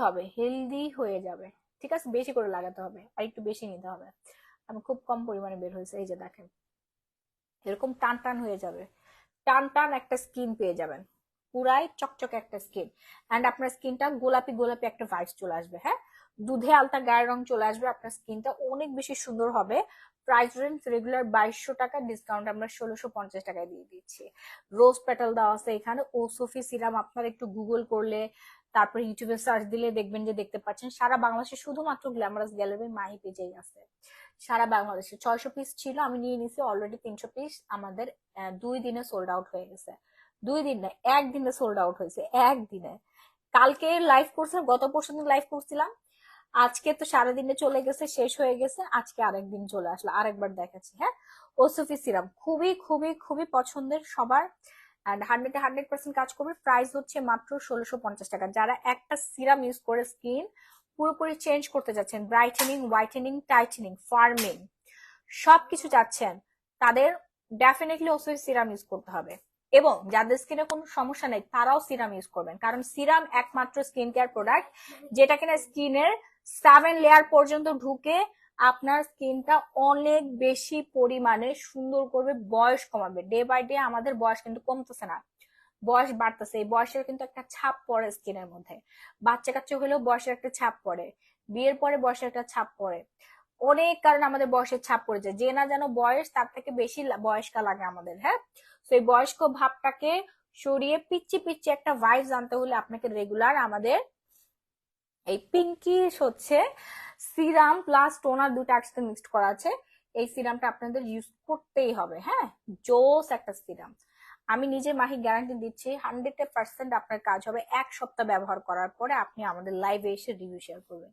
হয়ে যাবে। ঠিক আছে, বেশি করে লাগাতে হবে, আর একটু বেশি নিতে হবে। আমি খুব কম পরিমাণে বের হয়েছে, এই যে দেখেন, এরকম টান টান হয়ে যাবে, টান একটা স্কিন পেয়ে যাবেন, পুরাই চকচকে একটা স্কিন। এন্ড আপনার স্কিনটা গোলাপি গোলাপি একটা ভাইবস চলে আসবে। হ্যাঁ, দুধে আলতা গায়ের রং চলে আসবে, আপনার স্কিনটা অনেক বেশি সুন্দর হবে। প্রাইস রেঞ্জ রেগুলার 2200 টাকা, ডিসকাউন্ট আমরা 1650 টাকায় দিয়ে দিচ্ছি। রোজ পেটাল দেওয়া আছে এখানে, ওসফি সিরাম আপনার একটু গুগল করলে, তারপর ইউটিউবে সার্চ দিলে দেখবেন যে দেখতে পাচ্ছেন সারা বাংলাদেশে শুধুমাত্র গ্ল্যামারাস গ্যালারি মাহি পেজেই আছে। সারা বাংলাদেশে 600 পিস ছিল, আমি নিয়ে নিছি অলরেডি 300 পিস। আমাদের 2 দিনে সোল্ড আউট হয়ে গেছে। 2 দিন না, একদিনে সোল্ড আউট হয়েছে, একদিনে। কালকে লাইভ করছিলাম, গত পরশু দিন লাইভ করছিলাম, আজকে তো সারাদিনে চলে গেছে, শেষ হয়ে গেছে, আজকে আরেকদিন চলে আসলো, আরেকবার দেখাচ্ছি। হ্যাঁ, ওসফি সিরাম খুবই খুবই খুবই পছন্দের সবার, অ্যান্ড 100% কাজ করবে। প্রাইস হচ্ছে মাত্র 1650 টাকা। যারা একটা সিরাম ইউজ করে স্কিন পুরোপুরি চেঞ্জ করতে যাচ্ছেন, ব্রাইটেনিং, হোয়াইটেনিং, টাইটেনিং, ফার্মিং সবকিছু চাচ্ছেন, তাদের ডেফিনেটলি ওসফি সিরাম ইউজ করতে হবে। এবং যাদের স্কিনে কোনো সমস্যা নেই তারাও সিরাম ইউজ করবেন, কারণ সিরাম একমাত্র স্কিন কেয়ার প্রোডাক্ট যেটা কিনা স্কিনের 7 লেয়ার পর্যন্ত ঢুকে আপনার স্কিনটা অনেক বেশি পরিমাণে সুন্দর করবে, বয়স কমাবে। ডে বাই ডে আমাদের বয়স কিন্তু কমতেছে না, বয়স বাড়তেছে। এই বয়সের কিন্তু একটা ছাপ পড়ে স্কিনের মধ্যে, বাচ্চা কাচ্চা হলেও বয়সের একটা ছাপ পড়ে, বিয়ের পরে বয়সের একটা ছাপ পড়ে, অনেক কারণে আমাদের বয়সের ছাপ পড়ে যায়। যে না যেন বয়স তার থেকে বেশি বয়স্কা লাগে আমাদের। হ্যাঁ, তো এই বয়স্ক ভাবটাকে সরিয়ে পিচ্ছি পিচ্ছি একটা ভাইবস আনতে হলে আপনাকে রেগুলার আমাদের এই পিঙ্কিশ হচ্ছে সিরাম প্লাস টোনার দুটো একসাথে মিক্সড করা আছে, এই সিরামটা আপনাদের ইউজ করতেই হবে। হ্যাঁ, জোস একটা সিরাম। আমি নিজে মাহি গ্যারান্টি দিচ্ছি 100% আপনার কাজ হবে 1 সপ্তাহ ব্যবহার করার পরে। আপনি আমাদের লাইভে এসে রিভিউ শেয়ার করবেন,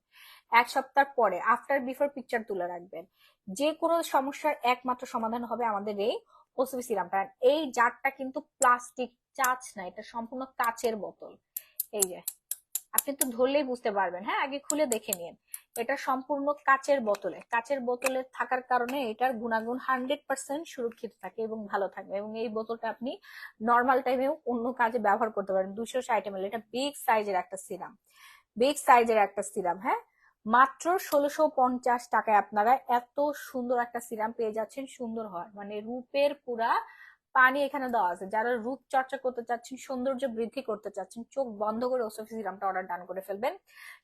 1 সপ্তাহ পরে আফটার বিফোর পিকচার তুলে রাখবেন। যে কোনো সমস্যার একমাত্র সমাধান হবে আমাদের এই ওসবি সিরামটা। এই জারটা কিন্তু প্লাস্টিক চাচ না, এটা সম্পূর্ণ কাচের বোতল। এই যে আপনি তো ধরলেই বুঝতে পারবেন। হ্যাঁ, আগে খুলে দেখে নিন। এটা সম্পূর্ণ কাচের বোতলে, কাচের বোতলে থাকার কারণে এটার গুণাগুণ 100% সুরক্ষিত থাকে এবং ভালো থাকবে। এবং এই বোতলটা আপনি নর্মাল টাইমেও অন্য কাজে ব্যবহার করতে পারেন। 260 ml, এটা বিগ সাইজের একটা সিরাম, বিগ সাইজের একটা সিরাম। হ্যাঁ, মাত্র 1650 টাকায় আপনারা এত সুন্দর একটা সিরাম পেয়ে যাচ্ছেন। সুন্দর হয় মানে রূপের পুরা পানি এখানে দেওয়া আছে। যারা রূপ চর্চা করতে চাচ্ছেন, সৌন্দর্য বৃদ্ধি করতে চাচ্ছেন, চোখ বন্ধ করে ওসফি সিরামটা অর্ডার ডান করে ফেলবেন।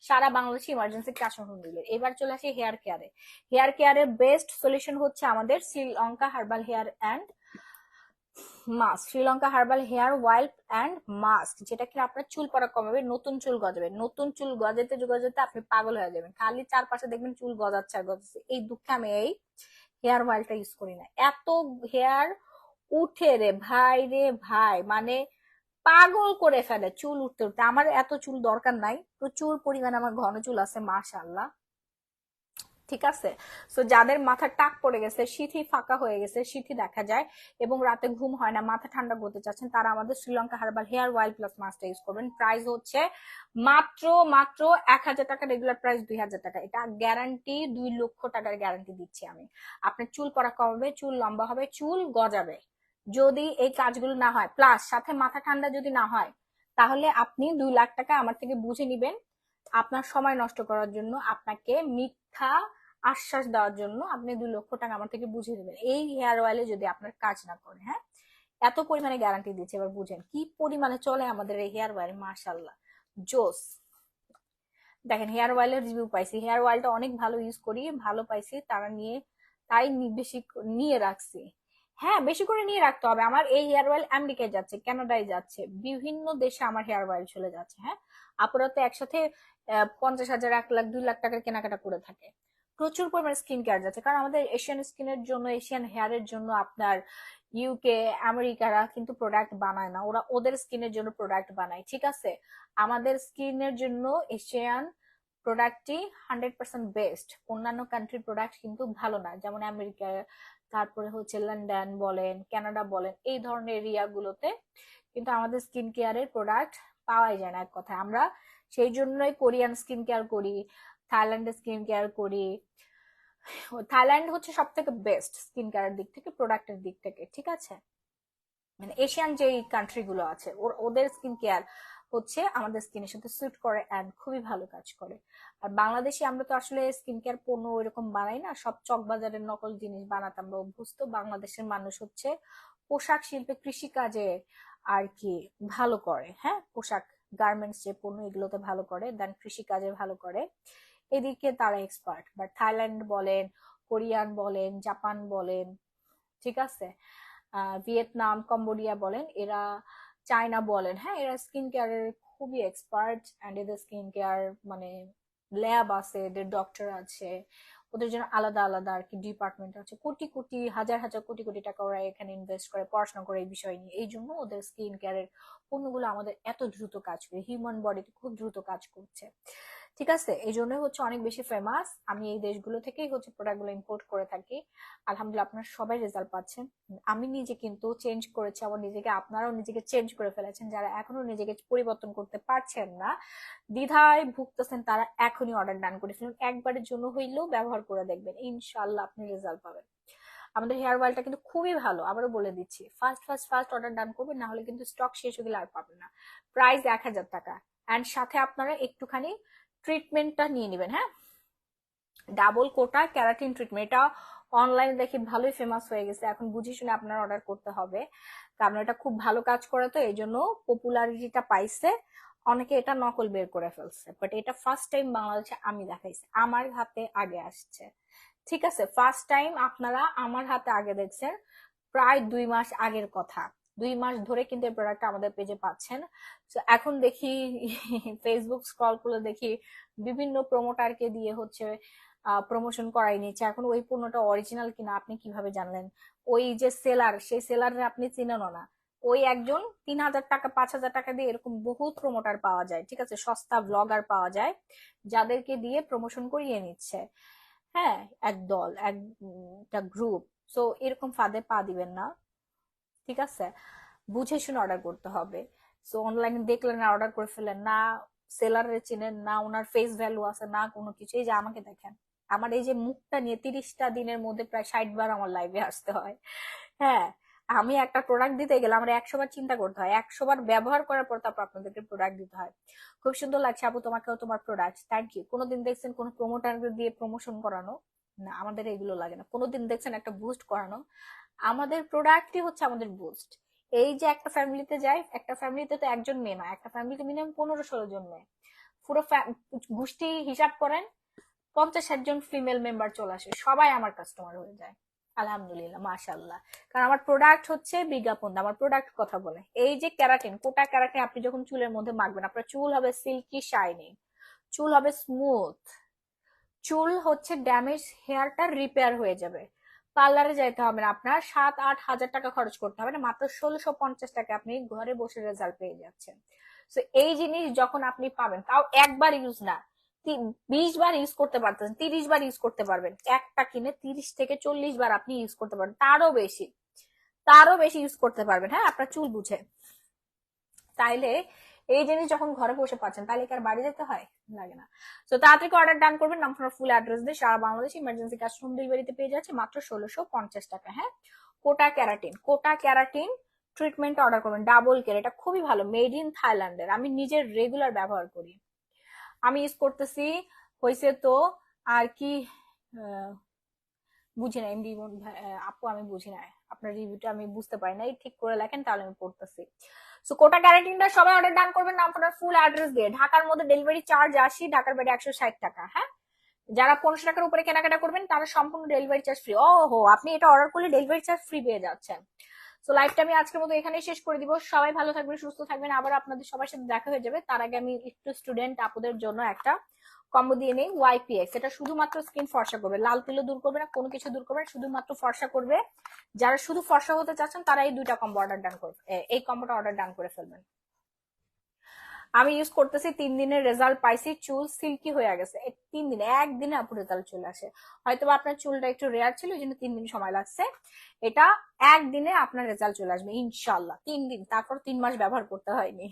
সারা বাংলাদেশে emergency cash on home delivery. এবার চলে আসি হেয়ার কেয়ারে। হেয়ার কেয়ারের বেস্ট সলিউশন হচ্ছে আমাদের Sri Lanka herbal hair and mask, Sri Lanka herbal hair oil and mask, যেটা কি আপনার চুল পড়া কমাবে, নতুন চুল গজাবে। নতুন চুল গজাতে গজাতে আপনি পাগল হয়ে যাবেন, খালি চারপাশে দেখবেন চুল গজাচ্ছে আর গজাচ্ছে। এই দুঃখে আমি এই হেয়ার অয়েলটা ইউজ করি না। এত হেয়ার উঠে রে ভাই, রে ভাই, মানে পাগল করে ফেলে চুল উঠতে উঠতে। আমার এত চুল দরকার নাই, প্রচুর পরিমাণে আমার ঘন চুল আছে মাশাআল্লাহ। ঠিক আছে, সো যাদের মাথার টাক পড়ে গেছে, সিথি ফাঁকা হয়ে গেছে, সিথি দেখা যায় এবং রাতে ঘুম হয় না, মাথা ঠান্ডা করতে চাচ্ছেন, তারা আমাদের Sri Lanka herbal hair oil plus মাস্কটা ইউজ করবেন। প্রাইস হচ্ছে মাত্র মাত্র 1000 টাকা, রেগুলার প্রাইস 2000 টাকা। এটা গ্যারান্টি, 2 লক্ষ টাকার গ্যারান্টি দিচ্ছি আমি। আপনার চুল পড়া কমবে, চুল লম্বা হবে, চুল গজাবে যদি এই কাজগুলো না হয়, প্লাস সাথে মাথা ঠান্ডা যদি না হয়, তাহলে আপনি 2 লাখ টাকা আমার থেকে বুঝে নিবেন। আপনার সময় নষ্ট করার জন্য, আপনাকে মিথ্যা আশ্বাস দেওয়ার জন্য আপনি 2 লক্ষ টাকা আমার থেকে বুঝিয়ে দেবেন এই হেয়ার অয়েলে যদি আপনার কাজ না করে। হ্যাঁ, এত পরিমাণে গ্যারান্টি দিচ্ছে। এবার বুঝেন কি পরিমাণে চলে আমাদের এই হেয়ার অয়েল, মাশাআল্লাহ জোস। দেখেন হেয়ার অয়েলের রিভিউ পাইছি, হেয়ার অয়েলটা অনেক ভালো, ইউজ করি, ভালো পাইছি, তারা নিয়ে তাই বেশি নিয়ে রাখছি। হ্যাঁ, বেশি করে নিয়ে রাখতে হবে। আমার এই হেয়ার অয়েল আমেরিকায় যাচ্ছে, কানাডায় যাচ্ছে, বিভিন্ন দেশে আমার হেয়ার অয়েল চলে যাচ্ছে। হ্যাঁ, আপুরা তো একসাথে 50,000, 1 লাখ, 2 লাখ টাকার কেনাকাটা করে থাকে। প্রচুর পরিমাণে স্কিন কেয়ার যাচ্ছে, কারণ আমাদের এশিয়ান স্কিনের জন্য, এশিয়ান হেয়ারের জন্য আপনার ইউকে, আমেরিকারা কিন্তু প্রোডাক্ট বানায় না, ওরা ওদের স্কিনের জন্য প্রোডাক্ট বানায়। ঠিক আছে, আমাদের স্কিনের জন্য এশিয়ান প্রোডাক্টই 100% বেস্ট। অন্যান্য কান্ট্রির প্রোডাক্ট কিন্তু ভালো না, যেমন আমেরিকা, তারপরে হচ্ছে লন্ডন বলেন, কানাডা বলেন, এই ধরনের এরিয়া গুলোতে কিন্তু আমাদের স্কিন কেয়ারের প্রোডাক্ট পাওয়াই যায় না এক কথায়। আমরা সেই জন্যই কোরিয়ান স্কিন কেয়ার করি, থাইল্যান্ডের স্কিন কেয়ার করি। থাইল্যান্ড হচ্ছে সব থেকে বেস্ট স্কিন কেয়ারের দিক থেকে, প্রোডাক্টের দিক থেকে। ঠিক আছে, মানে এশিয়ান যে কান্ট্রি গুলো আছে ওদের স্কিন কেয়ার হচ্ছে আমাদের স্কিনের সাথে স্যুট করে এন্ড খুবই ভালো কাজ করে। আর বাংলাদেশে আমরা তো আসলে স্কিন কেয়ার পণ্য এরকম বানাই না, সব চকবাজারের নকল জিনিস বানাতে আমরা অভ্যস্ত। বাংলাদেশের মানুষ হচ্ছে পোশাক শিল্পে, কৃষি কাজে আর কি ভালো করে। হ্যাঁ, পোশাক, গার্মেন্টস যে পণ্য এগুলোতে ভালো করে, দেন কৃষি কাজে ভালো করে, এদিকে তারা এক্সপার্ট। বাট থাইল্যান্ড বলেন, কোরিয়ান বলেন, জাপান বলেন, ঠিক আছে, ভিয়েতনাম, কম্বোডিয়া বলেন, এরা চায়না বলেন, হ্যাঁ, এরা স্কিন কেয়ারের খুবই এক্সপার্ট। এন্ড এদের স্কিন কেয়ার মানে ল্যাব আছে, এদের ডক্টর আছে, ওদের জন্য আলাদা আলাদা আর কি ডিপার্টমেন্ট আছে। কোটি কোটি, হাজার হাজার কোটি কোটি টাকা ওরা এখানে ইনভেস্ট করে, পড়াশোনা করে এই বিষয় নিয়ে। এই জন্য ওদের স্কিন কেয়ারের পণ্যগুলো আমাদের এত দ্রুত কাজ করে, হিউম্যান বডিতে খুব দ্রুত কাজ করছে। ঠিক আছে, এই জন্য হচ্ছে অনেক বেশি ফেমাস। আমি এই দেশগুলো থেকেই হচ্ছে প্রোডাক্টগুলো ইম্পোর্ট করে থাকি। আলহামদুলিল্লাহ আপনারা সবাই রেজাল্ট পাচ্ছেন। আমি নিজে কিন্তু চেঞ্জ করেছি আমার নিজেকে, আপনারাও নিজেকে চেঞ্জ করে ফেলেছেন। যারা এখনো নিজেকে পরিবর্তন করতে পারছেন না, দ্বিধায় ভুগতেছেন, তারা এখনই অর্ডার ডান করে ফেলুন। একবারের জন্য হইলেও ব্যবহার করে দেখবেন, ইনশাল্লাহ আপনি রেজাল্ট পাবেন। আমাদের হেয়ার অয়েলটা কিন্তু খুবই ভালো, আবারও বলে দিচ্ছি। ফার্স্ট অর্ডার ডান করবেন, না হলে কিন্তু স্টক শেষ হয়ে গেলে আর পাবেন না। প্রাইস 1000 টাকা, অ্যান্ড সাথে আপনারা একটুখানি ট্রিটমেন্টটা নিয়ে নেবেন। হ্যাঁ, ডাবল কোটা ক্যারাটিন ট্রিটমেন্ট, এটা অনলাইনে দেখি ভালোই ফেমাস হয়ে গেছে। এখন বুঝে শুনে আপনার অর্ডার করতে হবে, কারণ এটা খুব ভালো কাজ করে, তো এই জন্য পপুলারিটিটা পাইছে। অনেকে এটা নকল বের করে ফেলছে, বাট এটা ফার্স্ট টাইম বাংলাদেশে আমি দেখাইছি, আমার হাতে আগে আসছে। ঠিক আছে, ফার্স্ট টাইম আপনারা আমার হাতে আগে দেখছেন, প্রায় 2 মাস আগের কথা। 2 মাস ধরে কিন্তু এই প্রোডাক্ট আমাদের পেজে পাচ্ছেন। তো এখন দেখি ফেসবুক স্ক্রল করে দেখি বিভিন্ন প্রমোটারকে দিয়ে হচ্ছে প্রমোশন করাই নিচ্ছে। এখন ওই পণ্যটা অরিজিনাল কিনা আপনি কিভাবে জানলেন? ওই যে সেলার, সেই সেলারে আপনি চিনেনও না। ওই একজন 3000 টাকা 5000 টাকা দিয়ে এরকম বহুত প্রমোটার পাওয়া যায়, ঠিক আছে, সস্তা ব্লগার পাওয়া যায়, যাদেরকে দিয়ে প্রমোশন করিয়ে নিচ্ছে। হ্যাঁ, একদল, একটা গ্রুপ। সো এরকম ফাঁদে পা দিবেন না, ঠিক আছে? বুঝে শুনে অর্ডার করতে হবে। সো অনলাইনে দেখলেন না, অর্ডার করে ফেলেন না, সেলারে চিনেন না, ওনার ফেস ভ্যালু আছে না কোনো কিছু। এই যে আমাকে দেখেন, আমার এই যে মুখটা নিয়ে 30টা দিনের মধ্যে প্রায় 60 বার আমার লাইভে আসতে হয়। হ্যাঁ, আমি একটা প্রোডাক্ট দিতে গেলে আমার 100 বার চিন্তা করতে হয়, 100 বার ব্যবহার করার পর তারপর আপনাদেরকে প্রোডাক্ট দিতে হয়। খুব সুন্দর লাগছে আপু তোমাকেও, তোমার প্রোডাক্ট, থ্যাংক ইউ। কোনোদিন দেখছেন কোনো প্রমোটার দিয়ে প্রমোশন করানো? না, আমাদের এগুলো লাগে না। কোনোদিন দেখছেন একটা বুস্ট করানো? আমাদের প্রোডাক্টই হচ্ছে আমাদের বুস্ট। এই যে একটা ফ্যামিলিতে যাই, একটা ফ্যামিলিতে তো একজন মেয়ে না, একটা ফ্যামিলিতে মিনিমাম 15-16 জন মেয়ে। পুরো গোষ্ঠী হিসাব করেন, 50-60 জন ফিমেল মেম্বার চলে আসে, সবাই আমার কাস্টমার হয়ে যায়। আলহামদুলিল্লাহ, মাশাল্লাহ। কারণ আমার প্রোডাক্ট হচ্ছে বিজ্ঞাপন, আমার প্রোডাক্ট কথা বলে। এই যে ক্যারাটিন, কোটা ক্যারাটিন আপনি যখন চুলের মধ্যে মাখবেন, আপনার চুল হবে সিল্কি শাইনিং, চুল হবে স্মুথ, চুল হচ্ছে ড্যামেজ হেয়ারটা রিপেয়ার হয়ে যাবে। পার্লারে যাইতে হবে না আপনার, 7-8 হাজার টাকা খরচ করতে হবে না, মাত্র 1650 টাকা আপনি ঘরে বসে রেজাল্ট পেয়ে যাচ্ছেন। তো এই জিনিস যখন আপনি পাবেন, তাও একবার ইউজ না, 20 বার ইউজ করতে পারতেছেন, 30 বার ইউজ করতে পারবেন। একটা কিনে 30 থেকে 40 বার আপনি ইউজ করতে পারবেন, তারও বেশি ইউজ করতে পারবেন। হ্যাঁ, আপনার চুল বুঝে। তাইলে এই জিনিস যখন ঘরে বসে পাচ্ছেন, তাহলে কি আর বাড়ি যেতে হয়? লাগে না। তো তাড়াতাড়ি অর্ডার ডান করবেন, আপনার ফুল অ্যাড্রেস দিয়ে সারা বাংলাদেশ ইমার্জেন্সি ক্যাশ হোম ডেলিভারিতে পেয়ে যাচ্ছে মাত্র 1650 টাকা। হ্যাঁ, কোটা ক্যারাটিন ট্রিটমেন্ট অর্ডার করবেন, ডাবল কেয়ার, এটা খুবই ভালো, মেড ইন থাইল্যান্ডের। আমি নিজের রেগুলার ব্যবহার করি, আমি ইউজ করতেছি। হয়েছে তো আর কি, বুঝি না এমডি আপু, আমি বুঝি না, আপনার রিভিউটা আমি বুঝতে পারি না, ঠিক করে লেখেন তাহলে আমি পড়তেছি। সো কোটা ক্যারাটিনটা সবাই অর্ডার ডান করবেন না আপনার ফুল অ্যাড্রেস দিয়ে। ঢাকার মধ্যে ডেলিভারি চার্জ 80, ঢাকার বাইরে 160 টাকা। হ্যাঁ, যারা 1500 টাকার উপরে কেনাকাটা করবেন তারা সম্পূর্ণ ডেলিভারি চার্জ ফ্রি। ও হো, আপনি এটা অর্ডার করলে ডেলিভারি চার্জ ফ্রি পেয়ে যাচ্ছেন। সো লাইভটা আমি আজকের মতো এখানেই শেষ করে দিব। সবাই ভালো থাকবেন, সুস্থ থাকবেন, আবার আপনাদের সবার সাথে দেখা হয়ে যাবে। তার আগে আমি একটু স্টুডেন্ট আপুদের জন্য একটা কম্বো দিয়ে নেই, ওয়াইপিএক্স। এটা শুধুমাত্র স্কিন ফর্সা করবে, লাল তিলও দূর করবে না, কোনো কিছু দূর করবে না, শুধুমাত্র ফর্সা করবে। যারা শুধু ফর্সা হতে চাচ্ছেন তারা এই দুইটা কম্বো অর্ডার ডান করবে, এই কম্বোটা অর্ডার ডান করে ফেলবেন। আমি ইউজ করতেছি, 3 দিনের রেজাল্ট পাইছি, চুল সিল্কি হয়ে গেছে। 3 দিনে, একদিনে আপু রেজাল্ট চলে আসে। হয়তো আপনার চুলটা একটু রেয়ার ছিল, এই জন্য 3 দিন সময় লাগছে। এটা একদিনে আপনার রেজাল্ট চলে আসবে ইনশাল্লাহ। 3 দিন, তারপর 3 মাস ব্যবহার করতে হয়নি।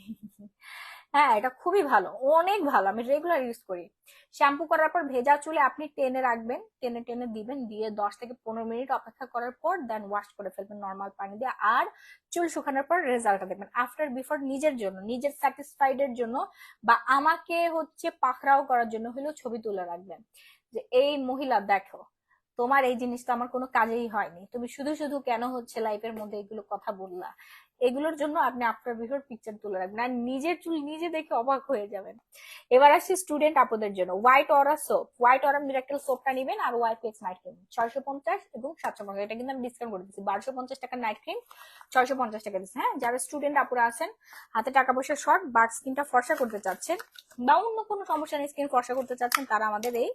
হ্যাঁ, এটা খুবই ভালো, অনেক ভালো, আমি রেগুলার ইউজ করি। শ্যাম্পু করার পর ভেজা চুলে আপনি টেনে রাখবেন, টেনে টেনে দিবেন, দিয়ে 10 থেকে 15 মিনিট অপেক্ষা করার পর দেন ওয়াশ করে ফেলবেন নর্মাল পানি দিয়ে। আর চুল শুকানোর পর রেজাল্টটা দেখবেন। আফটার বিফোর নিজের জন্য, নিজের স্যাটিসফাইড এর জন্য, বা আমাকে হচ্ছে পাকড়াও করার জন্য হলেও ছবি তুলে রাখবেন, যে এই মহিলা দেখো, তোমার এই জিনিসটা আমার কোনো কাজেই হয়নি, তুমি শুধু শুধু কেন হচ্ছে লাইফের মধ্যে এগুলো কথা বললা। এগুলোর জন্য আপনি আফটার বিফোর পিকচার তুলে রাখবেন, আর নিজের চুল নিজে দেখে অবাক হয়ে যাবেন। এবার আসছি স্টুডেন্ট আপুদের জন্য, হোয়াইট অরা সোপ, হোয়াইট অরা মিরাকেল সোপটা নিবেন, আর ওয়াইপিএক্স নাইট ক্রিম 650 এবং 750। এটা কিন্তু আমি ডিসকাউন্ট করে দিচ্ছি, 1250 টাকার নাইট ক্রিম 650 টাকা দিচ্ছি। হ্যাঁ, যারা স্টুডেন্ট আপুরা আছেন, হাতে টাকা পয়সা শর্ট, বাট স্কিনটা ফর্সা করতে চাচ্ছেন, বা অন্য কোনো সমস্যা নেই, স্কিন ফর্সা করতে চাচ্ছেন, তারা আমাদের এই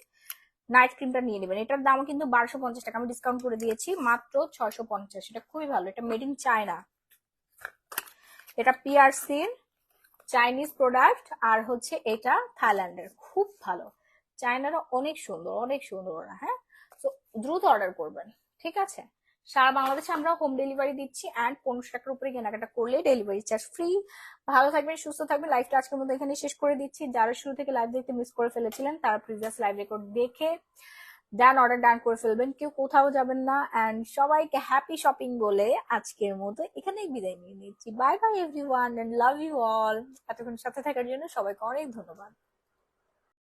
নাইট ক্রিমটা নিয়ে নেবেন। এটার দাম কিন্তু 1250 টাকা, আমি ডিসকাউন্ট করে দিয়েছি মাত্র 650। এটা খুবই ভালো, এটা মেড ইন চায়না, এটা পিআরসির চাইনিজ প্রোডাক্ট, আর হচ্ছে এটা থাইল্যান্ডের, খুব ভালো। চায়নারা অনেক সুন্দর, অনেক সুন্দর ওরা। হ্যাঁ, তো দ্রুত অর্ডার করবেন, ঠিক আছে? সারা বাংলাদেশে আমরা হোম ডেলিভারি দিচ্ছি, অ্যান্ড 1500 টাকার উপরে কেনাকাটা করলে ডেলিভারি চার্জ ফ্রি। ভালো থাকবেন, সুস্থ থাকবেন। লাইভটা আজকের মতো এখানে শেষ করে দিচ্ছি। যারা শুরু থেকে লাইভ দেখতে মিস করে ফেলেছিলেন, তারা প্রিভিয়াস লাইভ রেকর্ড দেখে ডান অর্ডার ডান করে ফেলবেন, কেউ কোথাও যাবেন না। অ্যান্ড সবাইকে হ্যাপি শপিং বলে আজকের মতো এখানেই বিদায় নিয়ে নিচ্ছি। Bye bye everyone, and love you all. এতক্ষণ সাথে থাকার জন্য সবাইকে অনেক ধন্যবাদ।